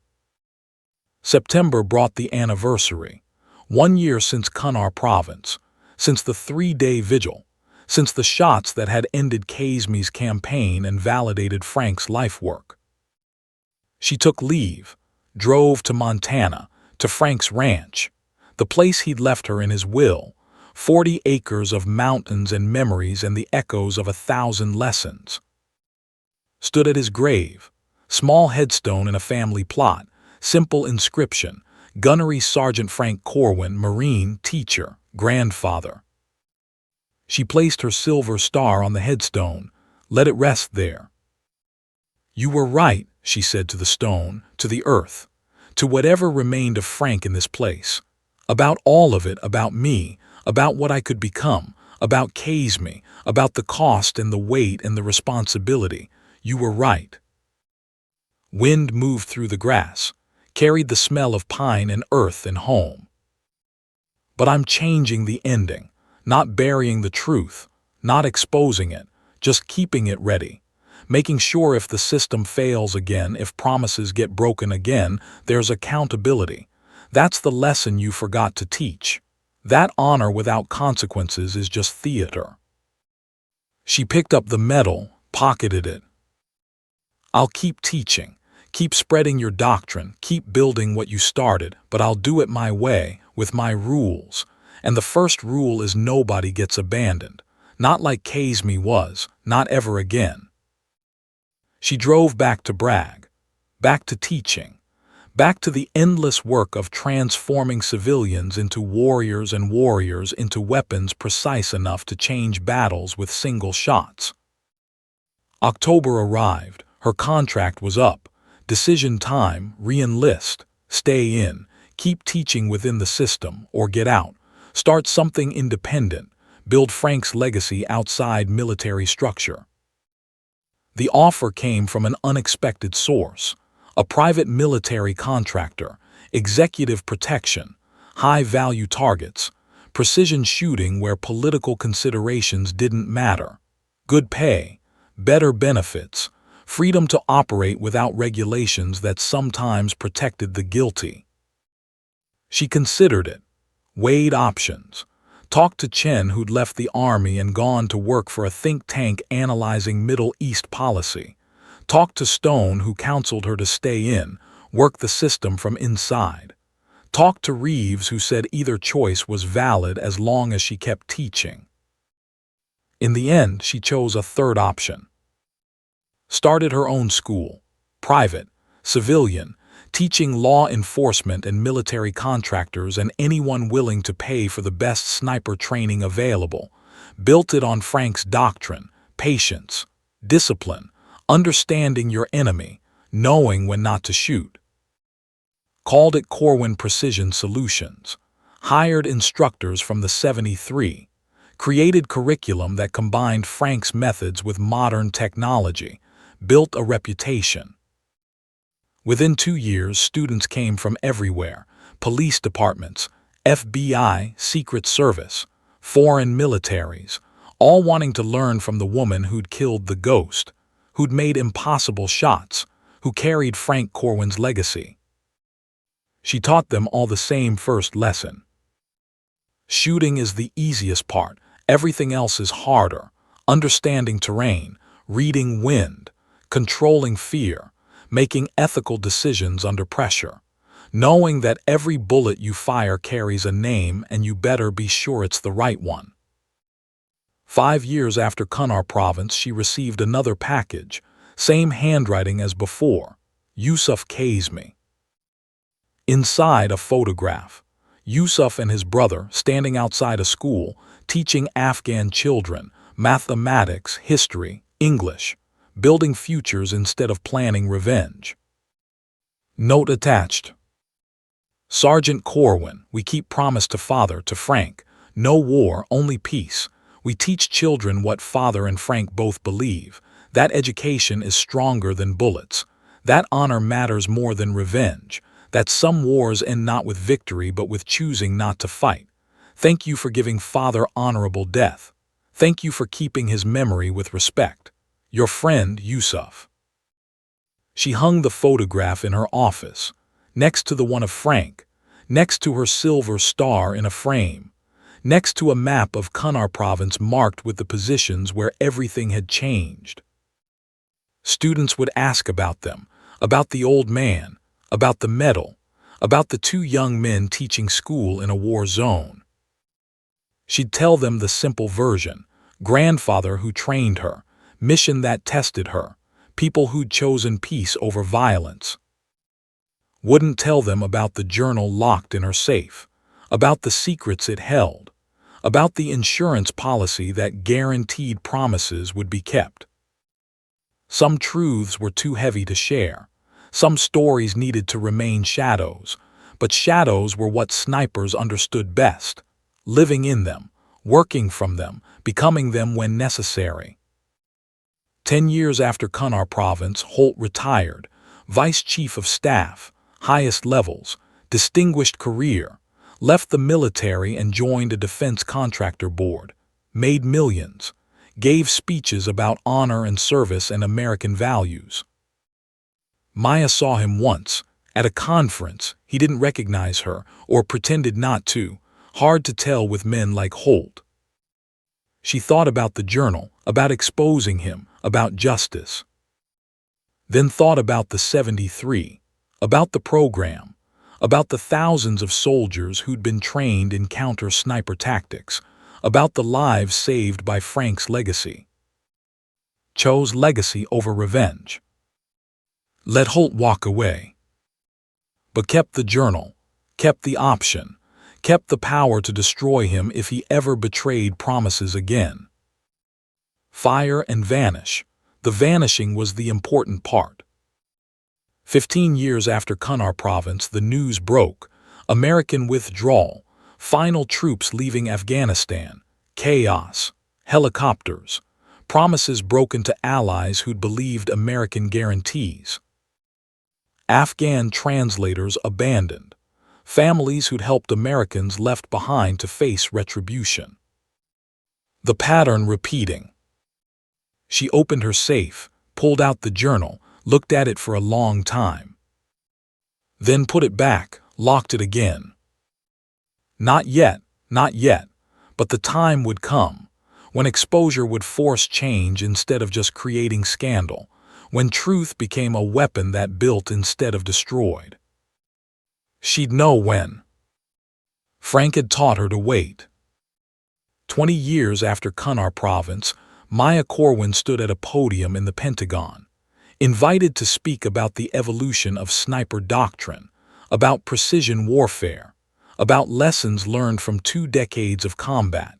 September brought the anniversary. 1 year since Kunar Province, since the 3-day vigil, since the shots that had ended Kazmi's campaign and validated Frank's life work. She took leave, drove to Montana, to Frank's ranch, the place he'd left her in his will, 40 acres of mountains and memories and the echoes of 1,000 lessons. Stood at his grave, small headstone in a family plot, simple inscription, Gunnery Sergeant Frank Corwin, Marine, teacher, grandfather. She placed her silver star on the headstone, let it rest there. You were right, she said to the stone, to the earth, to whatever remained of Frank in this place. About all of it, about me, about what I could become, about Kazmi, about the cost and the weight and the responsibility. You were right. Wind moved through the grass, carried the smell of pine and earth and home. But I'm changing the ending, not burying the truth, not exposing it, just keeping it ready, making sure if the system fails again, if promises get broken again, there's accountability. That's the lesson you forgot to teach. That honor without consequences is just theater. She picked up the medal, pocketed it. I'll keep teaching. Keep spreading your doctrine, keep building what you started, but I'll do it my way, with my rules. And the first rule is nobody gets abandoned. Not like Kazmi was, not ever again. She drove back to Bragg, back to teaching, back to the endless work of transforming civilians into warriors and warriors into weapons precise enough to change battles with single shots. October arrived, her contract was up. Decision time, re-enlist, stay in, keep teaching within the system, or get out. Start something independent, build Frank's legacy outside military structure. The offer came from an unexpected source, a private military contractor, executive protection, high-value targets, precision shooting where political considerations didn't matter, good pay, better benefits, freedom to operate without regulations that sometimes protected the guilty. She considered it, weighed options, talked to Chen, who'd left the army and gone to work for a think tank analyzing Middle East policy, talked to Stone, who counseled her to stay in, work the system from inside, talked to Reeves, who said either choice was valid as long as she kept teaching. In the end, she chose a third option. Started her own school, private, civilian, teaching law enforcement and military contractors and anyone willing to pay for the best sniper training available. Built it on Frank's doctrine: patience, discipline, understanding your enemy, knowing when not to shoot. Called it Corwin Precision Solutions. Hired instructors from the 73. Created curriculum that combined Frank's methods with modern technology. Built a reputation. Within 2 years, students came from everywhere: police departments, FBI, Secret Service, foreign militaries, all wanting to learn from the woman who'd killed the ghost, who'd made impossible shots, who carried Frank Corwin's legacy. She taught them all the same first lesson. Shooting is the easiest part, everything else is harder. Understanding terrain, reading wind, controlling fear, making ethical decisions under pressure, knowing that every bullet you fire carries a name and you better be sure it's the right one. 5 years after Kunar province, she received another package, same handwriting as before: Yusuf Kazmi. Inside, a photograph. Yusuf and his brother standing outside a school, teaching Afghan children mathematics, history, English, building futures instead of planning revenge. Note attached. Sergeant Corwin, we keep promise to father, to Frank. No war, only peace. We teach children what father and Frank both believe. That education is stronger than bullets. That honor matters more than revenge. That some wars end not with victory but with choosing not to fight. Thank you for giving father honorable death. Thank you for keeping his memory with respect. Your friend, Yusuf. She hung the photograph in her office, next to the one of Frank, next to her silver star in a frame, next to a map of Kunar province marked with the positions where everything had changed. Students would ask about them, about the old man, about the medal, about the 2 young men teaching school in a war zone. She'd tell them the simple version: grandfather who trained her, mission that tested her, people who'd chosen peace over violence. Wouldn't tell them about the journal locked in her safe, about the secrets it held, about the insurance policy that guaranteed promises would be kept. Some truths were too heavy to share. Some stories needed to remain shadows, but shadows were what snipers understood best: living in them, working from them, becoming them when necessary. 10 years after Kunar province, Holt retired, Vice Chief of Staff, highest levels, distinguished career, left the military and joined a defense contractor board, made millions, gave speeches about honor and service and American values. Maya saw him once, at a conference. He didn't recognize her, or pretended not to, hard to tell with men like Holt. She thought about the journal, about exposing him, about justice. Then thought about the 73, about the program, about the thousands of soldiers who'd been trained in counter-sniper tactics, about the lives saved by Frank's legacy. Chose legacy over revenge. Let Holt walk away. But kept the journal, kept the option, kept the power to destroy him if he ever betrayed promises again. Fire and vanish. The vanishing was the important part. 15 years after Kunar province, the news broke: American withdrawal, final troops leaving Afghanistan, chaos, helicopters, promises broken to allies who'd believed American guarantees. Afghan translators abandoned, families who'd helped Americans left behind to face retribution. The pattern repeating. She opened her safe, pulled out the journal, looked at it for a long time. Then put it back, locked it again. Not yet, not yet, but the time would come, when exposure would force change instead of just creating scandal, when truth became a weapon that built instead of destroyed. She'd know when. Frank had taught her to wait. 20 years after Kunar Province, Maya Corwin stood at a podium in the Pentagon, invited to speak about the evolution of sniper doctrine, about precision warfare, about lessons learned from 2 decades of combat.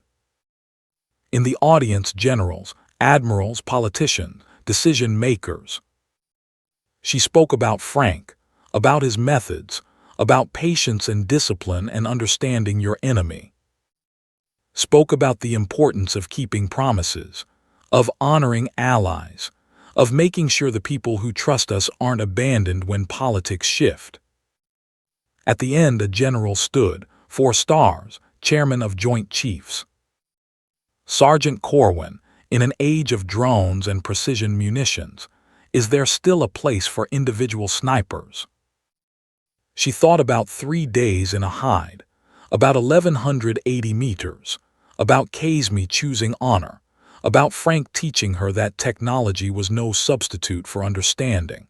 In the audience, generals, admirals, politicians, decision-makers. She spoke about Frank, about his methods, about patience and discipline and understanding your enemy. Spoke about the importance of keeping promises, of honoring allies, of making sure the people who trust us aren't abandoned when politics shift. At the end, a general stood, 4 stars, chairman of Joint Chiefs. Sergeant Corwin, in an age of drones and precision munitions, is there still a place for individual snipers? She thought about 3 days in a hide, about 1180 meters, about Kazmi choosing honor, about Frank teaching her that technology was no substitute for understanding.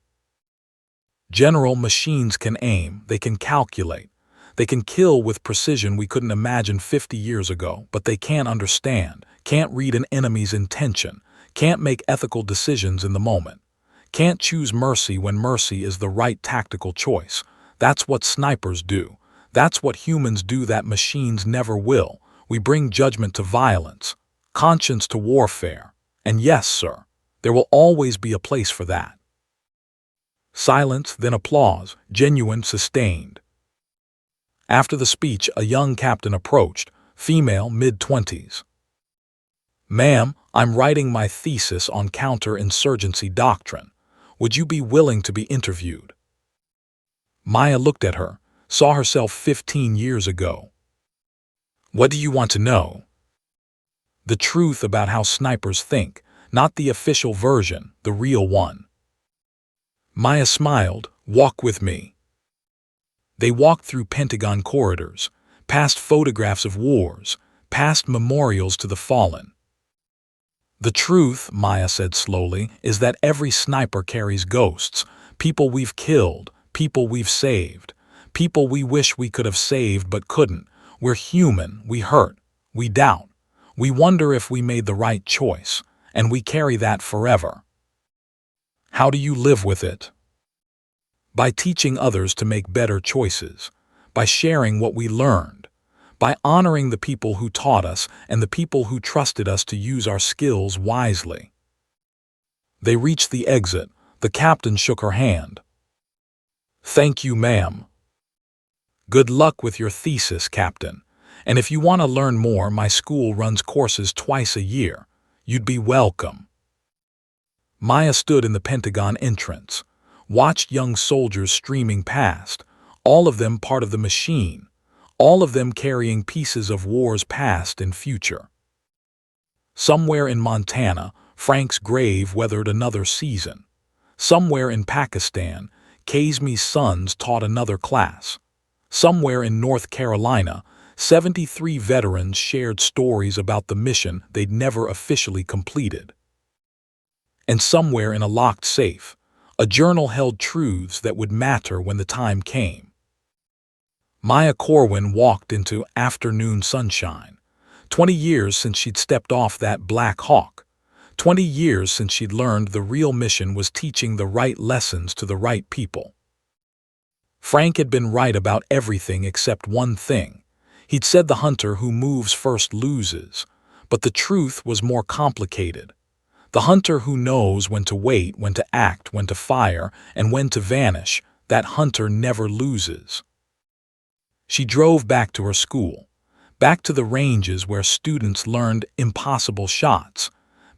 General, machines can aim, they can calculate, they can kill with precision we couldn't imagine 50 years ago, but they can't understand, can't read an enemy's intention, can't make ethical decisions in the moment, can't choose mercy when mercy is the right tactical choice. That's what snipers do. That's what humans do that machines never will. We bring judgment to violence, conscience to warfare. And yes, sir, there will always be a place for that. Silence, then applause, genuine, sustained. After the speech, a young captain approached, female, mid-20s. "Ma'am, I'm writing my thesis on counterinsurgency doctrine. Would you be willing to be interviewed?" Maya looked at her, saw herself 15 years ago. "What do you want to know?" "The truth about how snipers think, not the official version, the real one." Maya smiled. "Walk with me." They walked through Pentagon corridors, past photographs of wars, past memorials to the fallen. "The truth," Maya said slowly, "is that every sniper carries ghosts, people we've killed, people we've saved, people we wish we could have saved but couldn't. We're human, we hurt, we doubt, we wonder if we made the right choice, and we carry that forever." "How do you live with it?" "By teaching others to make better choices, by sharing what we learned, by honoring the people who taught us and the people who trusted us to use our skills wisely." They reached the exit. The captain shook her hand. "Thank you, ma'am." "Good luck with your thesis, Captain. And if you want to learn more, my school runs courses twice a year. You'd be welcome." Maya stood in the Pentagon entrance, watched young soldiers streaming past, all of them part of the machine, all of them carrying pieces of wars past and future. Somewhere in Montana, Frank's grave weathered another season. Somewhere in Pakistan, Kazmi's sons taught another class. Somewhere in North Carolina, 73 veterans shared stories about the mission they'd never officially completed. And somewhere in a locked safe, a journal held truths that would matter when the time came. Maya Corwin walked into afternoon sunshine. 20 years since she'd stepped off that Black Hawk. 20 years since she'd learned the real mission was teaching the right lessons to the right people. Frank had been right about everything except one thing. He'd said the hunter who moves first loses, but the truth was more complicated. The hunter who knows when to wait, when to act, when to fire, and when to vanish, that hunter never loses. She drove back to her school, back to the ranges where students learned impossible shots,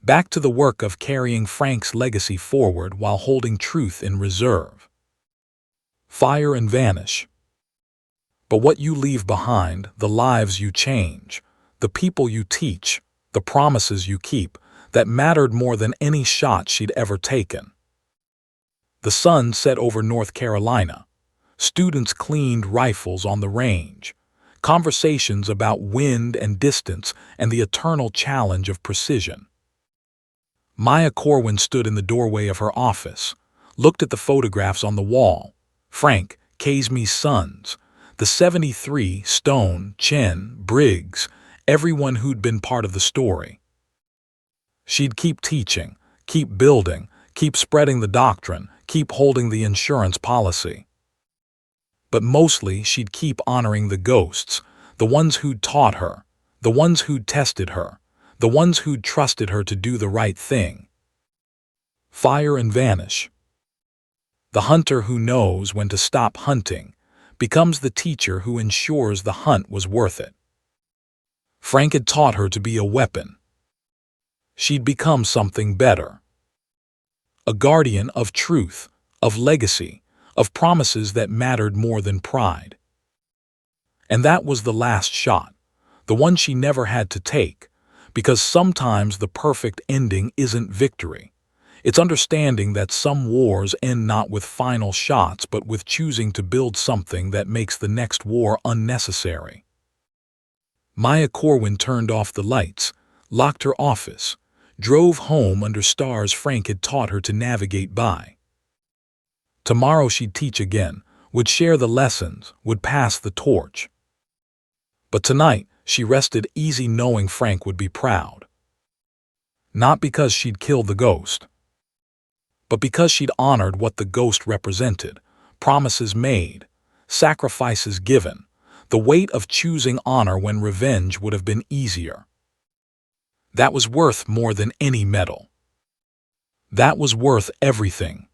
back to the work of carrying Frank's legacy forward while holding truth in reserve. Fire and vanish. But what you leave behind, the lives you change, the people you teach, the promises you keep, that mattered more than any shot she'd ever taken. The sun set over North Carolina. Students cleaned rifles on the range. conversations about wind and distance and the eternal challenge of precision. Maya Corwin stood in the doorway of her office, looked at the photographs on the wall. Frank, Casey's sons, the 73, Stone, Chen, Briggs, everyone who'd been part of the story. She'd keep teaching, keep building, keep spreading the doctrine, keep holding the insurance policy. But mostly she'd keep honoring the ghosts, the ones who'd taught her, the ones who'd tested her, the ones who'd trusted her to do the right thing. Fire and vanish. The hunter who knows when to stop hunting becomes the teacher who ensures the hunt was worth it. Frank had taught her to be a weapon. She'd become something better. A guardian of truth, of legacy, of promises that mattered more than pride. And that was the last shot, the one she never had to take, because sometimes the perfect ending isn't victory. It's understanding that some wars end not with final shots but with choosing to build something that makes the next war unnecessary. Maya Corwin turned off the lights, locked her office, drove home under stars Frank had taught her to navigate by. Tomorrow she'd teach again, would share the lessons, would pass the torch. But tonight she rested easy knowing Frank would be proud. Not because she'd killed the ghost, but because she'd honored what the ghost represented, promises made, sacrifices given, the weight of choosing honor when revenge would have been easier. That was worth more than any medal. That was worth everything.